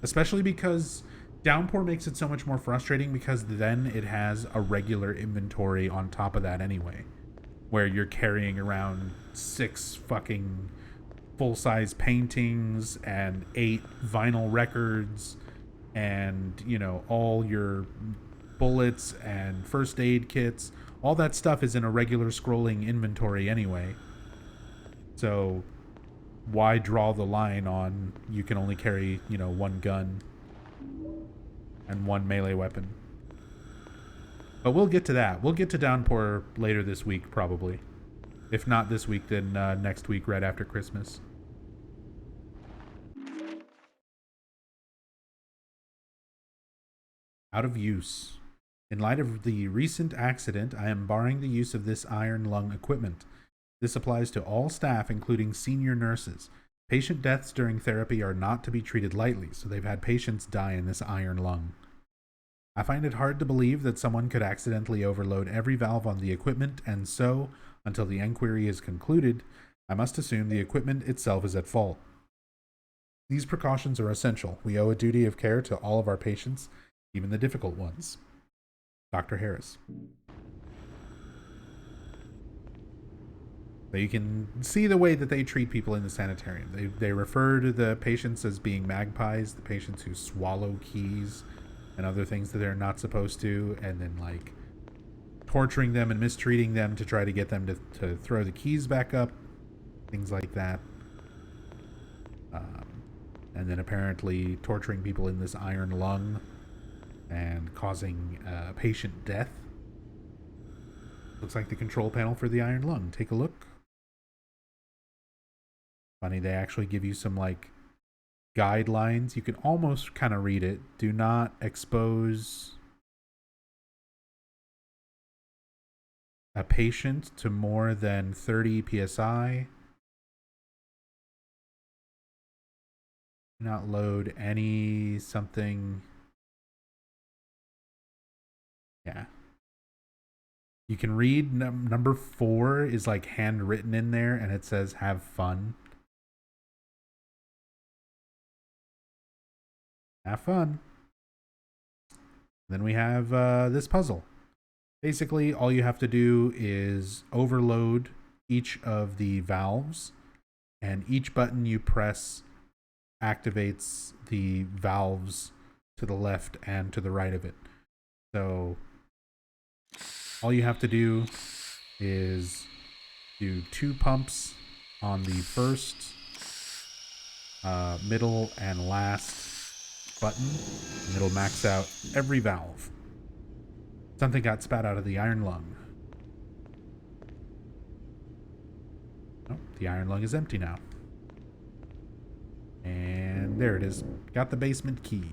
Especially because Downpour makes it so much more frustrating because then it has a regular inventory on top of that anyway. Where you're carrying around 6 fucking full-size paintings and 8 vinyl records and, you know, all your bullets and first aid kits. All that stuff is in a regular scrolling inventory anyway. So why draw the line on you can only carry, you know, one gun and one melee weapon? But we'll get to that. We'll get to Downpour later this week, probably. If not this week, then next week, right after Christmas. Out of use. In light of the recent accident, I am barring the use of this iron lung equipment. This applies to all staff, including senior nurses. Patient deaths during therapy are not to be treated lightly, so they've had patients die in this iron lung. I find it hard to believe that someone could accidentally overload every valve on the equipment, and so, until the inquiry is concluded, I must assume the equipment itself is at fault. These precautions are essential. We owe a duty of care to all of our patients, even the difficult ones. Dr. Harris. So you can see the way that they treat people in the sanitarium. They refer to the patients as being magpies, the patients who swallow keys and other things that they're not supposed to, and then like torturing them and mistreating them to try to get them to throw the keys back up, things like that. And then apparently torturing people in this iron lung and causing patient death. Looks like the control panel for the iron lung. Take a look. Funny, they actually give you some like guidelines. You can almost kind of read it. Do not expose a patient to more than 30 psi. Do not load any something. Yeah. You can read number 4 is like handwritten in there, and it says have fun. Have fun. Then we have this puzzle. Basically, all you have to do is overload each of the valves, and each button you press activates the valves to the left and to the right of it. So all you have to do is do 2 pumps on the first middle and last button, and it'll max out every valve. Something got spat out of the iron lung. Oh, the iron lung is empty now. And there it is. Got the basement key.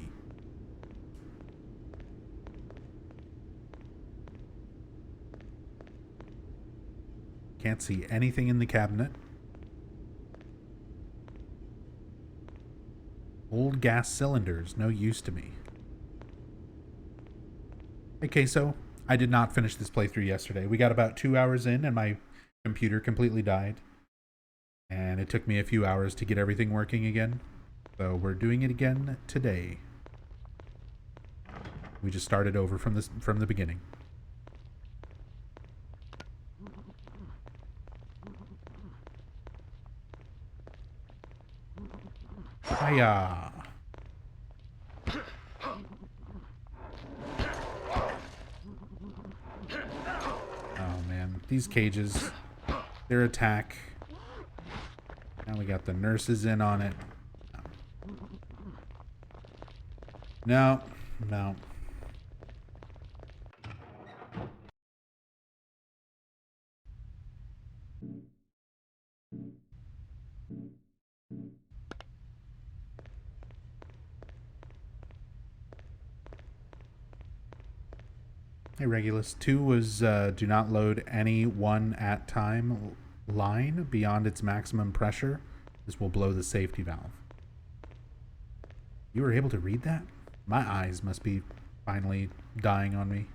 Can't see anything in the cabinet. Old gas cylinders, no use to me. Okay, so I did not finish this playthrough yesterday. We got about 2 hours in and my computer completely died. And it took me a few hours to get everything working again. So we're doing it again today. We just started over from the beginning. Hiya! Oh man, these cages, their attack. Now we got the nurses in on it. No, no. Hey Regulus, 2 was do not load any one at time line beyond its maximum pressure. This will blow the safety valve. You were able to read that? My eyes must be finally dying on me.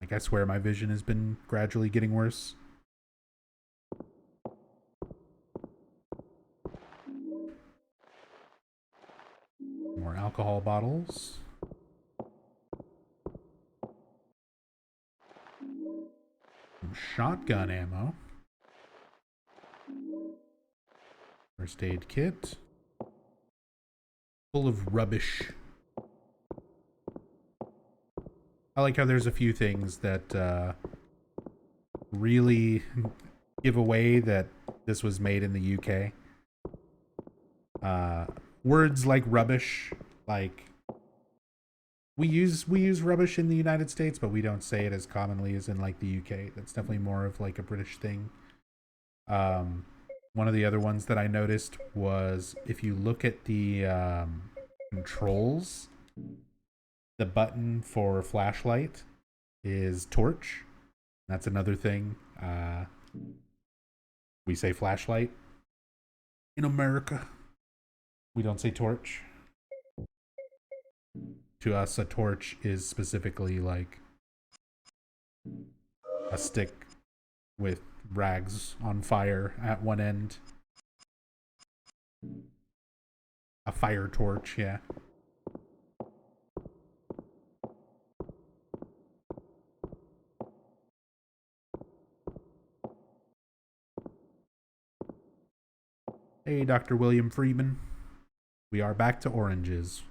Like, I swear my vision has been gradually getting worse. More alcohol bottles. Some shotgun ammo. First aid kit. Full of rubbish. I like how there's a few things that really give away that this was made in the UK. Words like rubbish, like we use rubbish in the United States, but we don't say it as commonly as in like the UK. That's definitely more of like a British thing. One of the other ones that I noticed was if you look at the controls, the button for flashlight is torch. That's another thing. We say flashlight in America. We don't say torch. To us, a torch is specifically like a stick with rags on fire at one end. A fire torch, yeah. Hey, Dr. William Friedman. We are back to oranges.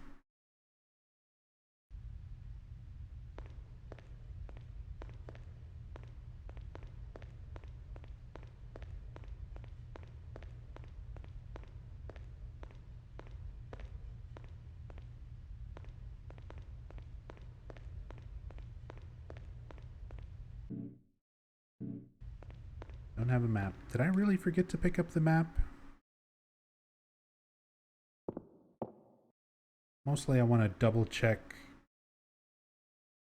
Don't have a map. Did I really forget to pick up the map? Mostly I want to double check,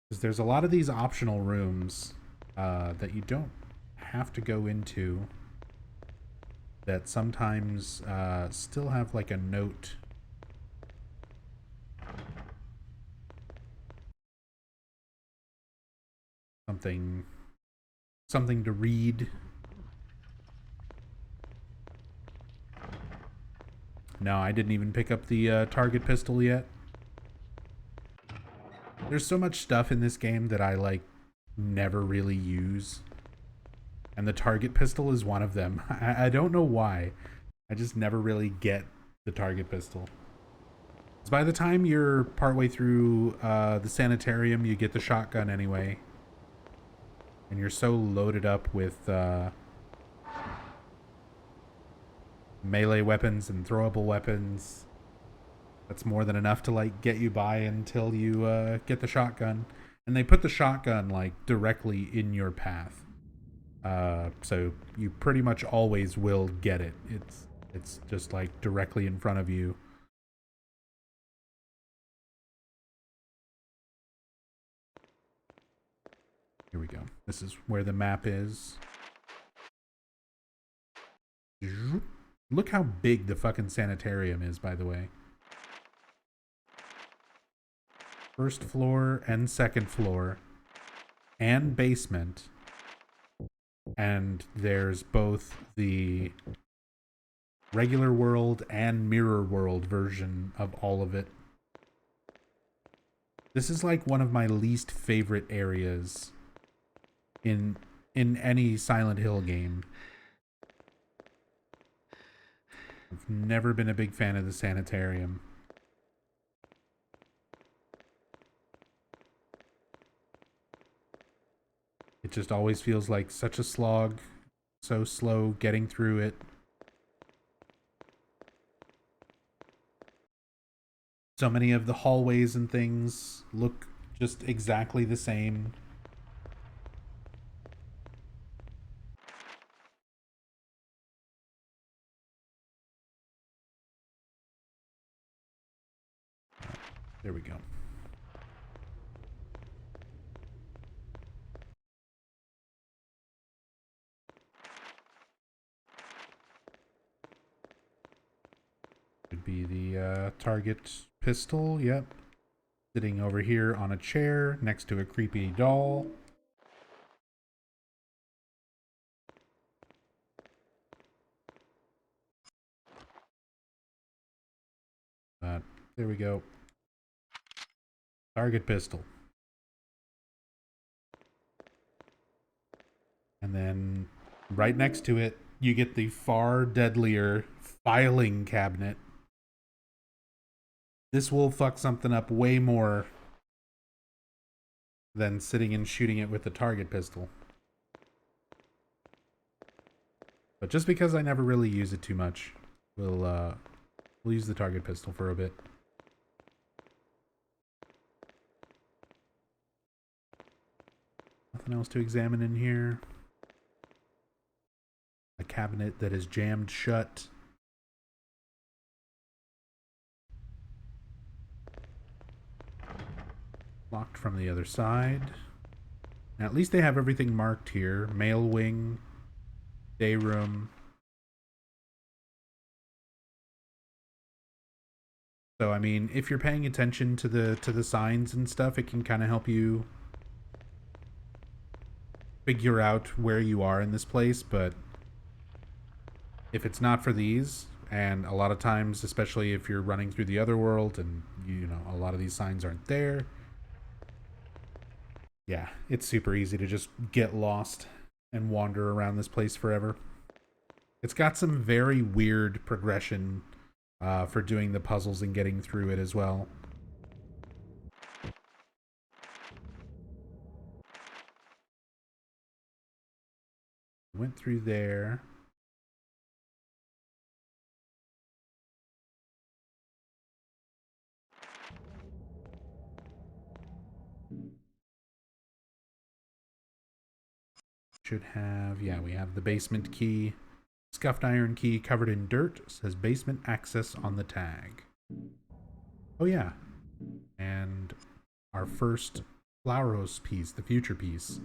because there's a lot of these optional rooms that you don't have to go into that sometimes still have like a note. Something to read. No, I didn't even pick up the target pistol yet. There's so much stuff in this game that I like never really use. And the target pistol is one of them. I don't know why. I just never really get the target pistol. Because by the time you're partway through the sanitarium, you get the shotgun anyway. And you're so loaded up with melee weapons and throwable weapons. That's more than enough to like get you by until you get the shotgun. And they put the shotgun like directly in your path. So you pretty much always will get it. It's just like directly in front of you. Here we go. This is where the map is. Look how big the fucking sanitarium is, by the way. First floor and second floor and basement. And there's both the regular world and mirror world version of all of it. This is like one of my least favorite areas in any Silent Hill game. I've never been a big fan of the sanitarium. It just always feels like such a slog, so slow getting through it. So many of the hallways and things look just exactly the same. There we go. Could be the target pistol, yep. Sitting over here on a chair next to a creepy doll. There we go. Target pistol. And then right next to it, you get the far deadlier filing cabinet. This will fuck something up way more than sitting and shooting it with the target pistol. But just because I never really use it too much, we'll use the target pistol for a bit. Nothing else to examine in here. A cabinet that is jammed shut. Locked from the other side. Now at least they have everything marked here. Mail wing, day room. So I mean, if you're paying attention to the signs and stuff, it can kind of help you figure out where you are in this place. But if it's not for these, and a lot of times, especially if you're running through the other world and you know a lot of these signs aren't there, yeah, it's super easy to just get lost and wander around this place forever. It's got some very weird progression for doing the puzzles and getting through it as well. Went through there. Should have, yeah, we have the basement key. Scuffed iron key covered in dirt. Says basement access on the tag. Oh yeah. And our first Flauros piece, the future piece.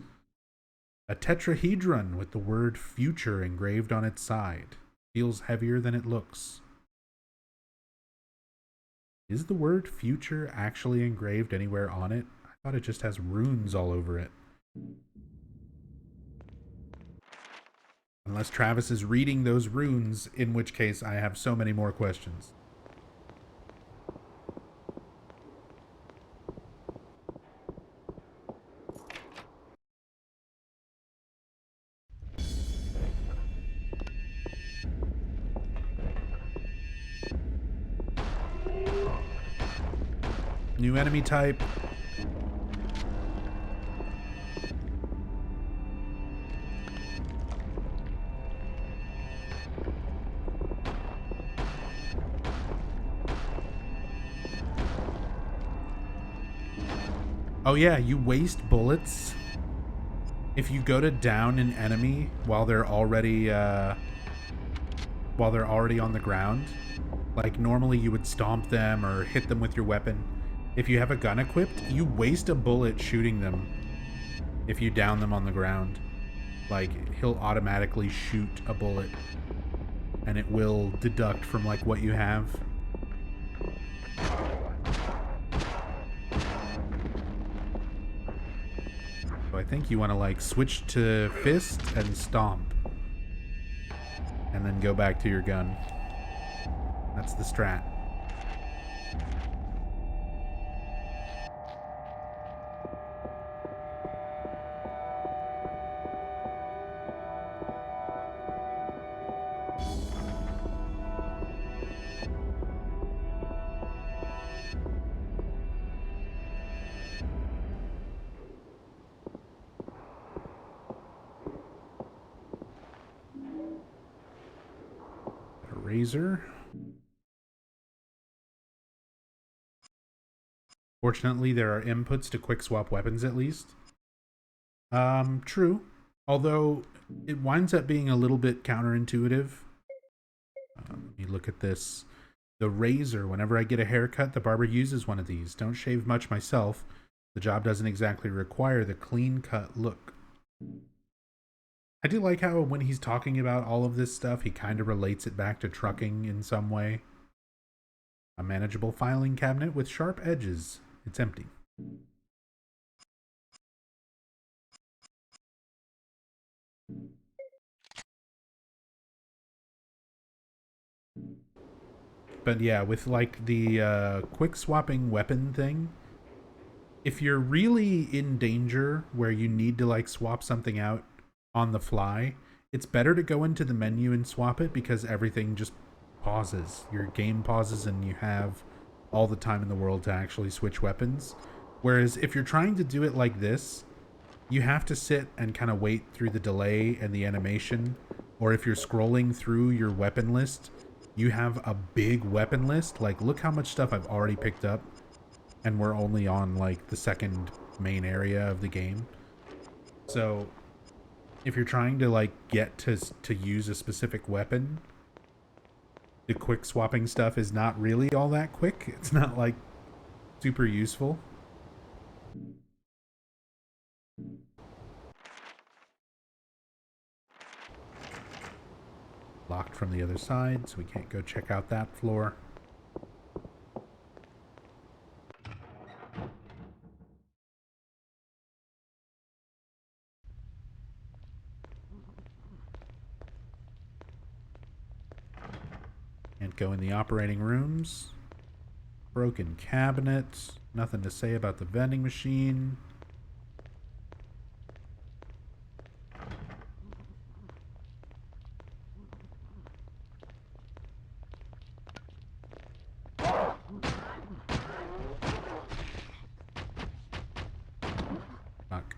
A tetrahedron with the word future engraved on its side. Feels heavier than it looks. Is the word future actually engraved anywhere on it? I thought it just has runes all over it. Unless Travis is reading those runes, in which case I have so many more questions. New enemy type. Oh yeah, you waste bullets if you go to down an enemy while they're already on the ground. Like normally you would stomp them or hit them with your weapon. If you have a gun equipped, you waste a bullet shooting them if you down them on the ground. Like he'll automatically shoot a bullet and it will deduct from like what you have. So I think you want to like switch to fist and stomp and then go back to your gun. That's the strat. A razor. Fortunately, there are inputs to quick swap weapons at least. True. Although it winds up being a little bit counterintuitive. Let me look at this. The razor. Whenever I get a haircut, the barber uses one of these. Don't shave much myself. The job doesn't exactly require the clean cut look. I do like how when he's talking about all of this stuff, he kind of relates it back to trucking in some way. A manageable filing cabinet with sharp edges. It's empty. But yeah, with like the quick swapping weapon thing, if you're really in danger where you need to like swap something out on the fly, it's better to go into the menu and swap it because everything just pauses. Your game pauses and you have all the time in the world to actually switch weapons. Whereas if you're trying to do it like this, you have to sit and kind of wait through the delay and the animation. Or if you're scrolling through your weapon list, you have a big weapon list. Like, look how much stuff I've already picked up. And we're only on, like, the second main area of the game. So, if you're trying to, like, get to use a specific weapon, the quick swapping stuff is not really all that quick. It's not, like, super useful. Locked from the other side, so we can't go check out that floor. Can't go in the operating rooms. Broken cabinet. Nothing to say about the vending machine. Fuck.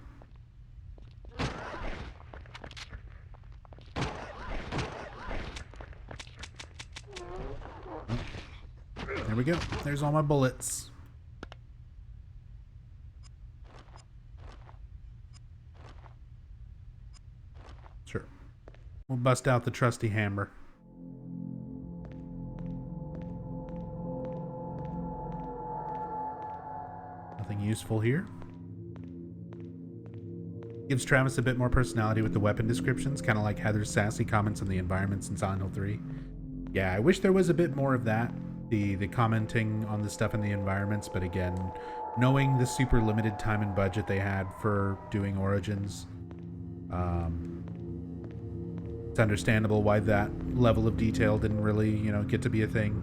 There we go. There's all my bullets. Sure. We'll bust out the trusty hammer. Nothing useful here. Gives Travis a bit more personality with the weapon descriptions, kind of like Heather's sassy comments on the environments in Silent Hill 3. Yeah, I wish there was a bit more of that. The commenting on the stuff in the environments, but again, knowing the super limited time and budget they had for doing Origins, it's understandable why that level of detail didn't really, get to be a thing.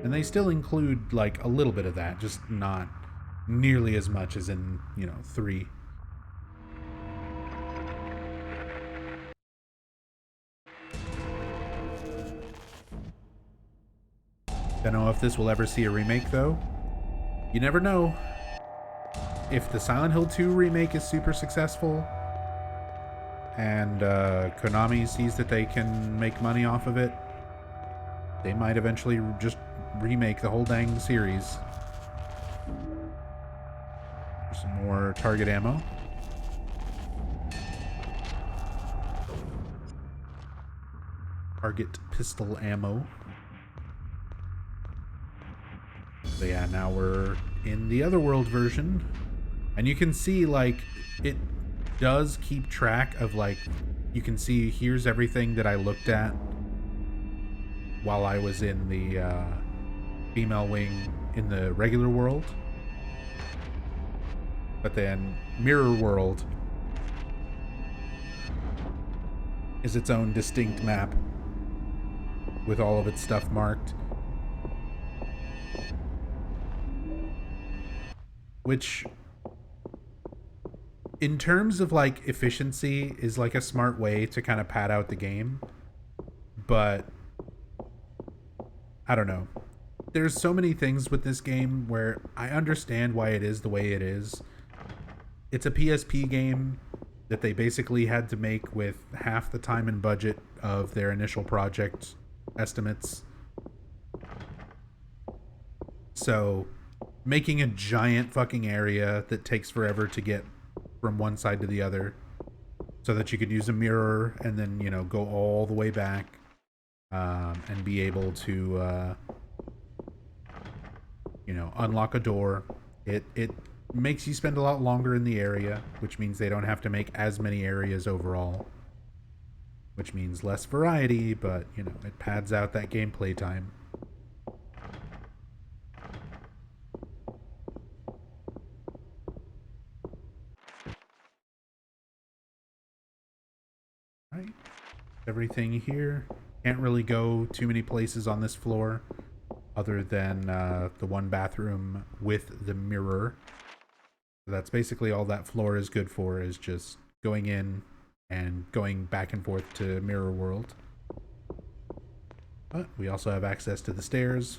And they still include, like, a little bit of that, just not nearly as much as in, 3. Don't know if this will ever see a remake, though. You never know. If the Silent Hill 2 remake is super successful, and Konami sees that they can make money off of it, they might eventually just remake the whole dang series. More target ammo. Target pistol ammo. So yeah, now we're in the Otherworld version. And you can see, like, it does keep track of, like, you can see here's everything that I looked at while I was in the female wing in the regular world. But then Mirror World is its own distinct map with all of its stuff marked. Which, in terms of like efficiency, is like a smart way to kind of pad out the game. But I don't know. There's so many things with this game where I understand why it is the way it is. It's a PSP game that they basically had to make with half the time and budget of their initial project estimates. So making a giant fucking area that takes forever to get from one side to the other so that you could use a mirror and then, you know, go all the way back and be able to, you know, unlock a door. It makes you spend a lot longer in the area, which means they don't have to make as many areas overall, which means less variety, but, you know, it pads out that gameplay time. Right. Everything here. Can't really go too many places on this floor other than the one bathroom with the mirror. So that's basically all that floor is good for, is just going in and going back and forth to Mirror World. But we also have access to the stairs.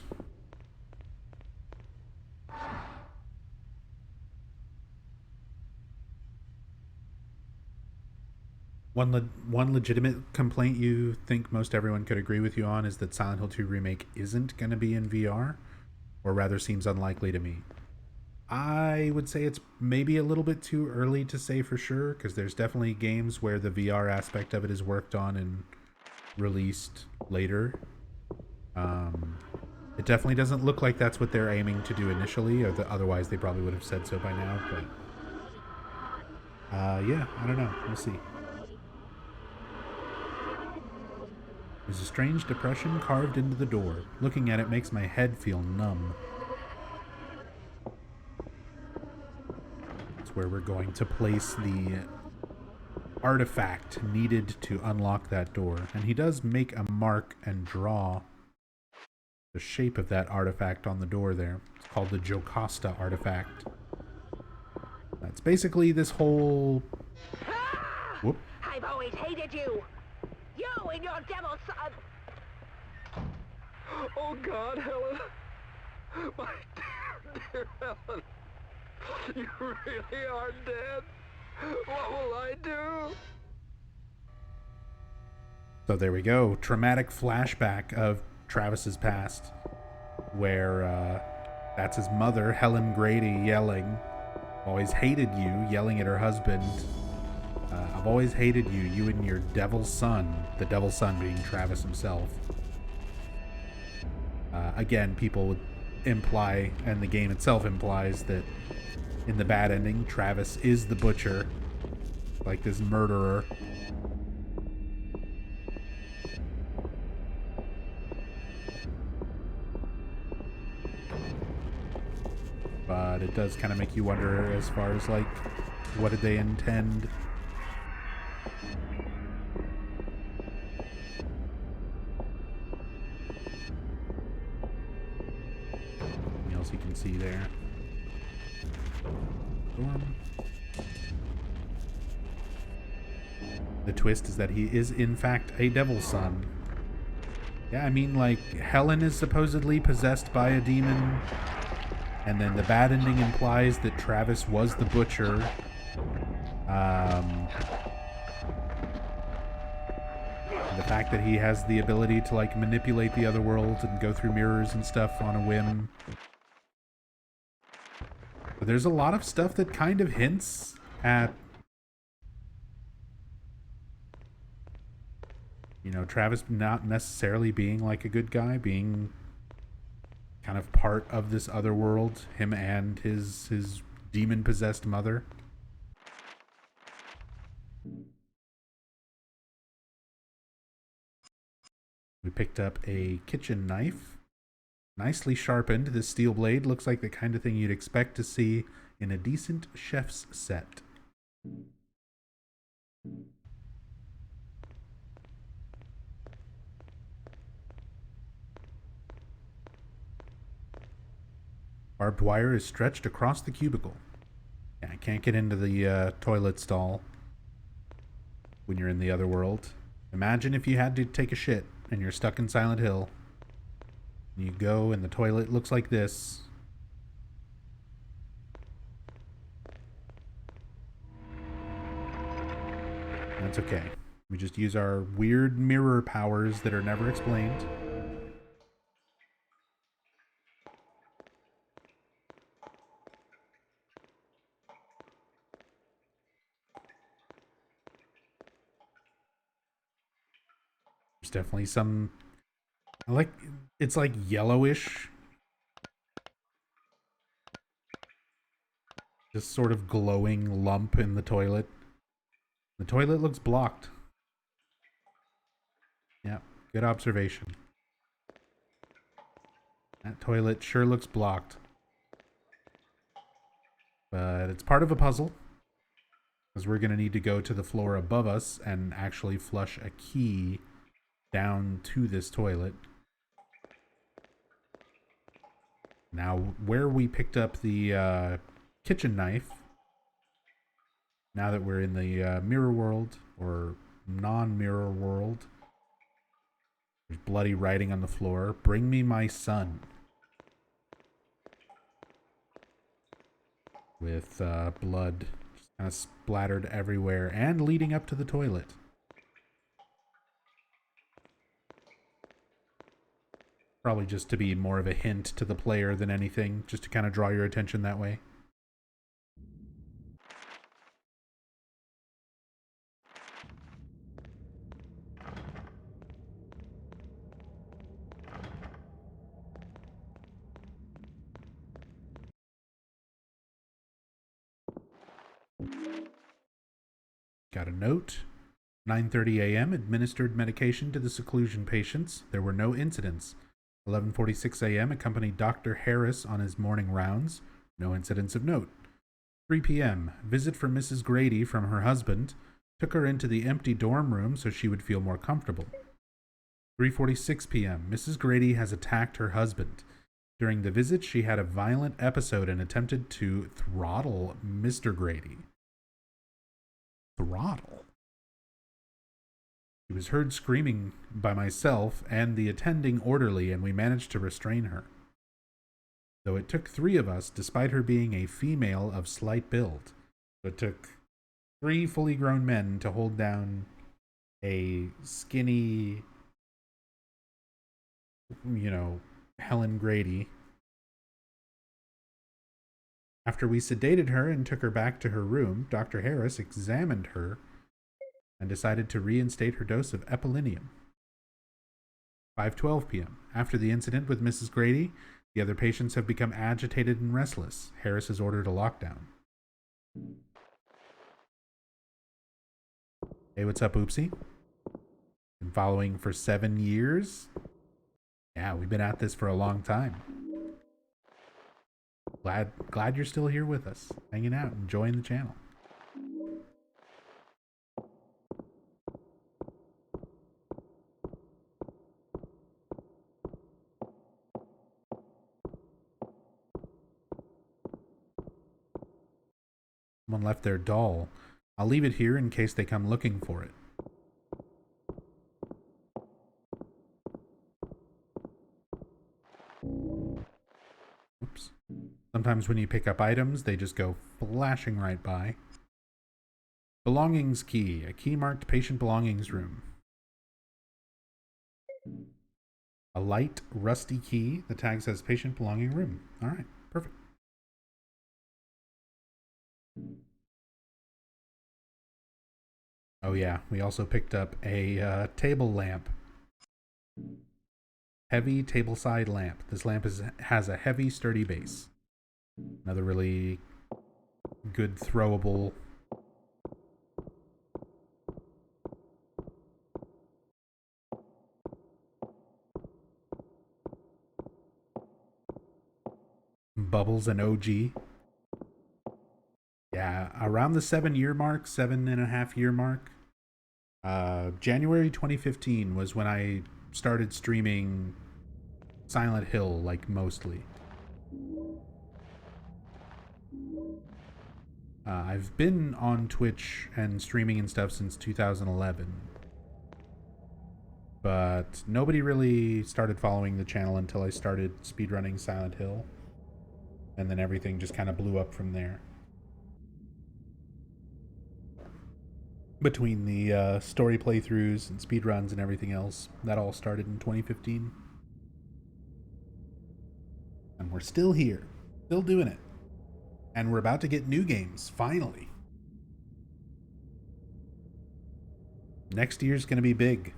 One legitimate complaint you think most everyone could agree with you on is that Silent Hill 2 Remake isn't going to be in VR, or rather seems unlikely to me. I would say it's maybe a little bit too early to say for sure, because there's definitely games where the VR aspect of it is worked on and released later. It definitely doesn't look like that's what they're aiming to do initially, or otherwise they probably would have said so by now, but yeah, I don't know. We'll see. There's a strange depression carved into the door. Looking at it makes my head feel numb. That's where we're going to place the artifact needed to unlock that door. And he does make a mark and draw the shape of that artifact on the door there. It's called the Jocasta artifact. That's basically this whole... Whoop. I've always hated you! You and your devil son! Oh God, Helen! My dear Helen! You really are dead! What will I do? So there we go. Traumatic flashback of Travis's past, where that's his mother, Helen Grady, yelling, "Always hated you," yelling at her husband. "I've always hated you, you and your devil son." The devil son being Travis himself. Again, people would imply, and the game itself implies, that in the bad ending, Travis is the butcher, like this murderer. But it does kind of make you wonder as far as, like, what did they intend? Anything else you can see there? Storm. The twist is that he is in fact a devil son. Yeah, I mean, like, Helen is supposedly possessed by a demon, and then the bad ending implies that Travis was the butcher. The fact that he has the ability to, like, manipulate the other world and go through mirrors and stuff on a whim. But there's a lot of stuff that kind of hints at, you know, Travis not necessarily being like a good guy, being kind of part of this other world, him and his demon-possessed mother. We picked up a kitchen knife, nicely sharpened. This steel blade looks like the kind of thing you'd expect to see in a decent chef's set. Barbed wire is stretched across the cubicle. Yeah, I can't get into the toilet stall when you're in the other world. Imagine if you had to take a shit and you're stuck in Silent Hill. You go and the toilet looks like this. That's okay. We just use our weird mirror powers that are never explained. There's definitely some, it's like yellowish. Just sort of glowing lump in the toilet. The toilet looks blocked. Yeah, good observation. That toilet sure looks blocked. But it's part of a puzzle, because we're going to need to go to the floor above us and actually flush a key down to this toilet. Now, where we picked up the kitchen knife, now that we're in the mirror world, or non-mirror world, there's bloody writing on the floor. Bring me my son. With blood just kind of splattered everywhere and leading up to the toilet. Probably just to be more of a hint to the player than anything, just to kind of draw your attention that way. Got a note. 9:30 a.m. Administered medication to the seclusion patients. There were no incidents. 11:46 a.m. Accompanied Dr. Harris on his morning rounds. No incidents of note. 3 p.m. Visit for Mrs. Grady from her husband. Took her into the empty dorm room so she would feel more comfortable. 3:46 p.m. Mrs. Grady has attacked her husband. During the visit, she had a violent episode and attempted to throttle Mr. Grady. Throttle? She was heard screaming by myself and the attending orderly, and we managed to restrain her. Though it took 3 of us, despite her being a female of slight build. So it took 3 fully grown men to hold down a skinny, you know, Helen Grady. After we sedated her and took her back to her room, Dr. Harris examined her and decided to reinstate her dose of epilinium. 5:12 p.m. After the incident with Mrs. Grady, the other patients have become agitated and restless. Harris has ordered a lockdown. Hey, what's up, Oopsie? Been following for 7 years? Yeah, we've been at this for a long time. Glad you're still here with us, hanging out, enjoying the channel. Someone left their doll. I'll leave it here in case they come looking for it. Oops. Sometimes when you pick up items, they just go flashing right by. Belongings key. A key marked patient belongings room. A light, rusty key. The tag says patient belonging room. All right, perfect. Oh yeah, we also picked up a table lamp. Heavy tableside lamp. This lamp has a heavy, sturdy base. Another really good throwable. Bubbles and OG. Yeah, around the 7-year mark, 7.5-year mark. January 2015 was when I started streaming Silent Hill, like mostly. I've been on Twitch and streaming and stuff since 2011. But nobody really started following the channel until I started speedrunning Silent Hill. And then everything just kind of blew up from there. Between the story playthroughs and speedruns and everything else, that all started in 2015. And we're still here, still doing it. And we're about to get new games, finally. Next year's going to be big.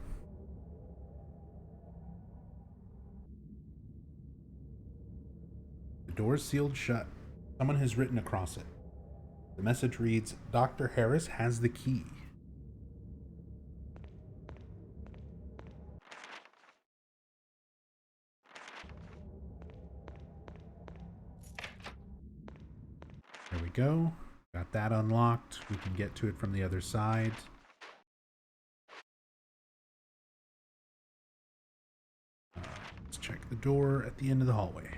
The door's sealed shut. Someone has written across it. The message reads, Dr. Harris has the key. There we go. Got that unlocked. We can get to it from the other side. Let's check the door at the end of the hallway.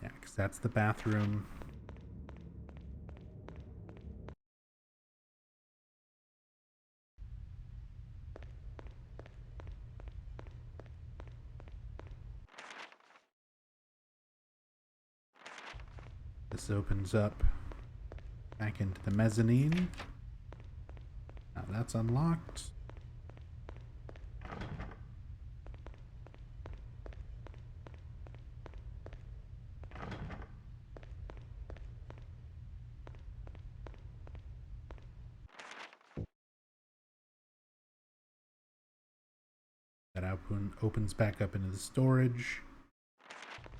Yeah, because that's the bathroom. This opens up back into the mezzanine. Now that's unlocked. That opens back up into the storage.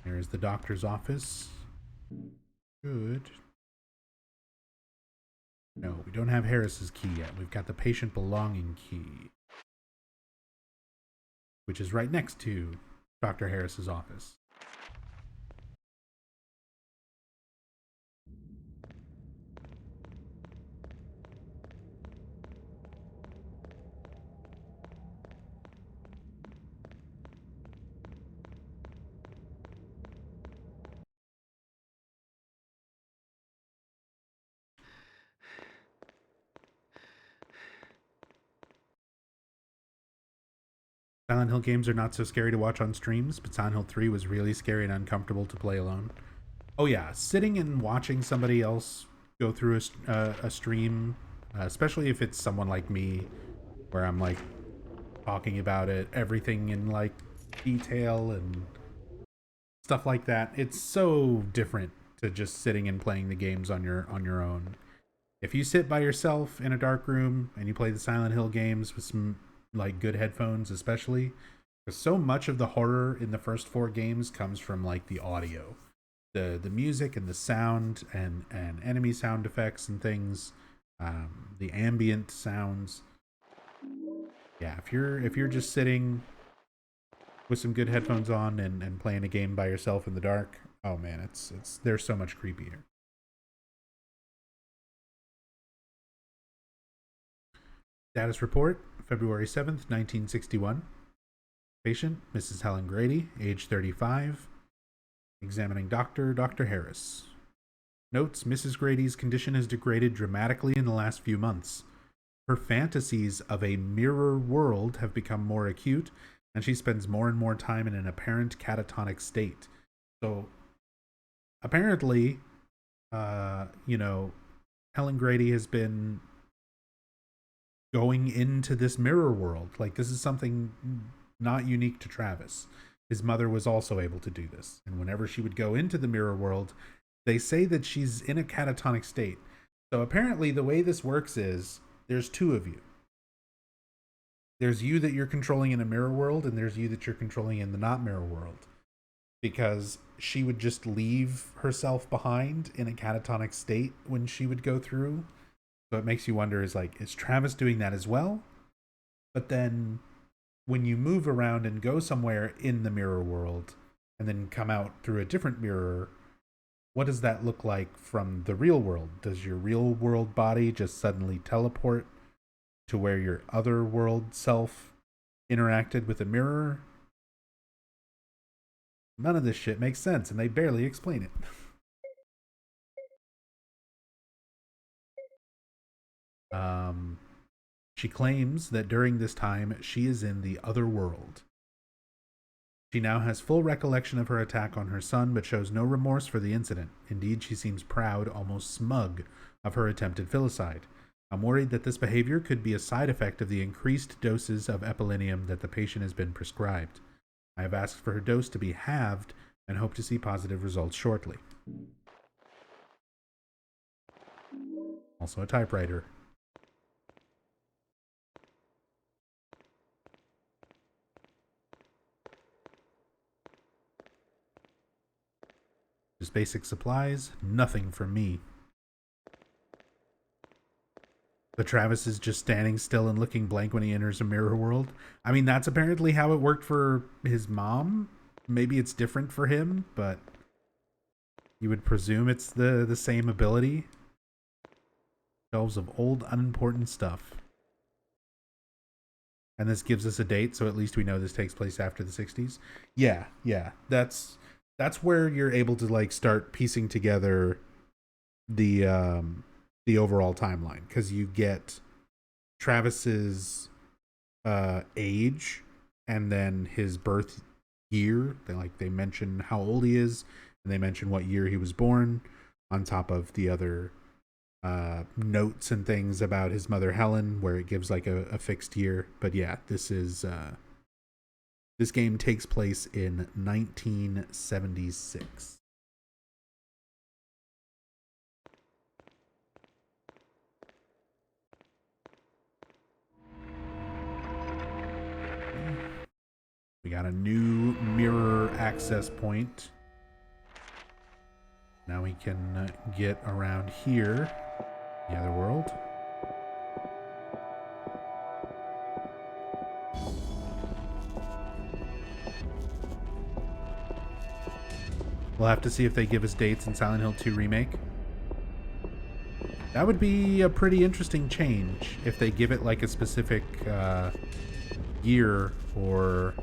There's the doctor's office. Good. No, we don't have Harris's key yet. We've got the patient belonging key, which is right next to Dr. Harris's office. Silent Hill games are not so scary to watch on streams, but Silent Hill 3 was really scary and uncomfortable to play alone. Oh yeah, sitting and watching somebody else go through a stream, especially if it's someone like me, where I'm like talking about it, everything in like detail and stuff like that. It's so different to just sitting and playing the games on your own. If you sit by yourself in a dark room and you play the Silent Hill games with some like good headphones, especially, because so much of the horror in the first 4 games comes from like the audio, the music and the sound and enemy sound effects and things, the ambient sounds. Yeah, if you're just sitting with some good headphones on and playing a game by yourself in the dark, oh man, it's they're so much creepier. Status report, February 7th, 1961. Patient, Mrs. Helen Grady, age 35. Examining doctor, Dr. Harris. Notes, Mrs. Grady's condition has degraded dramatically in the last few months. Her fantasies of a mirror world have become more acute, and she spends more and more time in an apparent catatonic state. So, apparently, Helen Grady has been going into this mirror world. Like, this is something not unique to Travis. his mother was also able to do this. And whenever she would go into the mirror world, they say that she's in a catatonic state. So apparently the way this works is there's two of you. There's you that you're controlling in a mirror world, and there's you that you're controlling in the not mirror world. Because she would just leave herself behind in a catatonic state when she would go through. So it makes you wonder, is Travis doing that as well? But then when you move around and go somewhere in the mirror world and then come out through a different mirror, what does that look like from the real world? Does your real world body just suddenly teleport to where your other world self interacted with a mirror? None of this shit makes sense, and they barely explain it. She claims that during this time, she is in the other world. She now has full recollection of her attack on her son, but shows no remorse for the incident. Indeed, she seems proud, almost smug, of her attempted filicide. I'm worried that this behavior could be a side effect of the increased doses of epilenium that the patient has been prescribed. I have asked for her dose to be halved and hope to see positive results shortly. Also a typewriter. Just basic supplies, nothing from me. But Travis is just standing still and looking blank when he enters a mirror world. I mean, that's apparently how it worked for his mom. Maybe it's different for him, but you would presume it's the same ability. Shelves of old, unimportant stuff. And this gives us a date, so at least we know this takes place after the 60s. Yeah. That's where you're able to start piecing together the overall timeline, because you get Travis's age and then his birth year. They mention how old he is, and they mention what year he was born, on top of the other notes and things about his mother Helen, where it gives a fixed year. But yeah, this game takes place in 1976. We got a new mirror access point. Now we can get around here, the other world. We'll have to see if they give us dates in Silent Hill 2 Remake. That would be a pretty interesting change if they give it a specific year or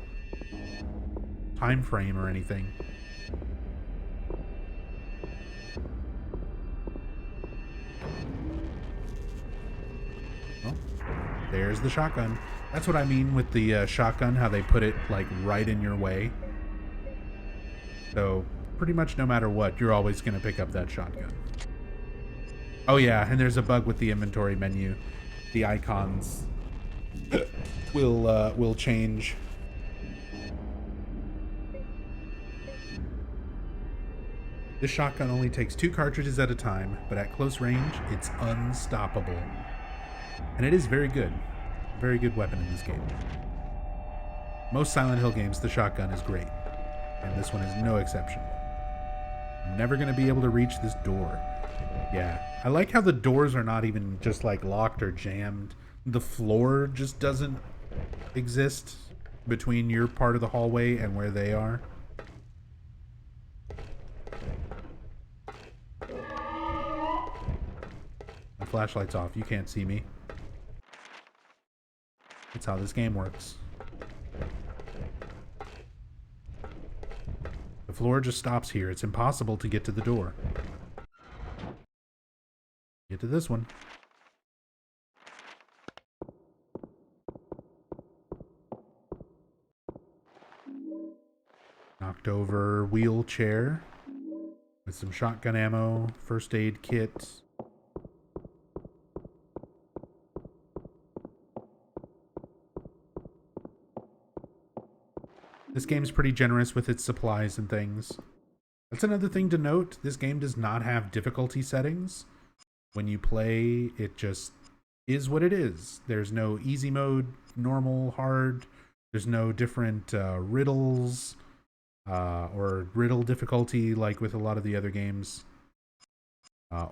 time frame or anything. Well, there's the shotgun. That's what I mean with the shotgun, how they put it right in your way. So pretty much no matter what, you're always going to pick up that shotgun. Oh yeah, and there's a bug with the inventory menu. The icons will change. This shotgun only takes 2 cartridges at a time, but at close range, it's unstoppable. And it is very good. Very good weapon in this game. Most Silent Hill games, the shotgun is great. And this one is no exception. I'm never going to be able to reach this door. Yeah, I like how the doors are not even just locked or jammed. The floor just doesn't exist between your part of the hallway and where they are. My flashlight's off. You can't see me. That's how this game works. The floor just stops here. It's impossible to get to the door. Get to this one. Knocked over wheelchair with some shotgun ammo, first aid kit. This game's pretty generous with its supplies and things. That's another thing to note. This game does not have difficulty settings. When you play, it just is what it is. There's no easy mode, normal, hard. There's no different riddles or riddle difficulty like with a lot of the other games.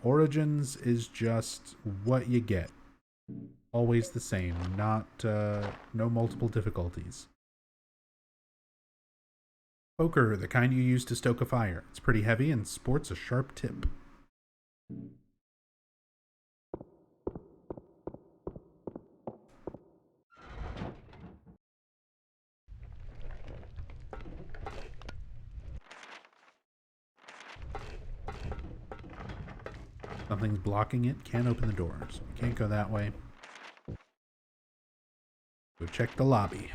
Origins is just what you get. Always the same, not no multiple difficulties. Poker, the kind you use to stoke a fire. It's pretty heavy and sports a sharp tip. Something's blocking it. Can't open the door, so we can't go that way. Go check the lobby.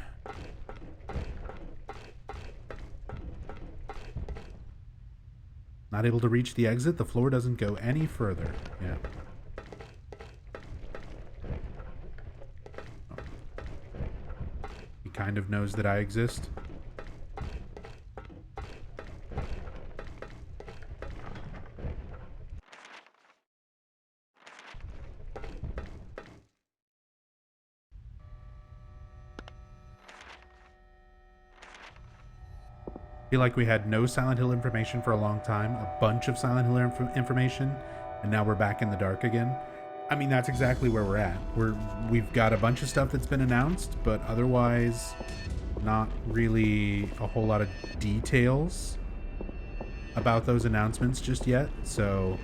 Not able to reach the exit. The floor doesn't go any further. Yeah. Oh. He kind of knows that I exist. Feel like we had no Silent Hill information for a long time, a bunch of Silent Hill information, and now we're back in the dark again. I mean, that's exactly where we're at. We've got a bunch of stuff that's been announced, but otherwise not really a whole lot of details about those announcements just yet. So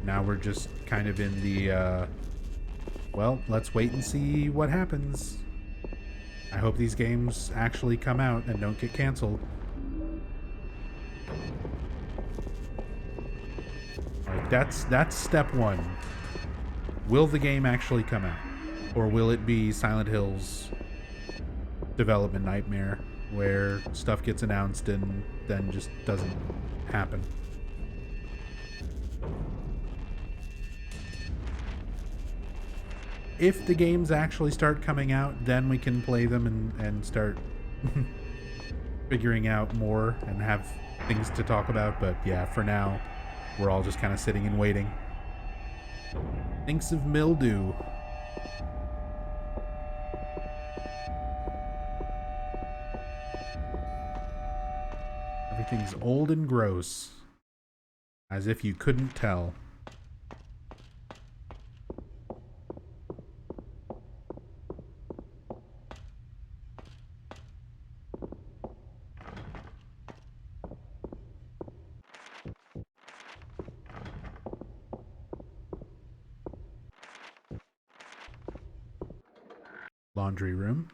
now we're just kind of in the well, let's wait and see what happens. I hope these games actually come out and don't get canceled. Alright, that's step one. Will the game actually come out? Or will it be Silent Hill's development nightmare where stuff gets announced and then just doesn't happen? If the games actually start coming out, then we can play them and start figuring out more and have things to talk about. But yeah, for now, we're all just kind of sitting and waiting. Thinks of mildew. Everything's old and gross. As if you couldn't tell. Laundry room.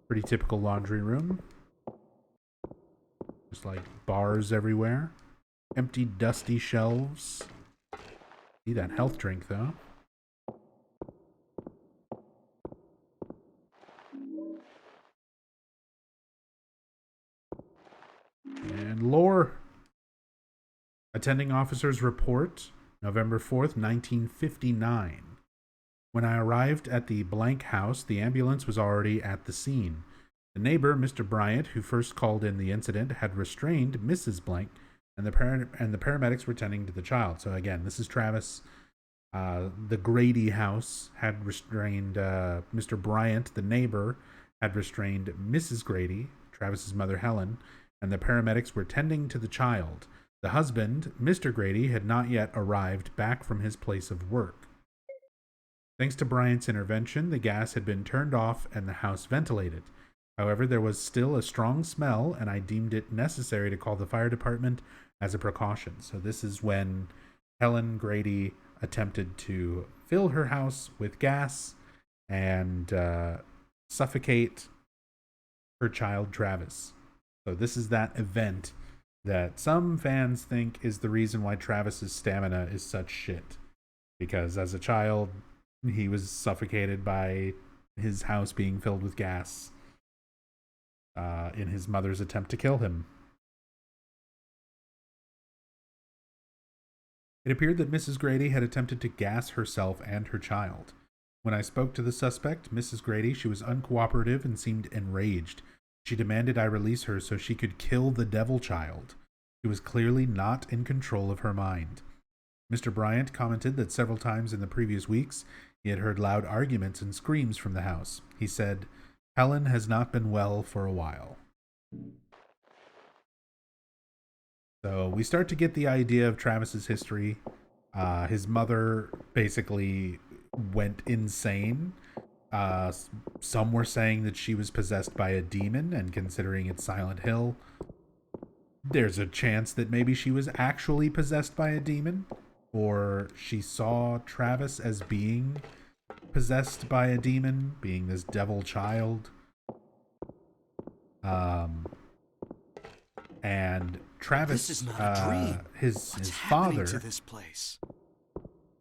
Pretty typical laundry room. Just like bars everywhere. Empty, dusty shelves. See that health drink, though. And lore. Attending officers report, November 4th, 1959. When I arrived at the blank house, the ambulance was already at the scene. The neighbor, Mr. Bryant, who first called in the incident, had restrained Mrs. Blank, and the paramedics were tending to the child. So again, this is Travis. The Grady house had restrained Mr. Bryant. The neighbor had restrained Mrs. Grady, Travis's mother Helen, and the paramedics were tending to the child. The husband, Mr. Grady, had not yet arrived back from his place of work. Thanks to Bryant's intervention, the gas had been turned off and the house ventilated. However, there was still a strong smell, and I deemed it necessary to call the fire department as a precaution. So this is when Helen Grady attempted to fill her house with gas and suffocate her child, Travis. So this is that event that some fans think is the reason why Travis's stamina is such shit. Because as a child, he was suffocated by his house being filled with gas in his mother's attempt to kill him. It appeared that Mrs. Grady had attempted to gas herself and her child. When I spoke to the suspect, Mrs. Grady, she was uncooperative and seemed enraged. She demanded I release her so she could kill the devil child. She was clearly not in control of her mind. Mr. Bryant commented that several times in the previous weeks he had heard loud arguments and screams from the house. He said, Helen has not been well for a while. So we start to get the idea of Travis's history. His mother basically went insane. Some were saying that she was possessed by a demon, and considering it's Silent Hill, there's a chance that maybe she was actually possessed by a demon, or she saw Travis as being possessed by a demon, being this devil child. And Travis, This is not a dream. his What's father happening to this place?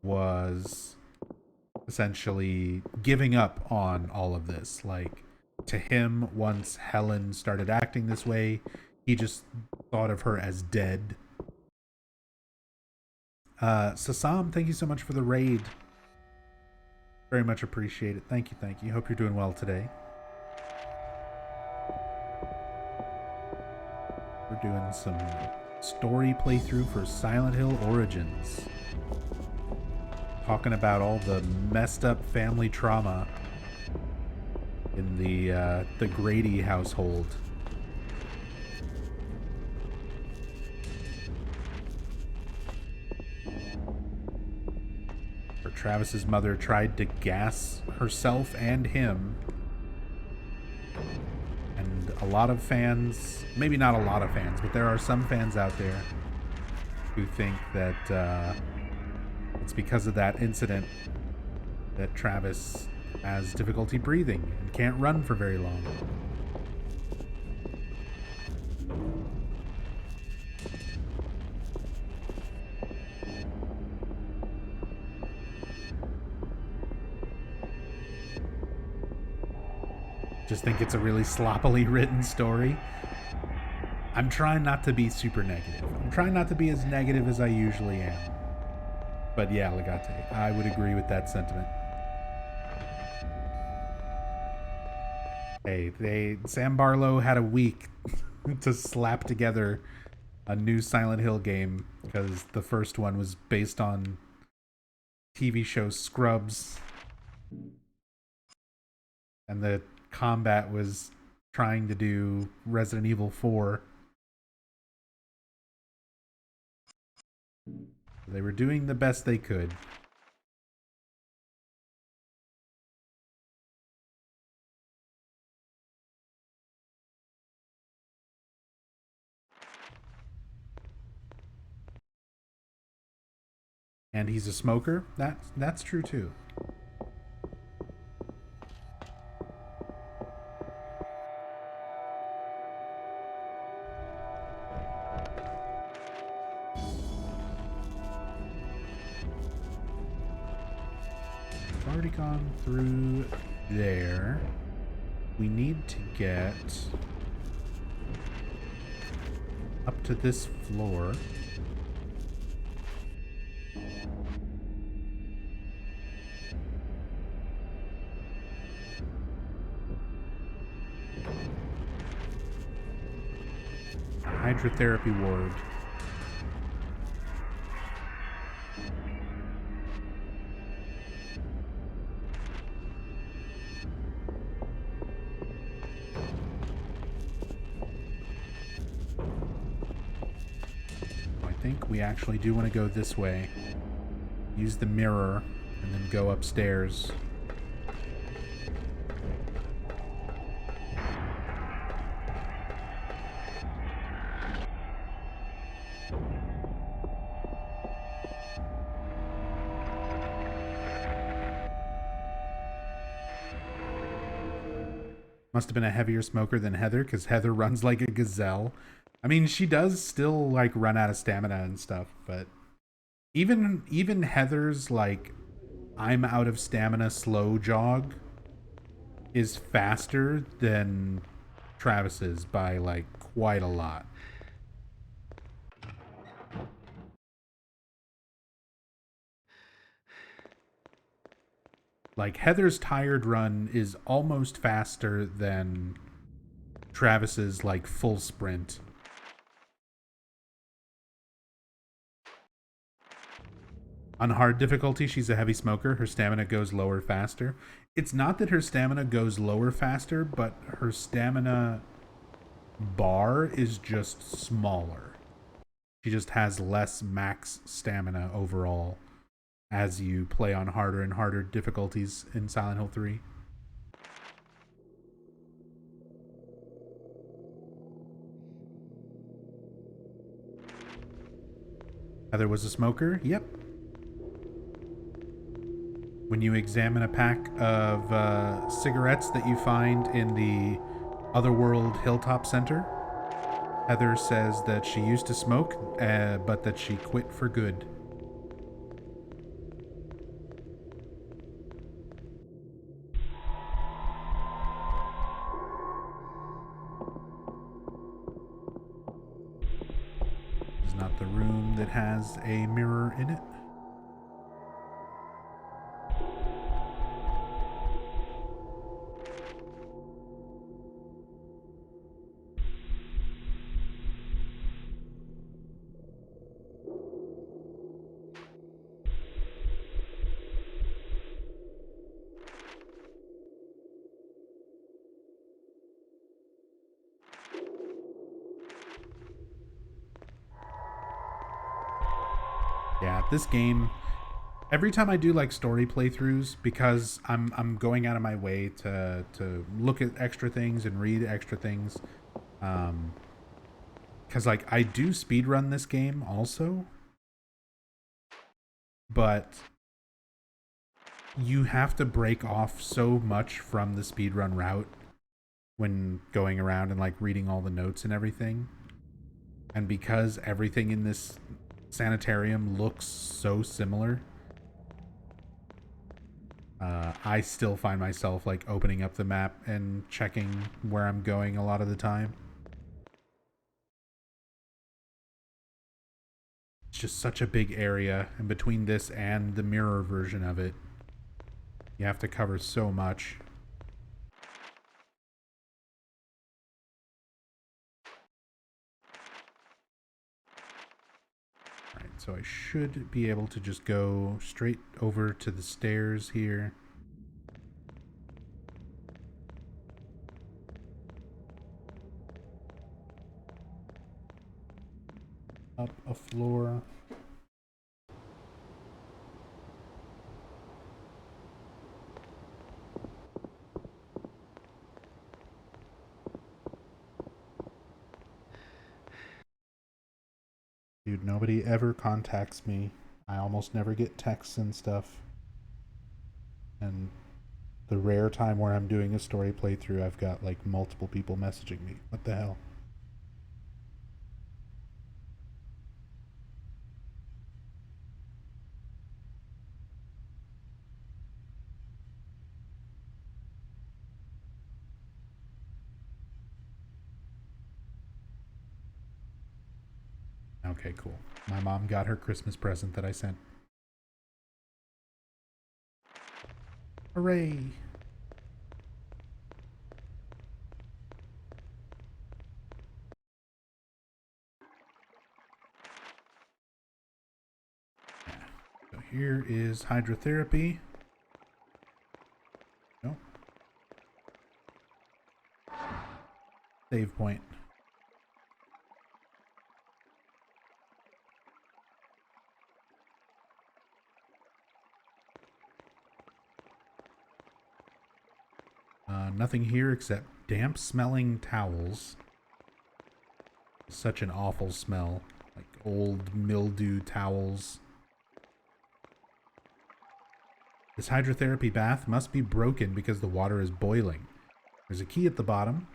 was essentially giving up on all of this. Like, to him, once Helen started acting this way, he just thought of her as dead. Sasam, thank you so much for the raid. Very much appreciate it. Thank you, thank you. Hope you're doing well today. We're doing some story playthrough for Silent Hill Origins. Talking about all the messed up family trauma in the Grady household. Where Travis's mother tried to gas herself and him. And a lot of fans, maybe not a lot of fans, but there are some fans out there who think that it's because of that incident that Travis has difficulty breathing and can't run for very long. Just think it's a really sloppily written story. I'm trying not to be super negative. I'm trying not to be as negative as I usually am. But yeah, Legate, I would agree with that sentiment. Hey, Sam Barlow had a week to slap together a new Silent Hill game because the first one was based on TV show Scrubs. And the combat was trying to do Resident Evil 4. They were doing the best they could. And he's a smoker. That's true too. Already gone through there. We need to get up to this floor. Hydrotherapy ward. I think we actually do want to go this way. Use the mirror and then go upstairs. Must have been a heavier smoker than Heather, because Heather runs like a gazelle. I mean, she does still, like, run out of stamina and stuff, but even Heather's, like, I'm out of stamina slow jog is faster than Travis's by, like, quite a lot. Like, Heather's tired run is almost faster than Travis's, like, full sprint. On hard difficulty, she's a heavy smoker. Her stamina goes lower faster. It's not that her stamina goes lower faster, but her stamina bar is just smaller. She just has less max stamina overall as you play on harder and harder difficulties in Silent Hill 3. Heather was a smoker? Yep. When you examine a pack of cigarettes that you find in the Otherworld Hilltop Center, Heather says that she used to smoke, but that she quit for good. This is not the room that has a mirror in it. Yeah, this game, every time I do like story playthroughs, because I'm going out of my way to look at extra things and read extra things, because like I do speedrun this game also, but you have to break off so much from the speedrun route when going around and like reading all the notes and everything. And because everything in this Sanitarium looks so similar, I still find myself like opening up the map and checking where I'm going a lot of the time. It's just such a big area, and between this and the mirror version of it, you have to cover so much. So I should be able to just go straight over to the stairs here. Up a floor. Dude, nobody ever contacts me. I almost never get texts and stuff. And the rare time where I'm doing a story playthrough, I've got like multiple people messaging me. What the hell? Okay, cool. My mom got her Christmas present that I sent. Hooray! Yeah. So here is Hydrotherapy. No. Save point. Nothing here except damp smelling towels. Such an awful smell. Like old mildew towels. This hydrotherapy bath must be broken because the water is boiling. There's a key at the bottom,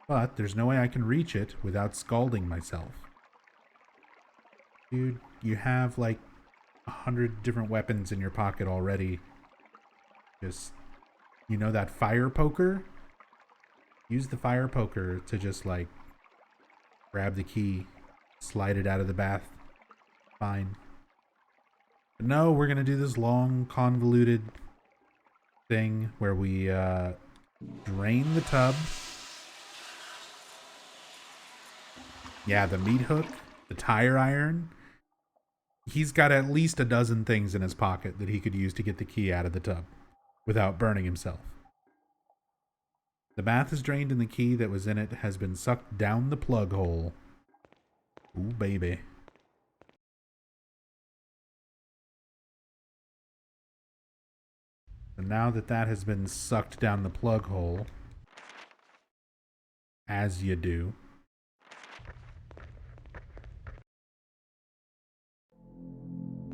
but there's no way I can reach it without scalding myself. Dude, you have like 100 different weapons in your pocket already. Just, you know that fire poker? Use the fire poker to just like grab the key, slide it out of the bath. Fine. But no, we're gonna do this long, convoluted thing where we drain the tub. Yeah, the meat hook, the tire iron. He's got at least a dozen things in his pocket that he could use to get the key out of the tub without burning himself. The bath is drained and the key that was in it has been sucked down the plug hole. Ooh, baby. And now that that has been sucked down the plug hole, as you do,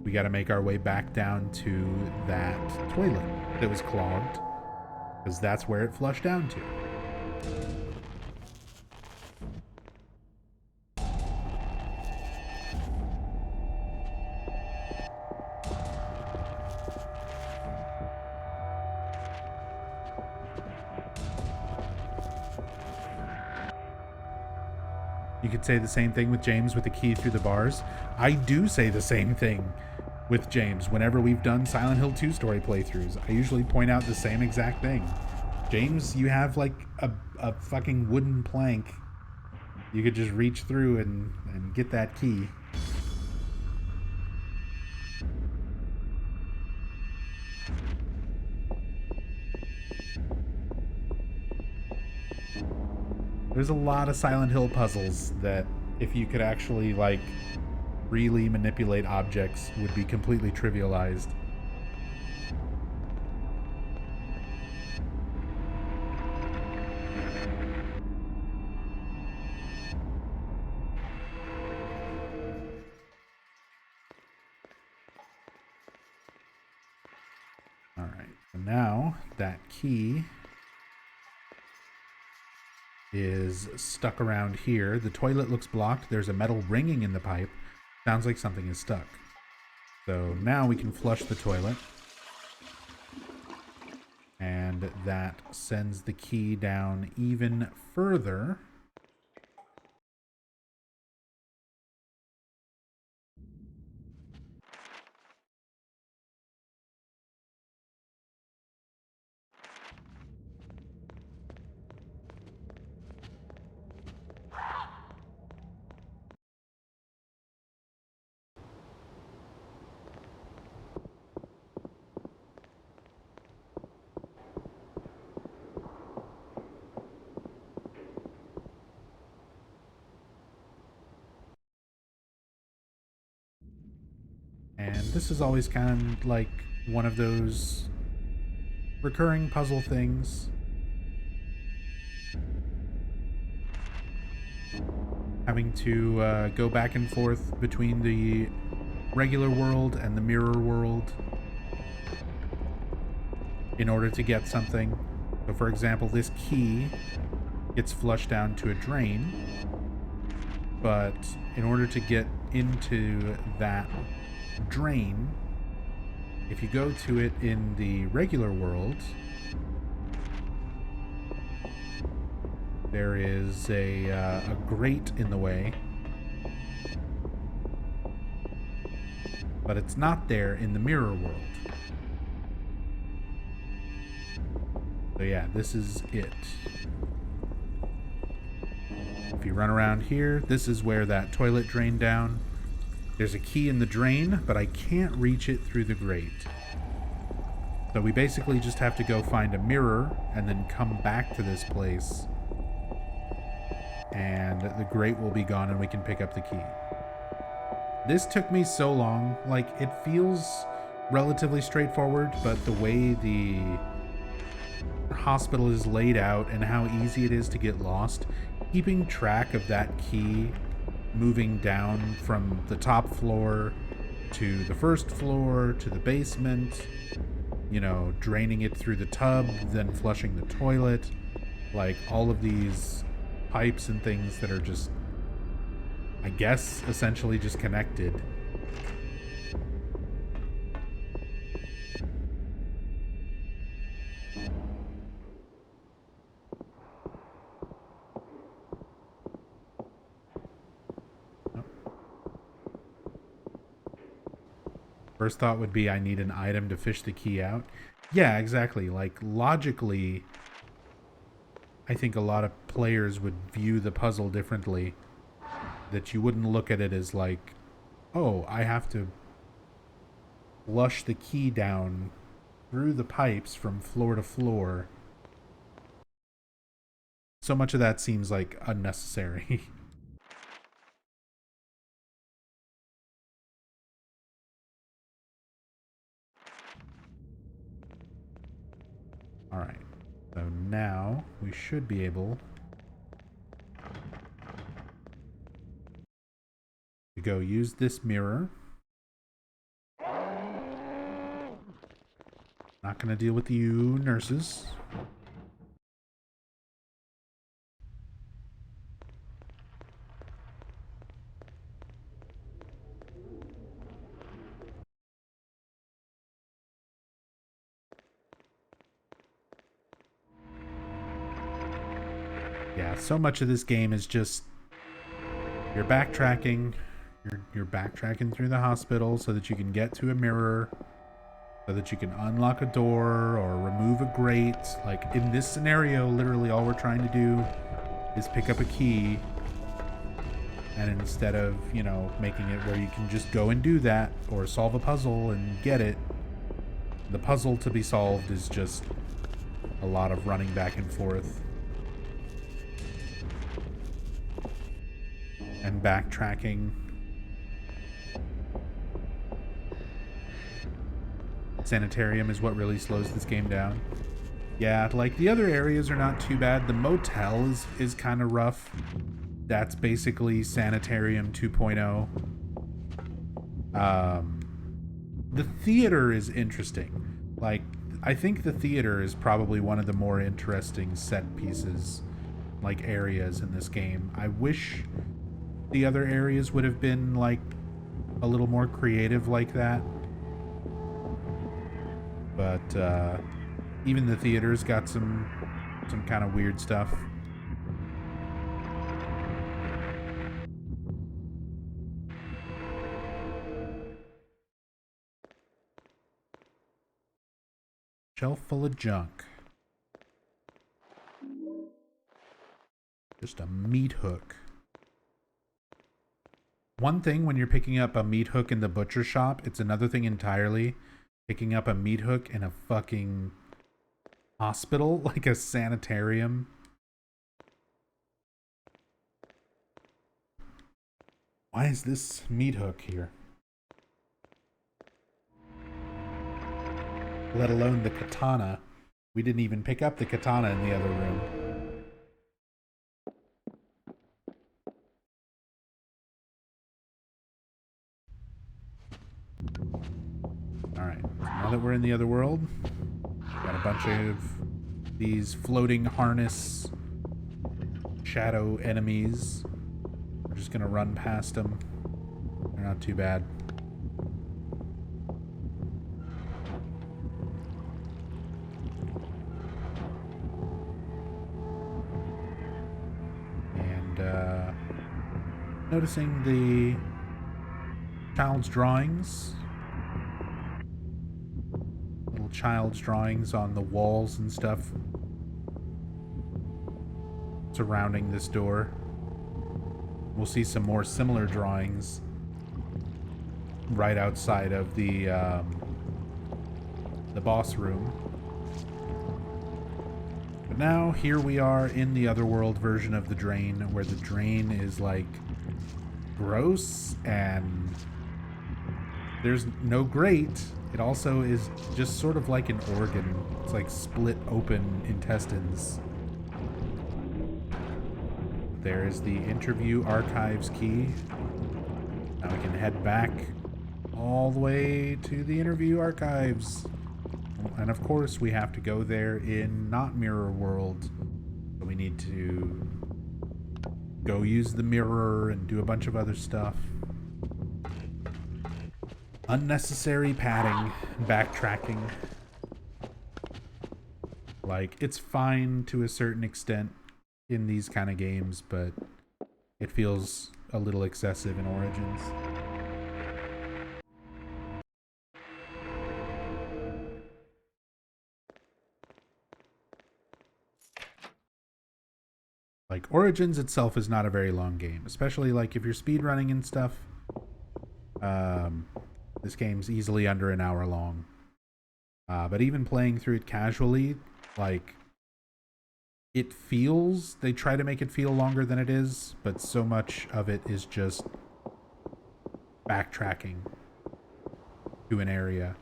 we got to make our way back down to that toilet that was clogged, because that's where it flushed down to. You could say the same thing with James with the key through the bars. I do say the same thing with James whenever we've done Silent Hill 2 story playthroughs. I usually point out the same exact thing. James, you have like a fucking wooden plank. You could just reach through and get that key. There's a lot of Silent Hill puzzles that, if you could actually, like, really manipulate objects, would be completely trivialized. Alright, so now that key is stuck around here. The toilet looks blocked. There's a metal ringing in the pipe. Sounds like something is stuck. So now we can flush the toilet. And that sends the key down even further. And this is always kind of like one of those recurring puzzle things. Having to go back and forth between the regular world and the mirror world in order to get something. So for example, this key gets flushed down to a drain, but in order to get into that drain, if you go to it in the regular world, there is a grate in the way, but it's not there in the mirror world. So yeah, this is it. If you run around here, this is where that toilet drained down. There's a key in the drain, but I can't reach it through the grate. So we basically just have to go find a mirror and then come back to this place. And the grate will be gone and we can pick up the key. This took me so long. Like, it feels relatively straightforward, but the way the hospital is laid out and how easy it is to get lost, keeping track of that key moving down from the top floor to the first floor to the basement, you know, draining it through the tub, then flushing the toilet, like all of these pipes and things that are just, I guess, essentially just connected. First thought would be I need an item to fish the key out. Yeah, exactly. Like, logically, I think a lot of players would view the puzzle differently. That you wouldn't look at it as like, oh, I have to flush the key down through the pipes from floor to floor. So much of that seems like unnecessary. Alright, so now we should be able to go use this mirror. Not gonna deal with you nurses. Yeah, so much of this game is just you're backtracking. You're backtracking through the hospital so that you can get to a mirror, so that you can unlock a door or remove a grate. Like in this scenario, literally all we're trying to do is pick up a key. And instead of, you know, making it where you can just go and do that or solve a puzzle and get it, the puzzle to be solved is just a lot of running back and forth. And backtracking. Sanitarium is what really slows this game down. Yeah, like the other areas are not too bad. The motel is kind of rough. That's basically Sanitarium 2.0. The theater is interesting. Like, I think the theater is probably one of the more interesting set pieces, like areas in this game. I wish the other areas would have been like a little more creative like that. But even the theater's got some kind of weird stuff. Shelf full of junk. Just a meat hook. One thing when you're picking up a meat hook in the butcher shop, it's another thing entirely picking up a meat hook in a fucking hospital, like a sanitarium. Why is this meat hook here? Let alone the katana. We didn't even pick up the katana in the other room. Alright, now that we're in the other world, got a bunch of these floating harness shadow enemies. We're just gonna run past them. They're not too bad. And noticing the child's drawings. Little child's drawings on the walls and stuff surrounding this door. We'll see some more similar drawings right outside of the boss room. But now here we are in the otherworld version of the drain, where the drain is like gross and there's no grate. It also is just sort of like an organ. It's like split open intestines. There is the interview archives key. Now we can head back all the way to the interview archives. And of course we have to go there in not mirror world. So we need to go use the mirror and do a bunch of other stuff. Unnecessary padding, backtracking. Like, it's fine to a certain extent in these kind of games, but it feels a little excessive in Origins. Like, Origins itself is not a very long game, especially like if you're speedrunning and stuff. This game's easily under an hour long. But even playing through it casually, like, they try to make it feel longer than it is, but so much of it is just backtracking to an area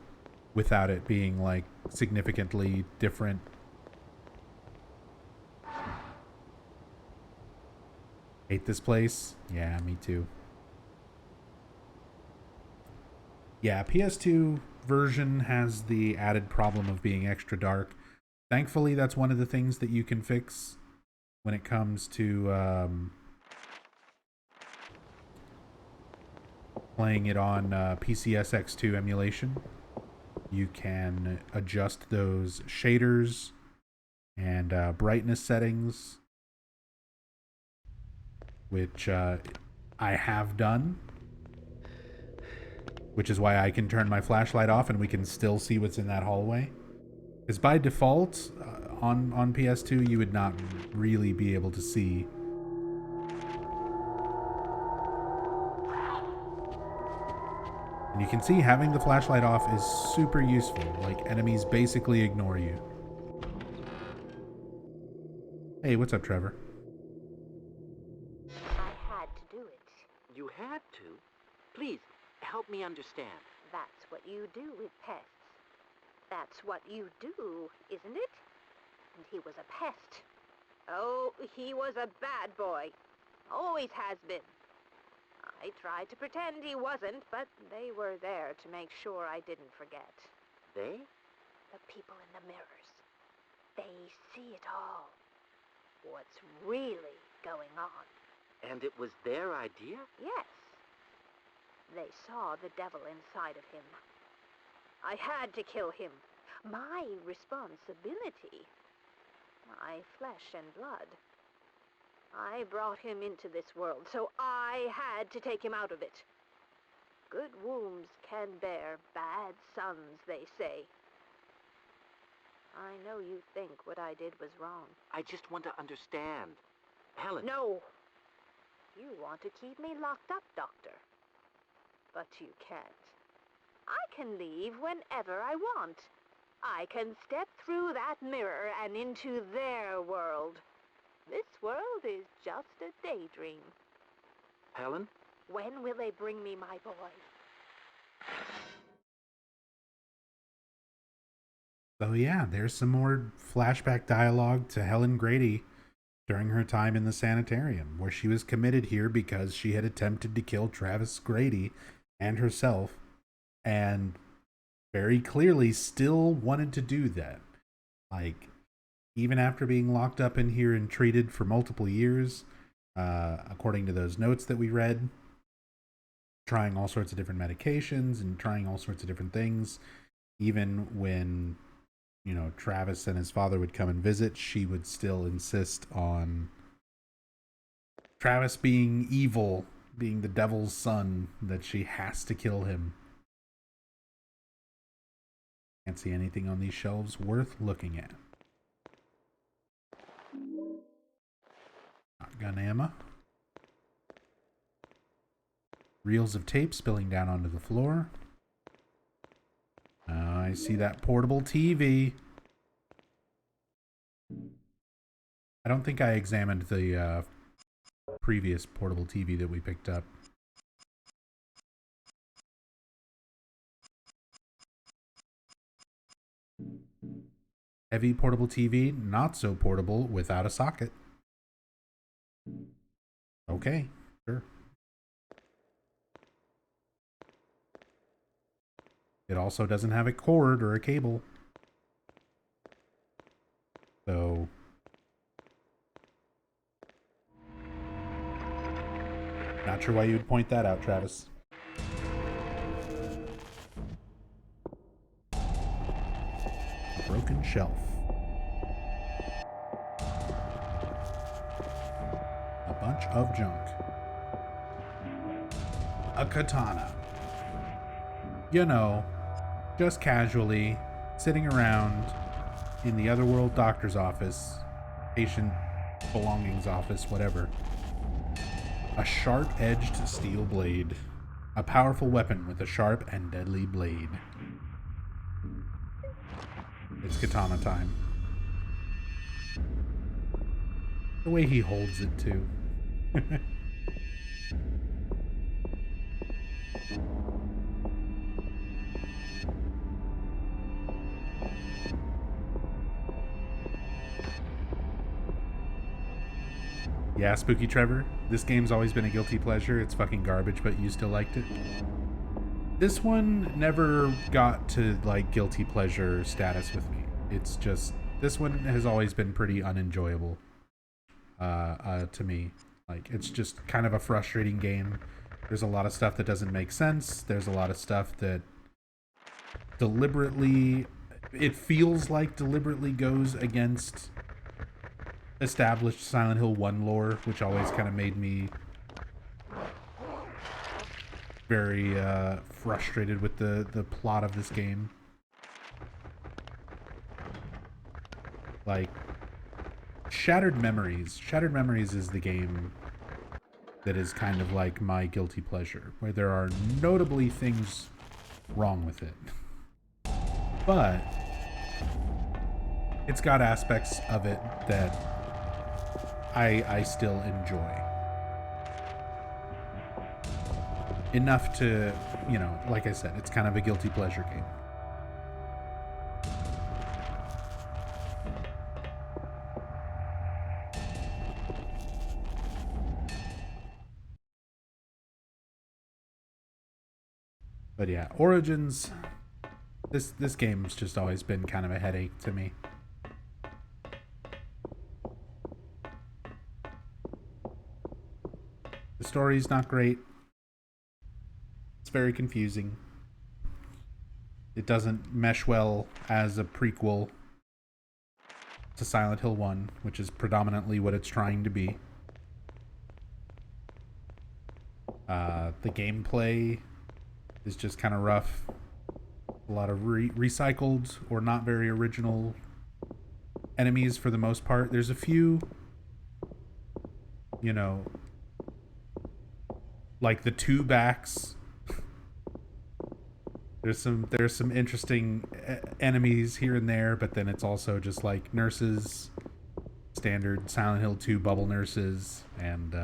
without it being, like, significantly different. Hate this place? Yeah, me too. Yeah, PS2 version has the added problem of being extra dark. Thankfully, that's one of the things that you can fix when it comes to playing it on PCSX2 emulation. You can adjust those shaders and brightness settings, which I have done, which is why I can turn my flashlight off and we can still see what's in that hallway. Because by default, on PS2, you would not really be able to see. And you can see having the flashlight off is super useful. Like, enemies basically ignore you. Hey, what's up, Trevor? I had to do it. You had to? Please, help me understand. That's what you do with pests. That's what you do, isn't it? And he was a pest. Oh, he was a bad boy. Always has been. I tried to pretend he wasn't, but they were there to make sure I didn't forget. They? The people in the mirrors. They see it all. What's really going on. And it was their idea? Yes. They saw the devil inside of him. I had to kill him. My responsibility. My flesh and blood. I brought him into this world, so I had to take him out of it. Good wombs can bear bad sons, they say. I know you think what I did was wrong. I just want to understand. Helen. No! You want to keep me locked up, Doctor. But you can't. I can leave whenever I want. I can step through that mirror and into their world. This world is just a daydream. Helen? When will they bring me my boy? So yeah, there's some more flashback dialogue to Helen Grady during her time in the sanitarium, where she was committed here because she had attempted to kill Travis Grady and herself, and very clearly still wanted to do that. Like, even after being locked up in here and treated for multiple years, according to those notes that we read, trying all sorts of different medications and trying all sorts of different things, even when, you know, Travis and his father would come and visit, she would still insist on Travis being evil, being the devil's son, that she has to kill him. Can't see anything on these shelves worth looking at. Shotgun ammo. Reels of tape spilling down onto the floor. I see that portable TV. I don't think I examined the previous portable TV that we picked up. Heavy portable TV, not so portable without a socket. Okay, sure. It also doesn't have a cord or a cable. So not sure why you would point that out, Travis. A broken shelf. A bunch of junk. A katana. You know, just casually sitting around in the Otherworld doctor's office, patient belongings office, whatever. A sharp-edged steel blade. A powerful weapon with a sharp and deadly blade. It's katana time. The way he holds it, too. Yeah, Spooky Trevor, this game's always been a guilty pleasure. It's fucking garbage, but you still liked it. This one never got to, like, guilty pleasure status with me. It's just, this one has always been pretty unenjoyable to me. Like, it's just kind of a frustrating game. There's a lot of stuff that doesn't make sense. There's a lot of stuff that deliberately, it feels like deliberately goes against established Silent Hill 1 lore, which always kind of made me very frustrated with the plot of this game. Like, Shattered Memories. Shattered Memories is the game that is kind of like my guilty pleasure, where there are notably things wrong with it. But it's got aspects of it that I still enjoy. Enough to, you know, like I said, it's kind of a guilty pleasure game. But yeah, Origins, this game's just always been kind of a headache to me. The story's not great. It's very confusing. It doesn't mesh well as a prequel to Silent Hill 1, which is predominantly what it's trying to be. The gameplay is just kind of rough. A lot of recycled or not very original enemies for the most part. There's a few, you know, like the two backs. There's some interesting enemies here and there, but then it's also just like nurses, standard Silent Hill 2 bubble nurses, and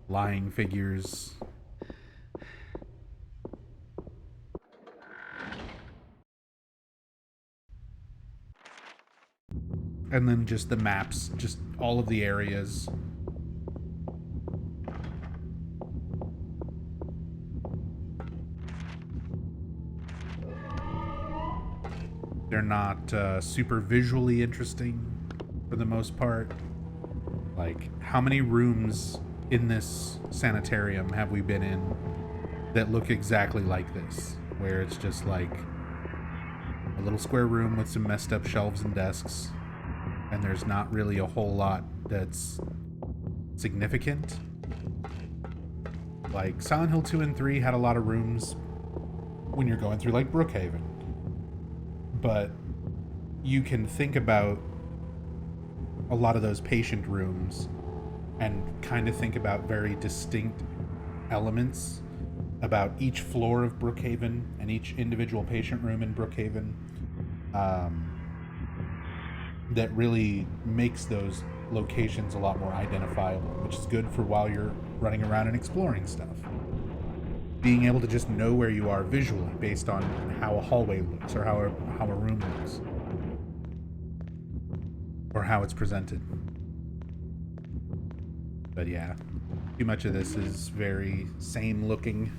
lying figures. And then just the maps, just all of the areas. They're not super visually interesting for the most part. Like, how many rooms in this sanitarium have we been in that look exactly like this? Where it's just like a little square room with some messed up shelves and desks, and there's not really a whole lot that's significant. Like, Silent Hill 2 and 3 had a lot of rooms when you're going through, like, Brookhaven. But you can think about a lot of those patient rooms and kind of think about very distinct elements about each floor of Brookhaven and each individual patient room in Brookhaven, that really makes those locations a lot more identifiable, which is good for while you're running around and exploring stuff. Being able to just know where you are visually based on how a hallway looks, or how a room looks, or how it's presented. But yeah, too much of this is very same looking.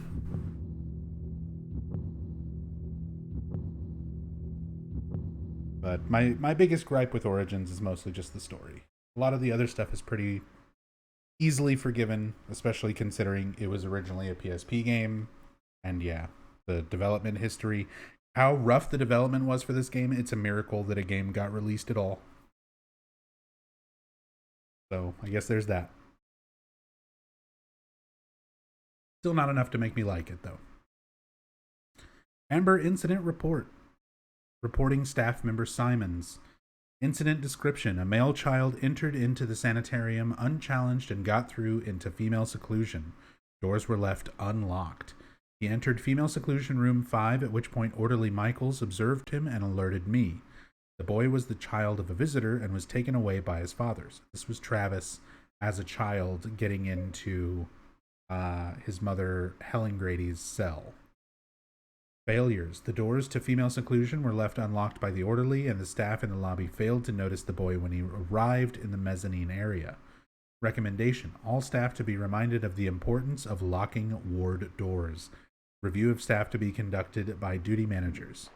But my biggest gripe with Origins is mostly just the story. A lot of the other stuff is pretty easily forgiven, especially considering it was originally a PSP game. And yeah, the development history, how rough the development was for this game, it's a miracle that a game got released at all. So I guess there's that. Still not enough to make me like it, though. Amber Incident Report. Reporting staff member Simons Incident description. A male child entered into the sanitarium unchallenged and got through into female seclusion. Doors were left unlocked. He entered female seclusion room 5, at which point orderly Michaels observed him and alerted me. The boy was the child of a visitor and was taken away by his fathers. This was Travis as a child getting into his mother, Helen Grady's cell. Failures. The doors to female seclusion were left unlocked by the orderly, and the staff in the lobby failed to notice the boy when he arrived in the mezzanine area. Recommendation. All staff to be reminded of the importance of locking ward doors. Review of staff to be conducted by duty managers.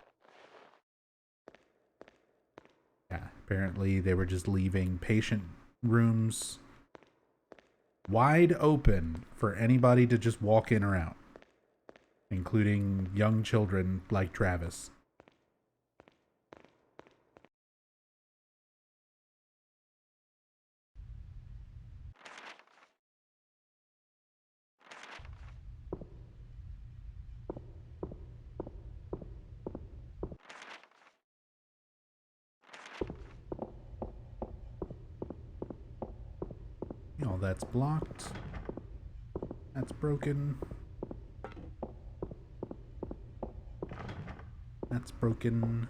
Yeah, apparently they were just leaving patient rooms wide open for anybody to just walk in or out, including young children like Travis. Oh, that's blocked. That's broken. That's broken.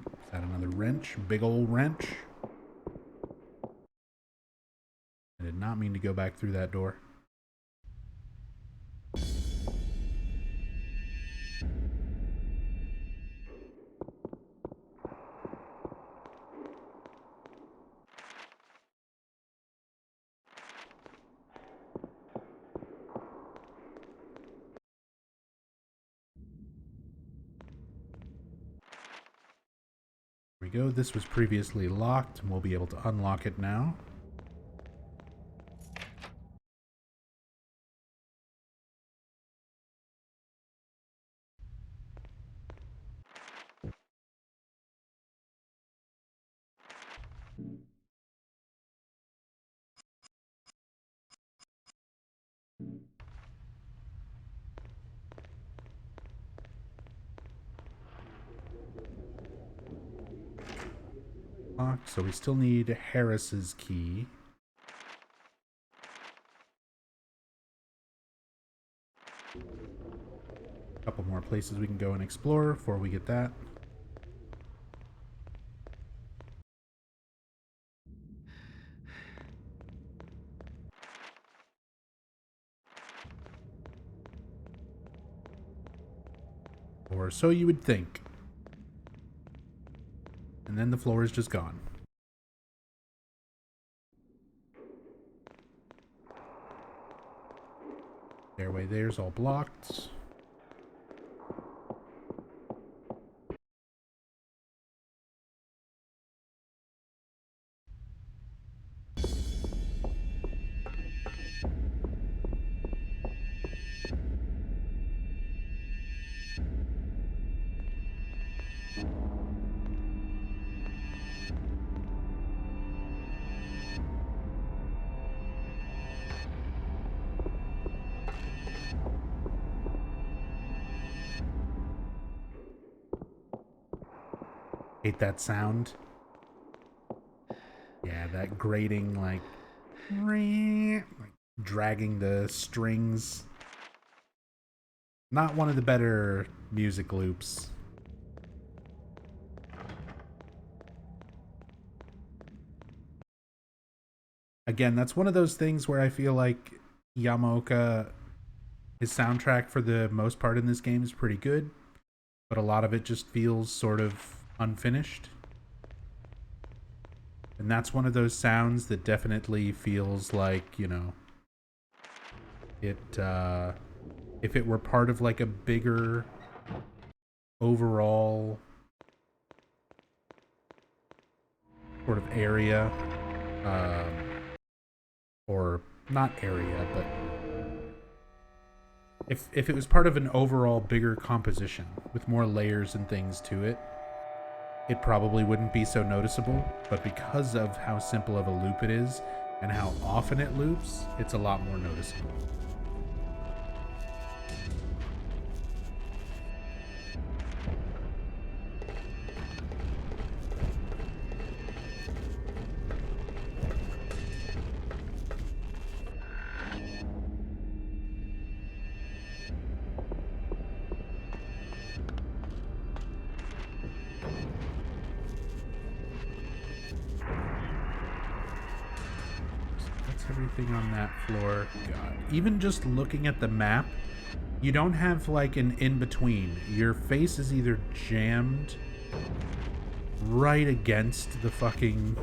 Is that another wrench? Big old wrench. I did not mean to go back through that door. There we go. This was previously locked, and we'll be able to unlock it now. Locked, so we still need Harris's key. A couple more places we can go and explore before we get that. Or so you would think. And then the floor is just gone. Stairway there's all blocked. Hate that sound. Yeah, that grating, like dragging the strings. Not one of the better music loops. Again, that's one of those things where I feel like Yamaoka, his soundtrack for the most part in this game is pretty good, but a lot of it just feels sort of unfinished. And that's one of those sounds that definitely feels like, you know, it if it were part of like a bigger overall sort of area, or not area, but if it was part of an overall bigger composition with more layers and things to it, it probably wouldn't be so noticeable. But because of how simple of a loop it is and how often it loops, it's a lot more noticeable. everything on that floor. God. Even just looking at the map, you don't have like an in-between. Your face is either jammed right against the fucking...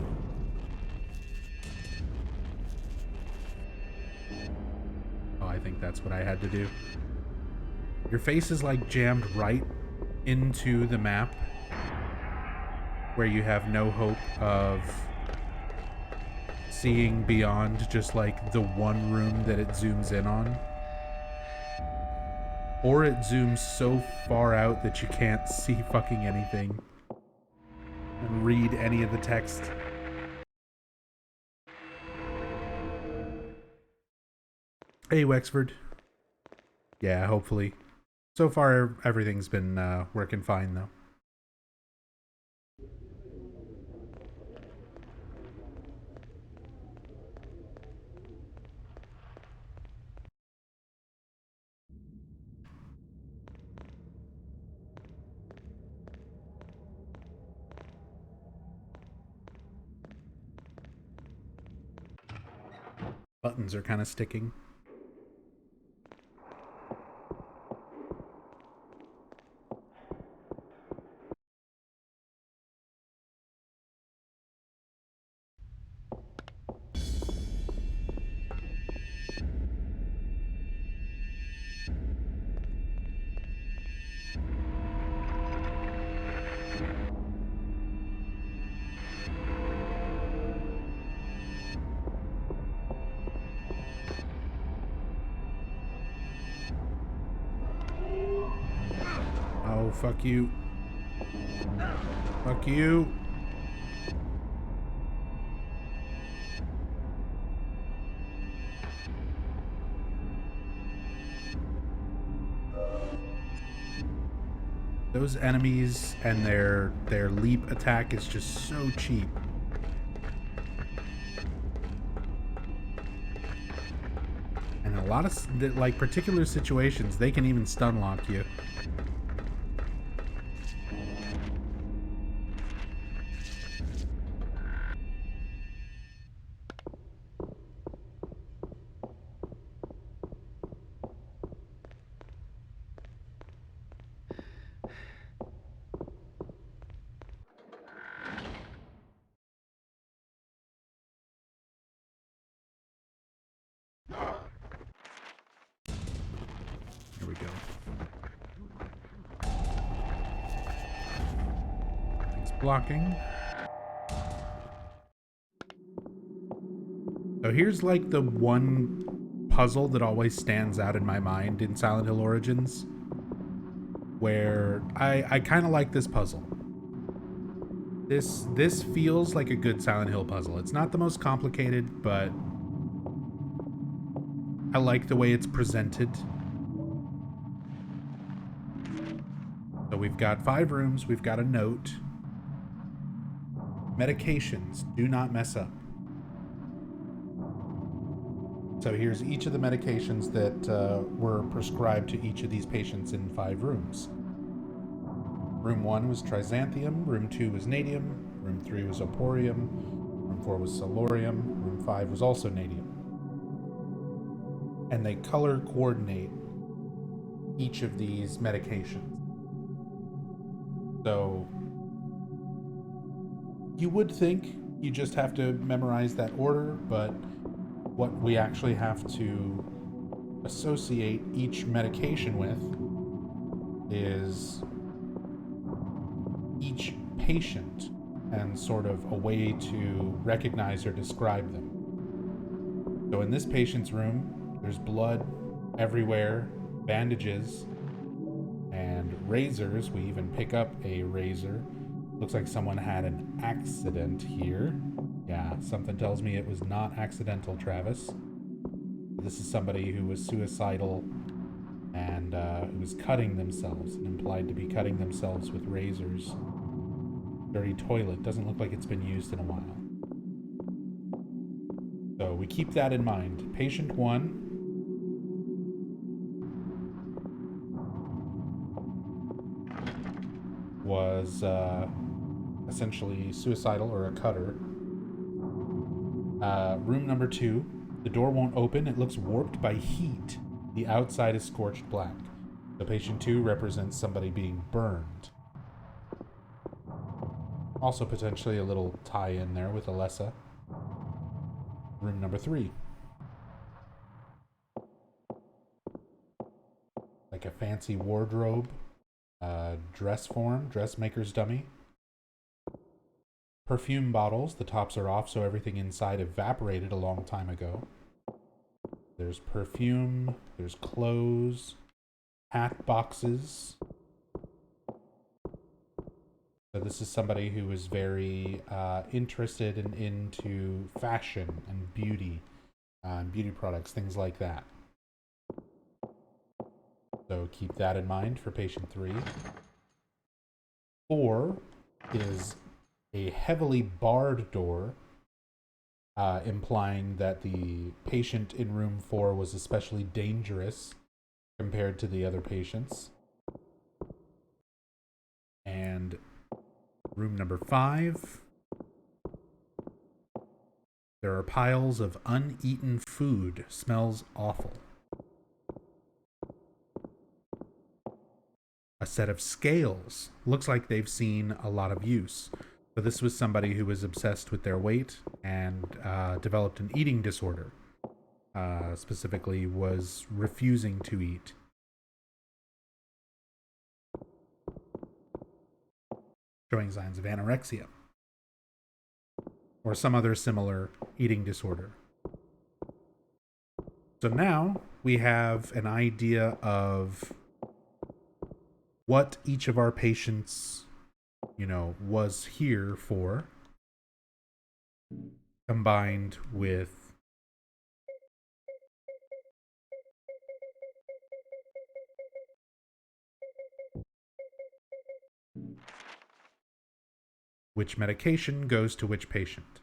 Oh, I think that's what I had to do. Your face is like jammed right into the map where you have no hope of seeing beyond just like the one room that it zooms in on. Or it zooms so far out that you can't see fucking anything and read any of the text. Hey, Wexford. Yeah, hopefully. So far, everything's been working fine, though. Buttons are kind of sticking. Oh, fuck you. Fuck you. Those enemies and their leap attack is just so cheap. And in a lot of like particular situations, they can even stun lock you. Here we go. Things blocking. So here's like the one puzzle that always stands out in my mind in Silent Hill Origins, where I kind of like this puzzle. This feels like a good Silent Hill puzzle. It's not the most complicated, but I like the way it's presented. So we've got 5 rooms, we've got a note. Medications, do not mess up. So here's each of the medications that were prescribed to each of these patients in 5 rooms. Room 1 was trizanthium, room 2 was nadium, room 3 was oporium, room 4 was solorium, room 5 was also nadium. And they color coordinate each of these medications. So you would think you just have to memorize that order, but what we actually have to associate each medication with is each patient and sort of a way to recognize or describe them. So in this patient's room, there's blood everywhere, bandages, and razors. We even pick up a razor. Looks like someone had an accident here. Yeah, something tells me it was not accidental, Travis. This is somebody who was suicidal and who was cutting themselves, and implied to be cutting themselves with razors. Dirty toilet. Doesn't look like it's been used in a while. So we keep that in mind. Patient 1 was essentially suicidal or a cutter. Room number 2 The door won't open. It looks warped by heat. The outside is scorched black. So patient 2 represents somebody being burned. Also potentially a little tie-in there with Alessa. Room number 3. Like a fancy wardrobe. Dress form, dressmaker's dummy. Perfume bottles. The tops are off, so everything inside evaporated a long time ago. There's perfume. There's clothes. Hat boxes. So this is somebody who is very interested into fashion and beauty products, things like that. So keep that in mind for patient 3. 4 is a heavily barred door, implying that the patient in room 4 was especially dangerous compared to the other patients. And room number 5, there are piles of uneaten food. Smells awful. A set of scales. Looks like they've seen a lot of use. So this was somebody who was obsessed with their weight and developed an eating disorder. Specifically was refusing to eat. Showing signs of anorexia. Or some other similar eating disorder. So now we have an idea of what each of our patients, was here for, combined with which medication goes to which patient.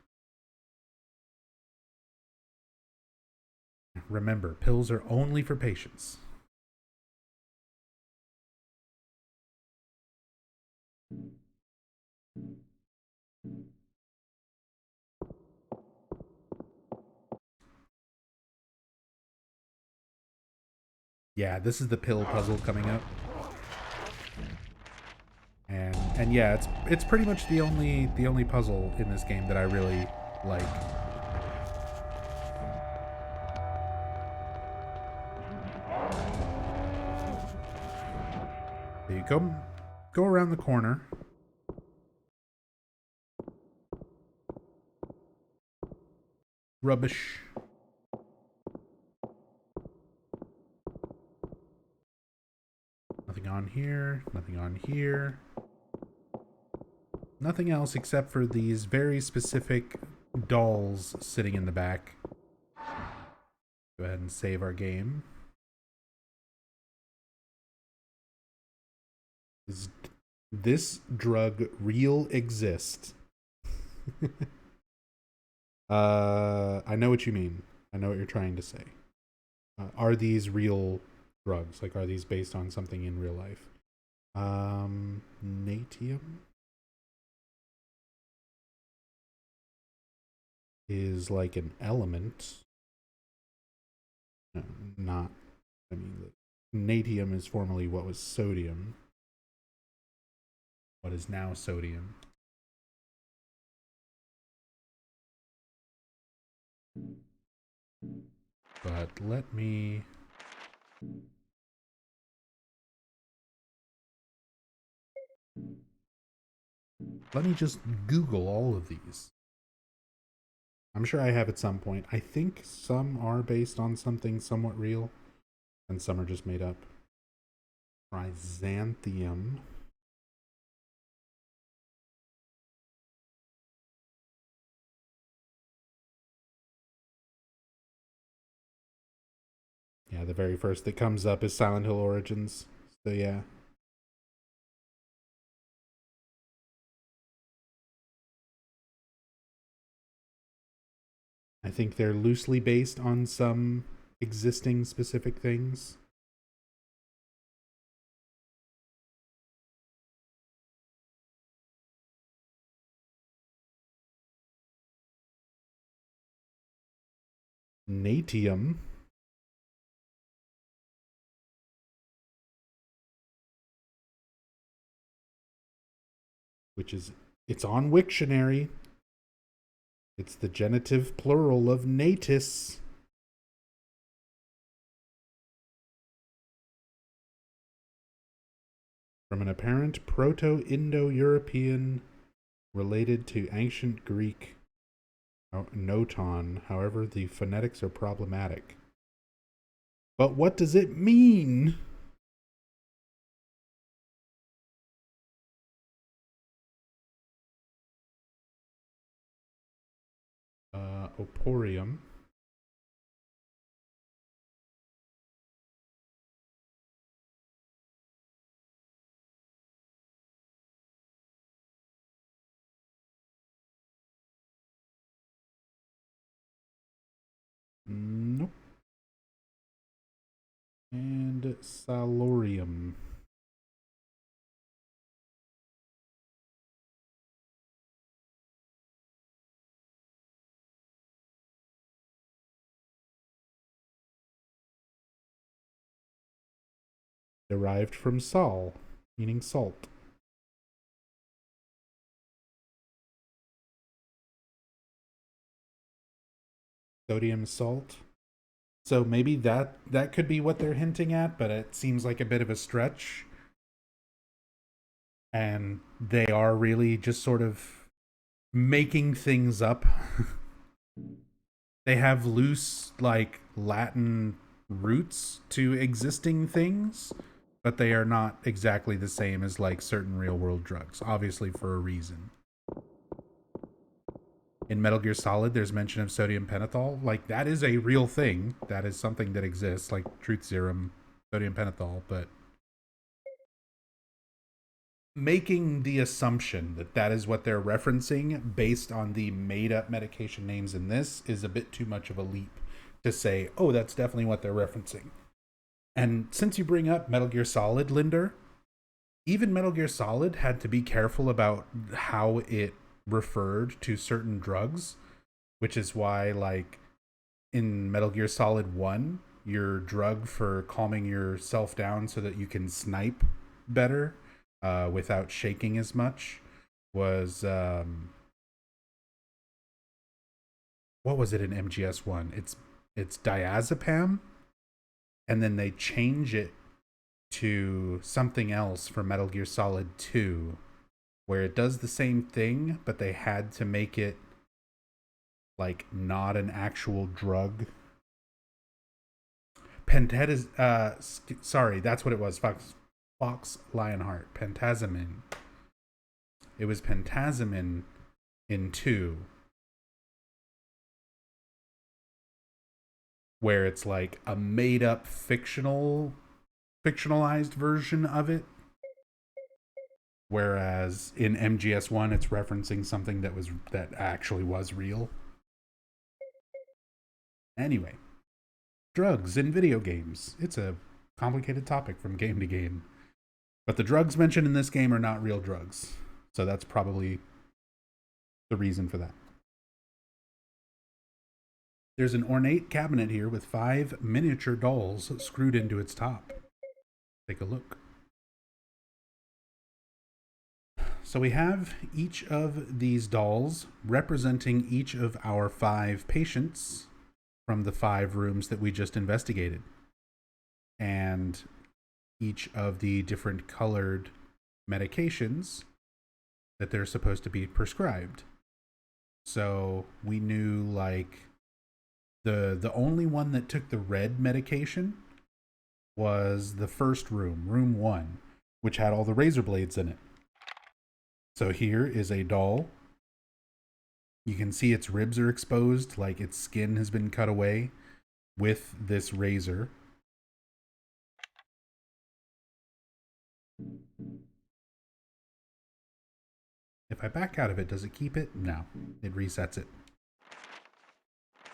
Remember, pills are only for patients. Yeah, this is the pill puzzle coming up. And yeah, it's pretty much the only puzzle in this game that I really like. So you go around the corner. Rubbish. Nothing on here, nothing on here. Nothing else except for these very specific dolls sitting in the back. Go ahead and save our game. Does this drug real exist? I know what you mean. I know what you're trying to say. Are these real drugs? Like, are these based on something in real life? Natium is like an element. No, not. I mean, natium is formerly what was sodium. What is now sodium. But let me just Google all of these. I'm sure I have at some point. I think some are based on something somewhat real, and some are just made up. Chrysanthemum. Yeah, the very first that comes up is Silent Hill Origins. So yeah. I think they're loosely based on some existing specific things. Natium. Which is, it's on Wiktionary. It's the genitive plural of natis. From an apparent Proto-Indo-European related to ancient Greek noton. However, the phonetics are problematic. But what does it mean? Oporium. Nope. And salorium. Derived from sal, meaning salt. Sodium salt. So maybe that could be what they're hinting at, but it seems like a bit of a stretch. And they are really just sort of making things up. They have loose, like, Latin roots to existing things, but they are not exactly the same as, like, certain real-world drugs, obviously for a reason. In Metal Gear Solid, there's mention of sodium pentothal. Like, that is a real thing. That is something that exists, like truth serum, sodium pentothal, but making the assumption that that is what they're referencing based on the made-up medication names in this is a bit too much of a leap to say, oh, that's definitely what they're referencing. And since you bring up Metal Gear Solid, Linder, even Metal Gear Solid had to be careful about how it referred to certain drugs, which is why, like, in Metal Gear Solid 1, your drug for calming yourself down so that you can snipe better without shaking as much was what was it in MGS1? It's diazepam, and then they change it to something else for Metal Gear Solid 2, where it does the same thing, but they had to make it like not an actual drug. Sorry, that's what it was. Fox Lionheart. Pentazemin. It was Pentazemin in 2, where it's like a made up fictionalized version of it. Whereas in MGS1 it's referencing something that actually was real. Anyway, drugs in video games. It's a complicated topic from game to game. But the drugs mentioned in this game are not real drugs. So that's probably the reason for that. There's an ornate cabinet here with 5 miniature dolls screwed into its top. Take a look. So we have each of these dolls representing each of our 5 patients from the 5 rooms that we just investigated. And each of the different colored medications that they're supposed to be prescribed. So we knew, like, the only one that took the red medication was the first room, room 1, which had all the razor blades in it. So here is a doll. You can see its ribs are exposed, like its skin has been cut away with this razor. If I back out of it, does it keep it? No, it resets it.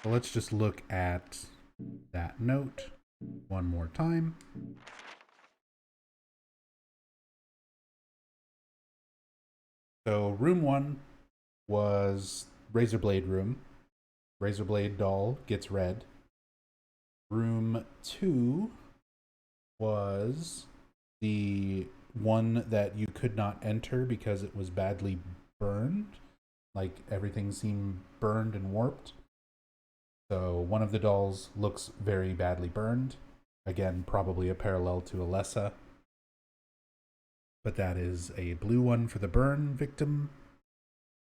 So let's just look at that note one more time. So room 1 was razor blade room. Razor blade doll gets red. Room 2 was the one that you could not enter because it was badly burned. Like everything seemed burned and warped. So one of the dolls looks very badly burned. Again, probably a parallel to Alessa. But that is a blue one for the burn victim.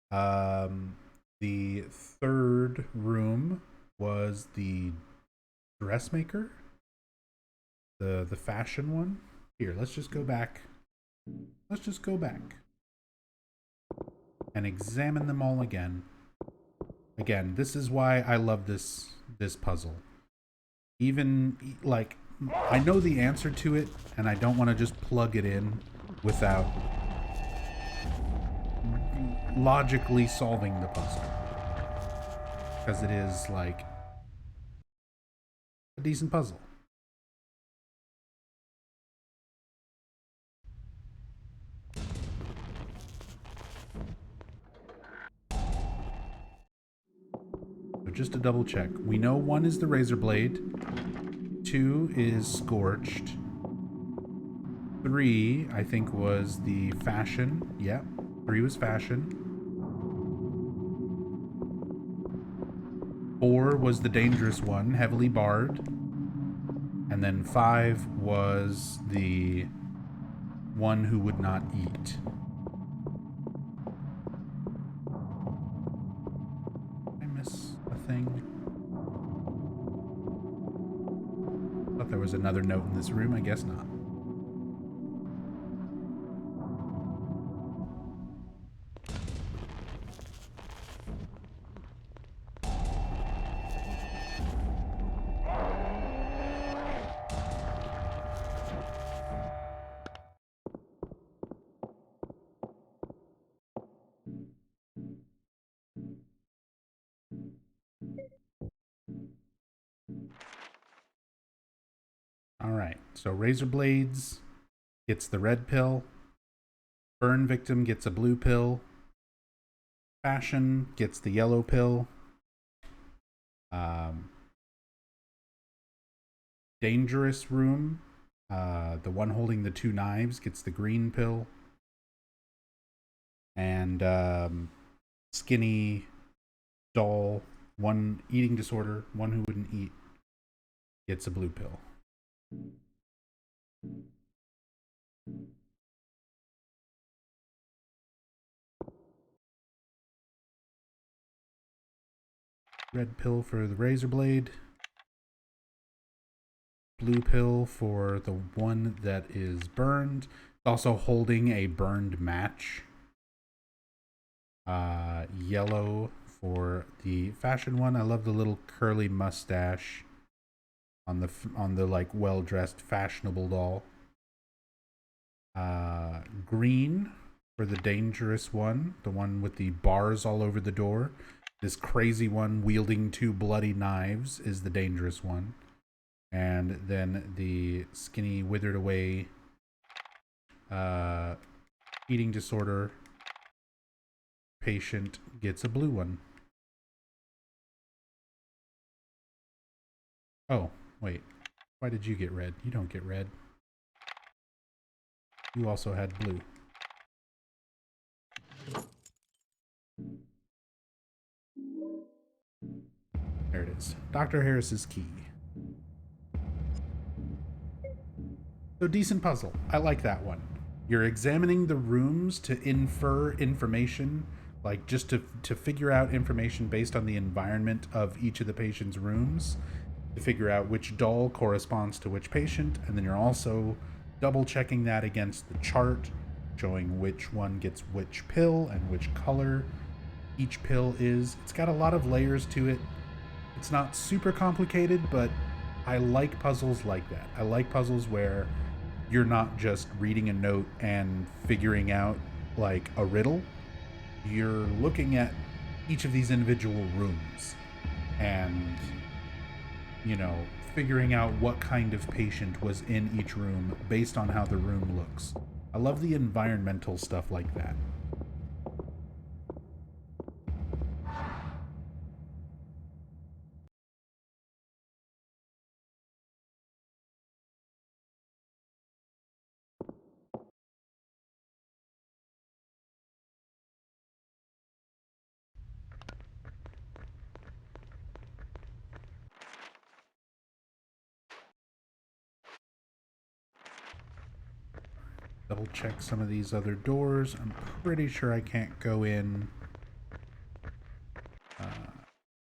The third room was the dressmaker. The fashion one. Here, let's just go back. Let's just go back. And examine them all again. Again, this is why I love this puzzle. Even, like, I know the answer to it, and I don't want to just plug it in without logically solving the puzzle. Because it is, like, a decent puzzle. So just to double check, we know 1 is the razor blade, 2 is scorched, 3 I think was the fashion. Yep, 3 was fashion. 4 was the dangerous one, heavily barred. And then 5 was the one who would not eat. Did I miss a thing? Thought there was another note in this room, I guess not. Alright, so razor blades gets the red pill. Burn victim gets a blue pill. Fashion gets the yellow pill. Dangerous room, the one holding the 2 knives gets the green pill. And skinny doll, one eating disorder, one who wouldn't eat, gets a blue pill. Red pill for the razor blade. Blue pill for the one that is burned. Also holding a burned match. Yellow for the fashion one. I love the little curly mustache on the like well-dressed fashionable doll. Green for the dangerous one, the one with the bars all over the door. This crazy one wielding 2 bloody knives is the dangerous one. And then the skinny, withered away, eating disorder patient gets a blue one. Oh, wait. Why did you get red? You don't get red. You also had blue. There it is. Dr. Harris's key. So decent puzzle. I like that one. You're examining the rooms to infer information, like just to figure out information based on the environment of each of the patient's rooms, to figure out which doll corresponds to which patient, and then you're also double checking that against the chart, showing which one gets which pill and which color each pill is. It's got a lot of layers to it. It's not super complicated, but I like puzzles like that. I like puzzles where you're not just reading a note and figuring out like a riddle. You're looking at each of these individual rooms and, you know, figuring out what kind of patient was in each room based on how the room looks. I love the environmental stuff like that. Double check some of these other doors. I'm pretty sure I can't go in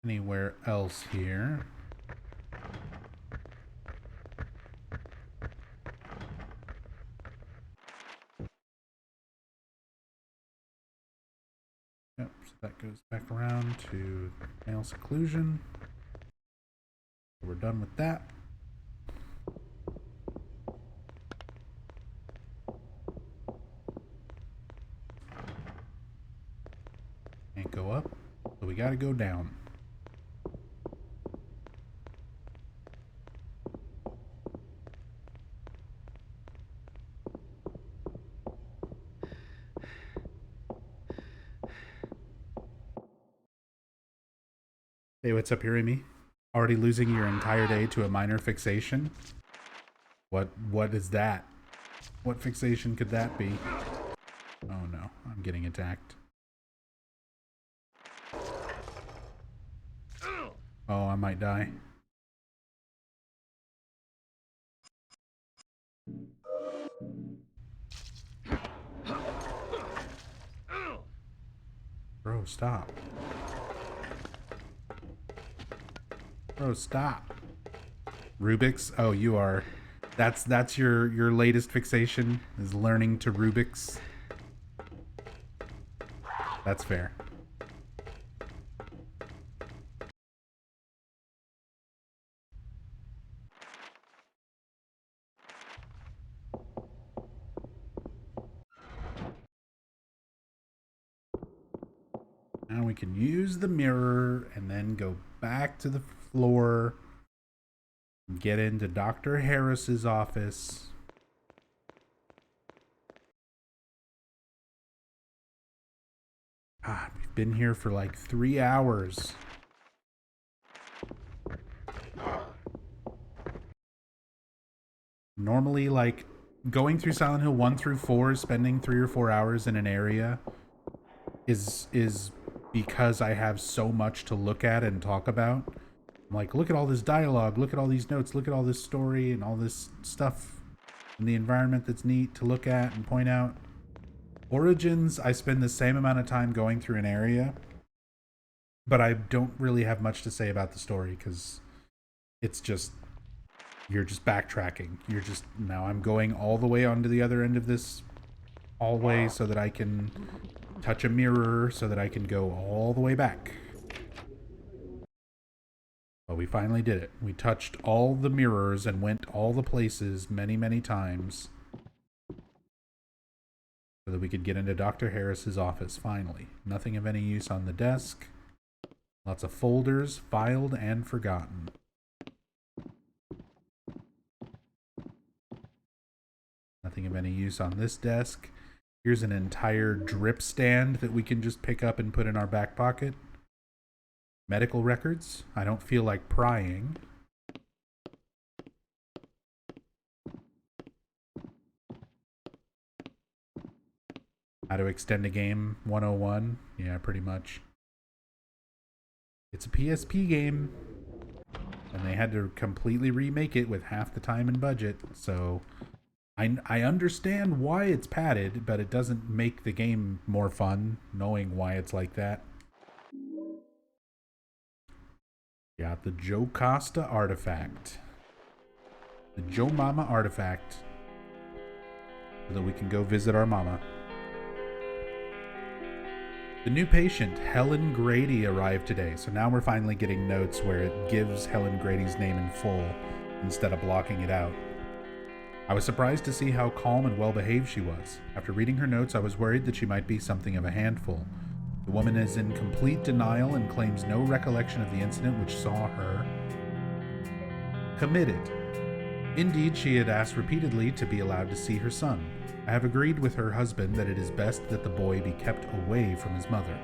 anywhere else here. Yep, so that goes back around to male seclusion. We're done with that. Can't go up, so we gotta go down. Hey, what's up, Hirimi? Already losing your entire day to a minor fixation? What is that? What fixation could that be? Oh no, I'm getting attacked. Oh, I might die. Bro, stop. Bro, stop. Rubik's? Oh, you are. That's your latest fixation, is learning to Rubik's. That's fair. Now we can use the mirror and then go back to the floor and get into Dr. Harris's office. God, we've been here for like 3 hours. Normally, like, going through Silent Hill 1 through 4, spending 3 or 4 hours in an area is because I have so much to look at and talk about. I'm like, look at all this dialogue, look at all these notes, look at all this story and all this stuff in the environment that's neat to look at and point out. Origins, I spend the same amount of time going through an area, but I don't really have much to say about the story because it's just, you're just backtracking. You're just, now I'm going all the way onto the other end of this hallway so that I can touch a mirror so that I can go all the way back. But we finally did it. We touched all the mirrors and went all the places many, many times so that we could get into Dr. Harris's office finally. Nothing of any use on the desk. Lots of folders, filed and forgotten. Nothing of any use on this desk. Here's an entire drip stand that we can just pick up and put in our back pocket. Medical records. I don't feel like prying. How to extend a game 101. Yeah, pretty much. It's a PSP game. And they had to completely remake it with half the time and budget, so I understand why it's padded, but it doesn't make the game more fun knowing why it's like that. Got the Joe Costa artifact. The Joe Mama artifact. So that we can go visit our mama. The new patient, Helen Grady, arrived today, so now we're finally getting notes where it gives Helen Grady's name in full instead of blocking it out. I was surprised to see how calm and well-behaved she was. After reading her notes, I was worried that she might be something of a handful. The woman is in complete denial and claims no recollection of the incident which saw her committed. Indeed, she had asked repeatedly to be allowed to see her son. I have agreed with her husband that it is best that the boy be kept away from his mother.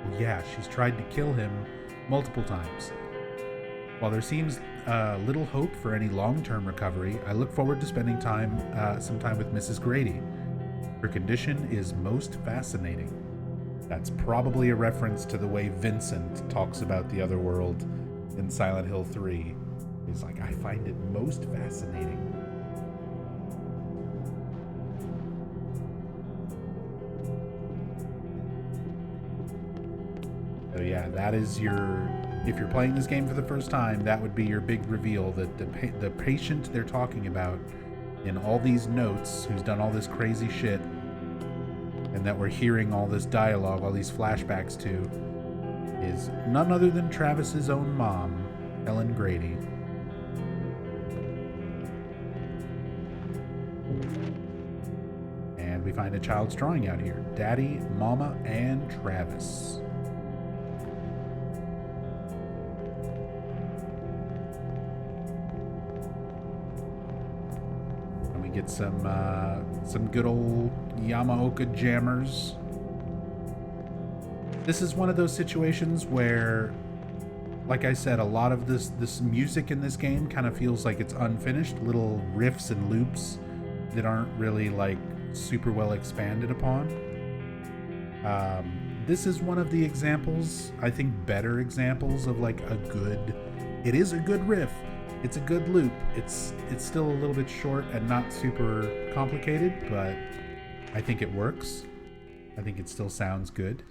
Well, yeah, she's tried to kill him multiple times. While there seems little hope for any long-term recovery, I look forward to spending some time with Mrs. Grady. Her condition is most fascinating. That's probably a reference to the way Vincent talks about the other world in Silent Hill 3. He's like, I find it most fascinating. So yeah, that is your... If you're playing this game for the first time, that would be your big reveal, that the patient they're talking about in all these notes, who's done all this crazy shit, and that we're hearing all this dialogue, all these flashbacks to, is none other than Travis's own mom, Helen Grady. And we find a child's drawing out here. Daddy, Mama, and Travis. And we get some good old Yamaoka jammers. This is one of those situations where, like I said, a lot of this music in this game kind of feels like it's unfinished, little riffs and loops that aren't really like super well expanded upon. This is one of the examples, I think better examples of like a good, it is a good riff, it's a good loop, it's still a little bit short and not super complicated, but I think it works. I think it still sounds good.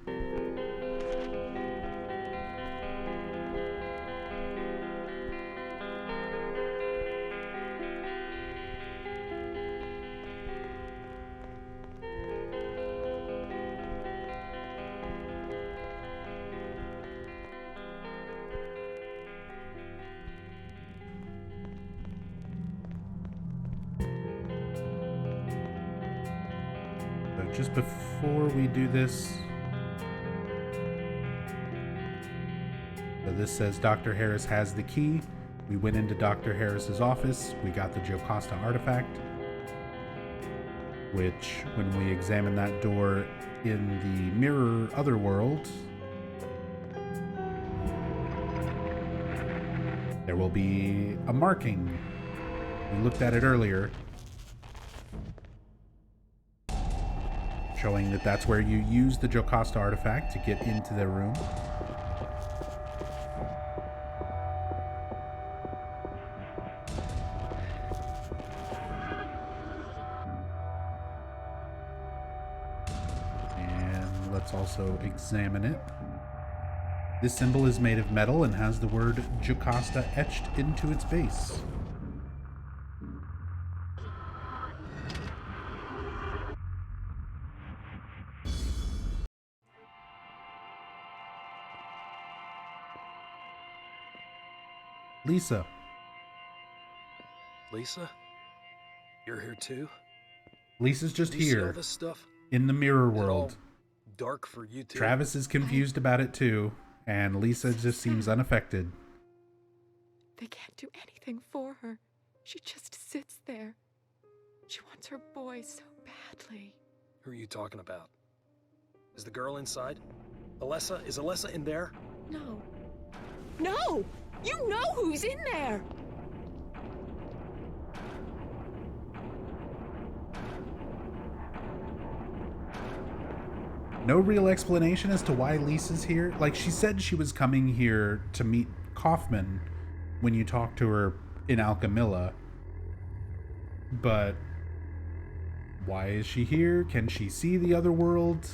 Just before we do this, so this says Dr. Harris has the key. We went into Dr. Harris's office. We got the Jocasta artifact, which when we examine that door in the mirror otherworld, there will be a marking. We looked at it earlier, showing that that's where you use the Jocasta artifact to get into their room. And let's also examine it. This symbol is made of metal and has the word Jocasta etched into its base. Lisa. Lisa? You're here too? Lisa's just You see all here this stuff? in the mirror Is it all world. dark for you too? Travis is confused about it too, and Lisa just seems unaffected. They can't do anything for her. She just sits there. She wants her boy so badly. Who are you talking about? Is the girl inside? Alessa? Is Alessa in there? No. No! You know who's in there! No real explanation as to why Lisa's here. Like, she said she was coming here to meet Kaufman when you talked to her in Alchemilla. But why is she here? Can she see the other world?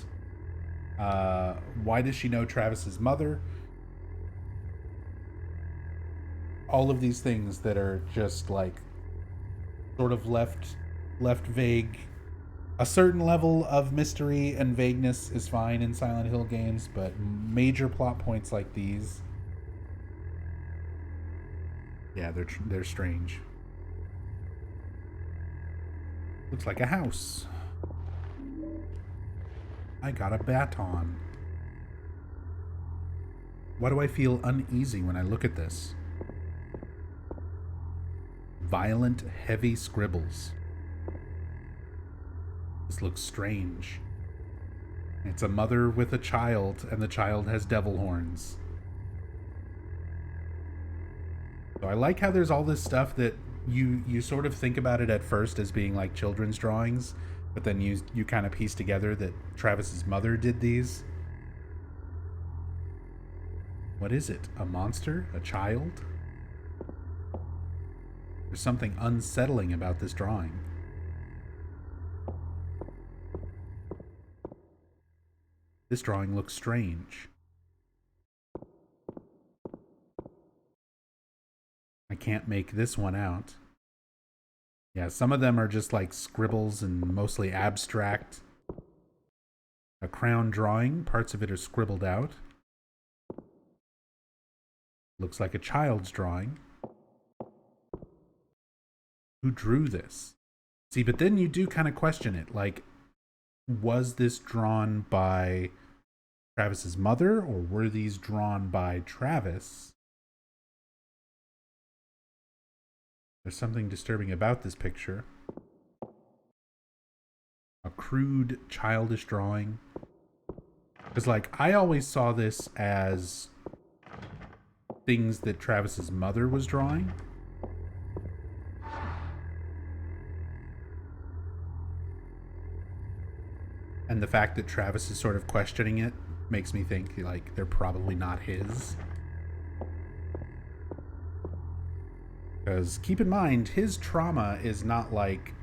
Why does she know Travis's mother? All of these things that are just like sort of left vague. A certain level of mystery and vagueness is fine in Silent Hill games, but major plot points like these, yeah, they're strange. Looks like a house. I got a baton. Why do I feel uneasy when I look at this? Violent, heavy scribbles. This looks strange. It's a mother with a child, and the child has devil horns. So I like how there's all this stuff that you sort of think about it at first as being like children's drawings, but then you kind of piece together that Travis's mother did these. What is it? A monster? A child? There's something unsettling about this drawing. This drawing looks strange. can't make this one out. Yeah, some of them are just like scribbles and mostly abstract. A crown drawing, parts of it are scribbled out. Looks like a child's drawing. Who drew this? See, but then you do kind of question it. Like, was this drawn by Travis's mother, or were these drawn by Travis? There's something disturbing about this picture. A crude, childish drawing. Because, like, I always saw this as things that Travis's mother was drawing. And the fact that Travis is sort of questioning it makes me think, like, they're probably not his. Because keep in mind, his trauma is not like...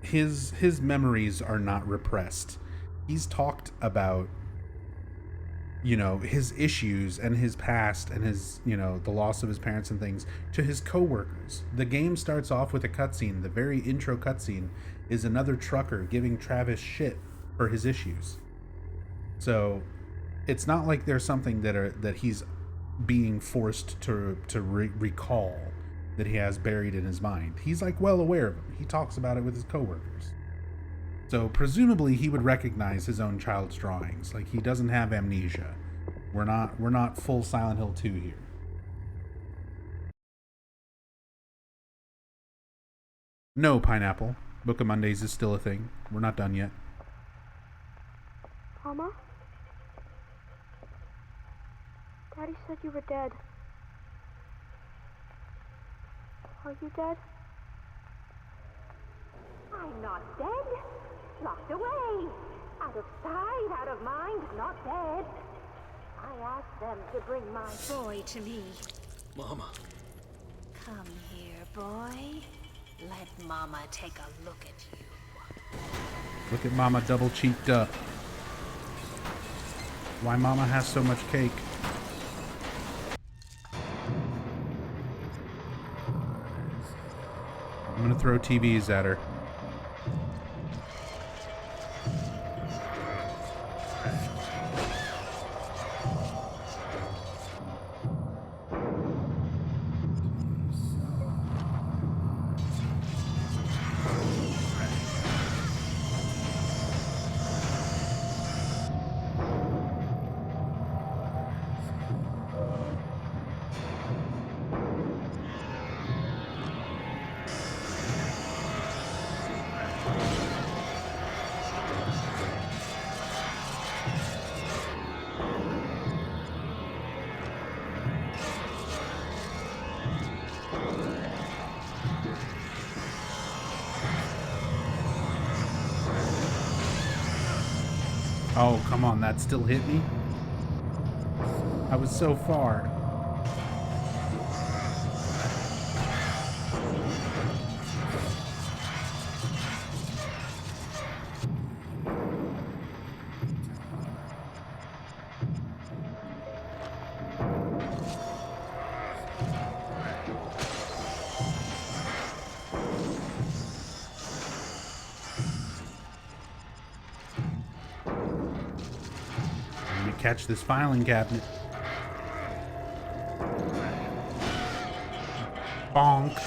His memories are not repressed. He's talked about, you know, his issues and his past and his, you know, the loss of his parents and things to his coworkers. The game starts off with a cutscene. The very intro cutscene is another trucker giving Travis shit for his issues. So it's not like there's something that he's being forced to recall, that he has buried in his mind. He's like well aware of them. He talks about it with his coworkers. So presumably he would recognize his own child's drawings. Like, he doesn't have amnesia. We're not full Silent Hill 2 here. No, Pineapple. Book of Mondays is still a thing. We're not done yet. Mama? Daddy said you were dead. Are you dead? I'm not dead. Locked away. Out of sight, out of mind, not dead. I asked them to bring my boy to me. Mama. Come here, boy. Let Mama take a look at you. Look at Mama double cheeked up. Why Mama has so much cake. I'm gonna throw TVs at her. Oh, come on, that still hit me? I was so far. Catch this filing cabinet. Bonk.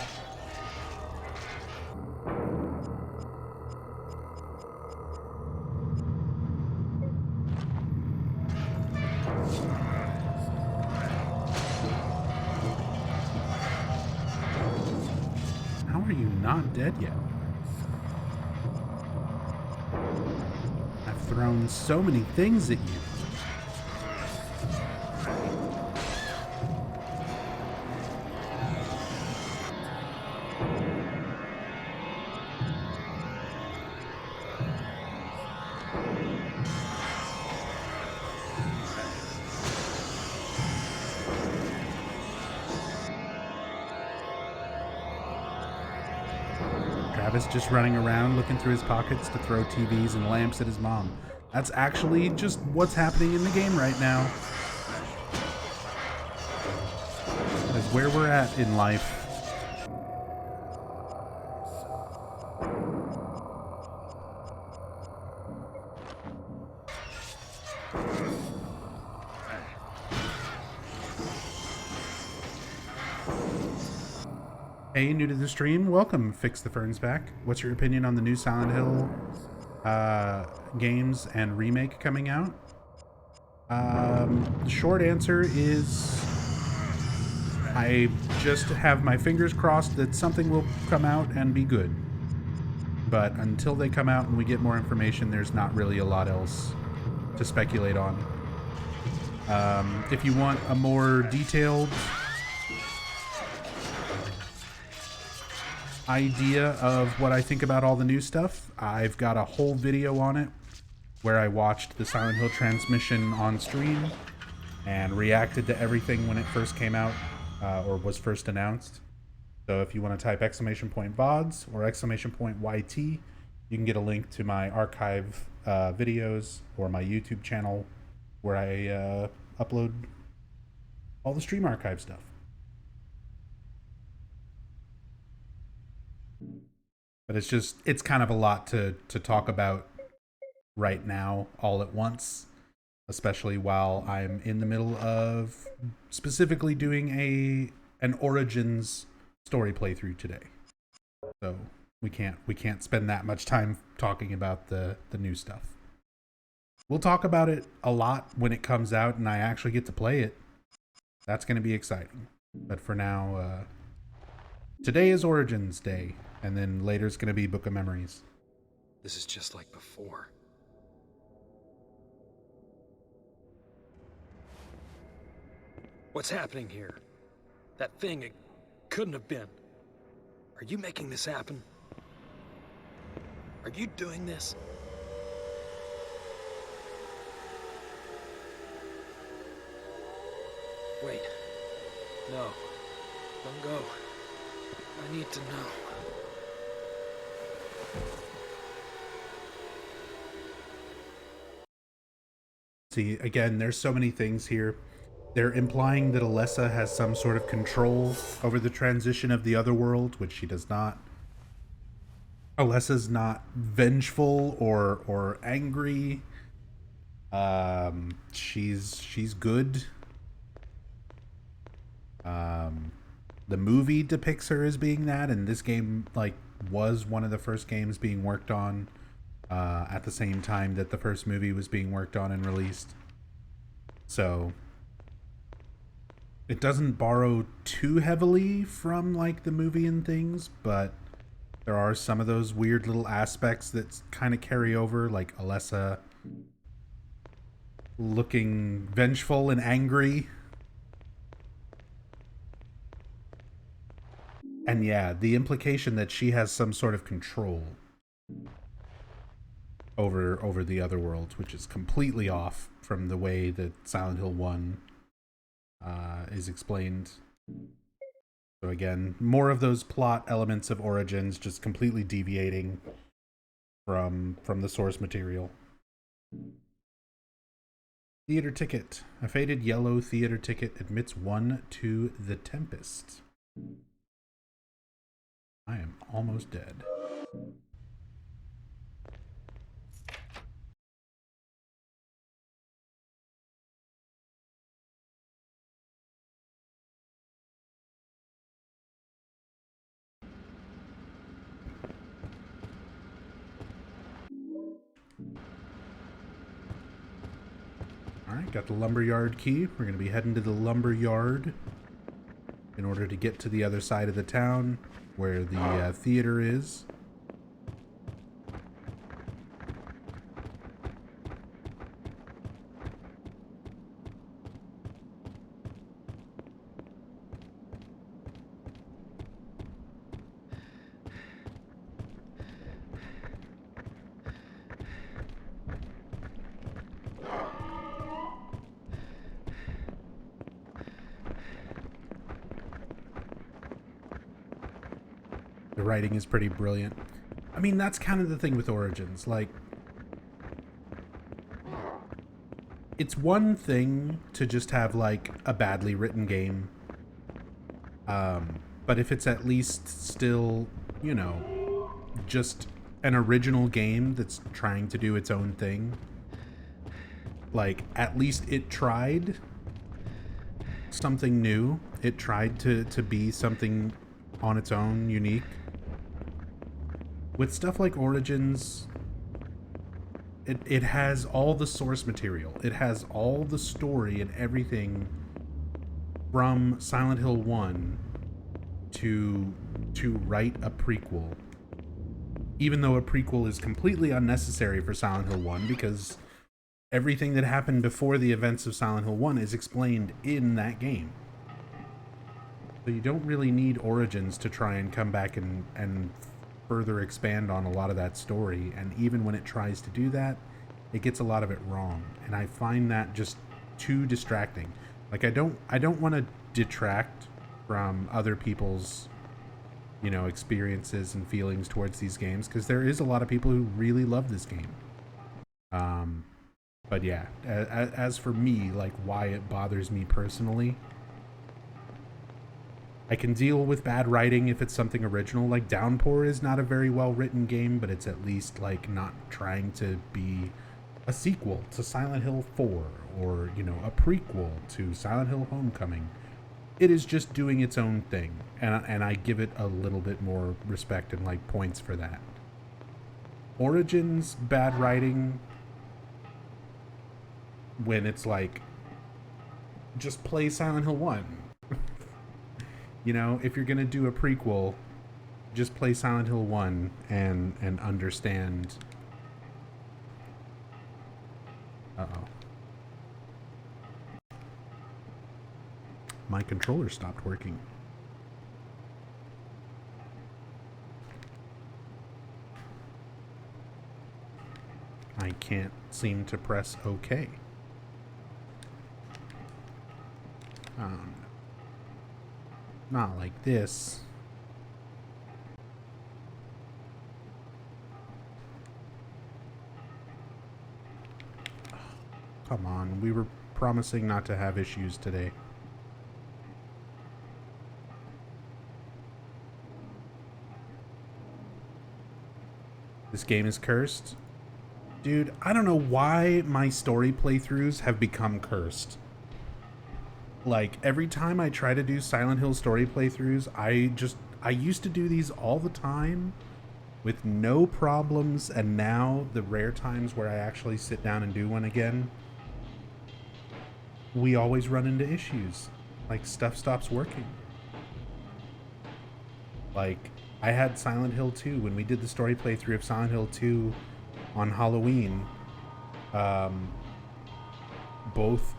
How are you not dead yet? I've thrown so many things at you. Travis just running around looking through his pockets to throw TVs and lamps at his mom. That's actually just what's happening in the game right now. where we're at in life. Hey, new to the stream, welcome. Fix the Ferns back. What's your opinion on the new Silent Hill games and remake coming out? The short answer is I just have my fingers crossed that something will come out and be good. But until they come out and we get more information, there's not really a lot else to speculate on. If you want a more detailed idea of what I think about all the new stuff, I've got a whole video on it where I watched the Silent Hill transmission on stream and reacted to everything when it first came out or was first announced. So if you want to type !VODs or !YT, you can get a link to my archive videos or my YouTube channel where I upload all the stream archive stuff. But it's kind of a lot to talk about right now all at once, especially while I'm in the middle of specifically doing an Origins story playthrough today. So we can't spend that much time talking about the new stuff. We'll talk about it a lot when it comes out and I actually get to play it. That's going to be exciting. But for now, today is Origins Day. And then later it's going to be Book of Memories. This is just like before. What's happening here? That thing, it couldn't have been. Are you making this happen? Are you doing this? Wait. No. Don't go. I need to know. See, again, there's so many things here. They're implying that Alessa has some sort of control over the transition of the other world, which she does not. Alessa's not vengeful or angry. She's good. The movie depicts her as being that, and this game was one of the first games being worked on at the same time that the first movie was being worked on and released. So it doesn't borrow too heavily from the movie and things, but there are some of those weird little aspects that kind of carry over, like Alessa looking vengeful and angry. And yeah, the implication that she has some sort of control over the other world, which is completely off from the way that Silent Hill 1 is explained. So again, more of those plot elements of Origins just completely deviating from the source material. Theater ticket. A faded yellow theater ticket admits one to the Tempest. I am almost dead. Alright, got the lumberyard key. We're going to be heading to the lumberyard in order to get to the other side of the town where the theater is. The writing is pretty brilliant. I mean, that's kind of the thing with Origins. It's one thing to just have a badly written game But if it's at least still, you know, just an original game that's trying to do its own thing, like, at least it tried something new. It tried to be something on its own, unique. With stuff like Origins, it has all the source material. It has all the story and everything from Silent Hill 1 to write a prequel. Even though a prequel is completely unnecessary for Silent Hill 1, because everything that happened before the events of Silent Hill 1 is explained in that game. So you don't really need Origins to try and come back and further expand on a lot of that story. And even when it tries to do that, it gets a lot of it wrong. And I find that just too distracting. Like, I don't want to detract from other people's, you know, experiences and feelings towards these games, because there is a lot of people who really love this game. But yeah, as for me, like, why it bothers me personally, I can deal with bad writing if it's something original. Like, Downpour is not a very well-written game, but it's at least, like, not trying to be a sequel to Silent Hill 4 or, you know, a prequel to Silent Hill Homecoming. It is just doing its own thing, and I give it a little bit more respect and, like, points for that. Origins, bad writing, when it's like, just play Silent Hill 1. You know, if you're gonna do a prequel, just play Silent Hill 1 and understand. Uh-oh. My controller stopped working. I can't seem to press OK. Not like this. Come on, we were promising not to have issues today. This game is cursed? Dude, I don't know why my story playthroughs have become cursed. Like, every time I try to do Silent Hill story playthroughs, I used to do these all the time with no problems, and now the rare times where I actually sit down and do one again, we always run into issues. Like, stuff stops working. Like, I had Silent Hill 2 when we did the story playthrough of Silent Hill 2 on Halloween. Both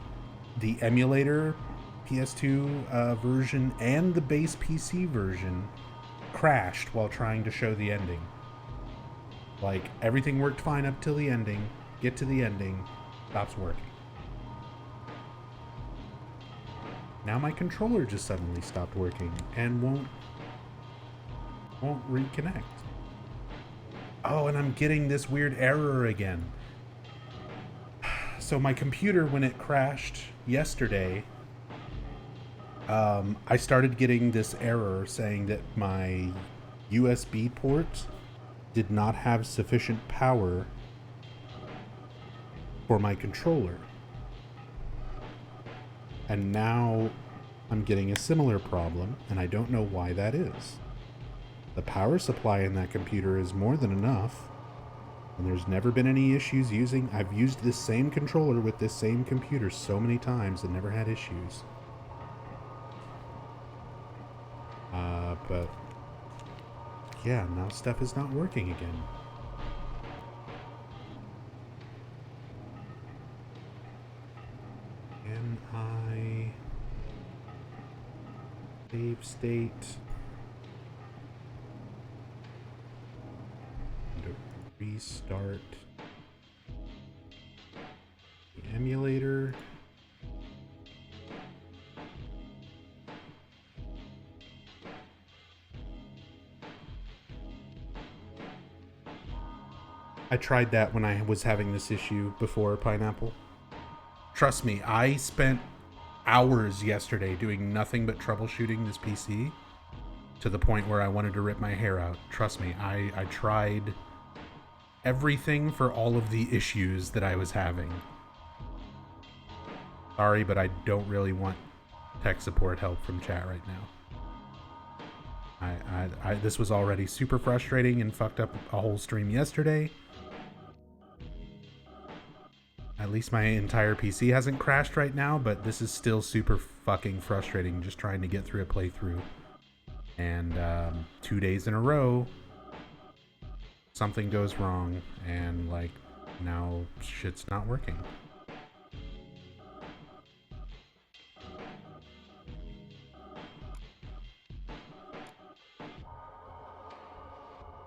the emulator PS2 version and the base PC version crashed while trying to show the ending. Like, everything worked fine up till the ending. Get to the ending, stops working. Now my controller just suddenly stopped working and won't reconnect. Oh, and I'm getting this weird error again. So my computer, when it crashed yesterday, I started getting this error saying that my USB port did not have sufficient power for my controller. And now I'm getting a similar problem, and I don't know why that is. The power supply in that computer is more than enough, and there's never been any issues using... I've used this same controller with this same computer so many times and never had issues. But yeah, now stuff is not working again. Can I save state? And restart the emulator. I tried that when I was having this issue before, Pineapple. Trust me, I spent hours yesterday doing nothing but troubleshooting this PC to the point where I wanted to rip my hair out. Trust me, I tried everything for all of the issues that I was having. Sorry, but I don't really want tech support help from chat right now. This was already super frustrating and fucked up a whole stream yesterday. At least my entire PC hasn't crashed right now, but this is still super fucking frustrating just trying to get through a playthrough. And 2 days in a row, something goes wrong, and like now shit's not working.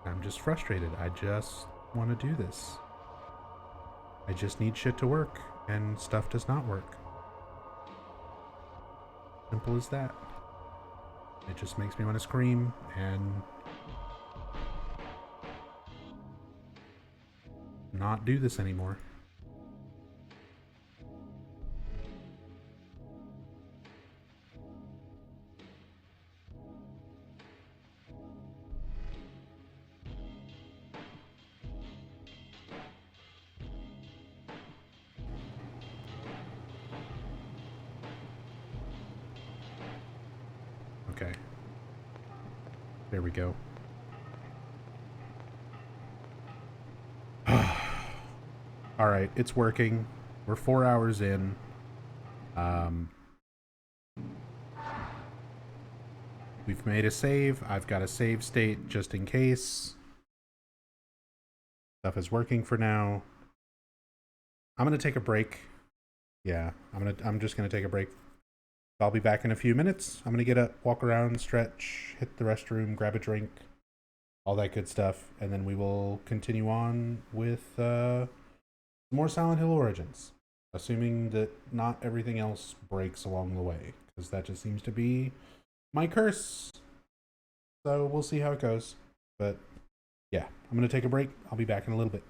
I'm just frustrated. I just want to do this. I just need shit to work, and stuff does not work. Simple as that. It just makes me want to scream and not do this anymore. Okay. There we go. All right, it's working. We're 4 hours in. We've made a save. I've got a save state just in case. Stuff is working for now. I'm gonna take a break. Yeah, I'm just gonna take a break. I'll be back in a few minutes. I'm gonna get up, walk around, stretch, hit the restroom, grab a drink, all that good stuff, and then we will continue on with more Silent Hill Origins, assuming that not everything else breaks along the way, because that just seems to be my curse. So we'll see how it goes. But yeah, I'm gonna take a break. I'll be back in a little bit.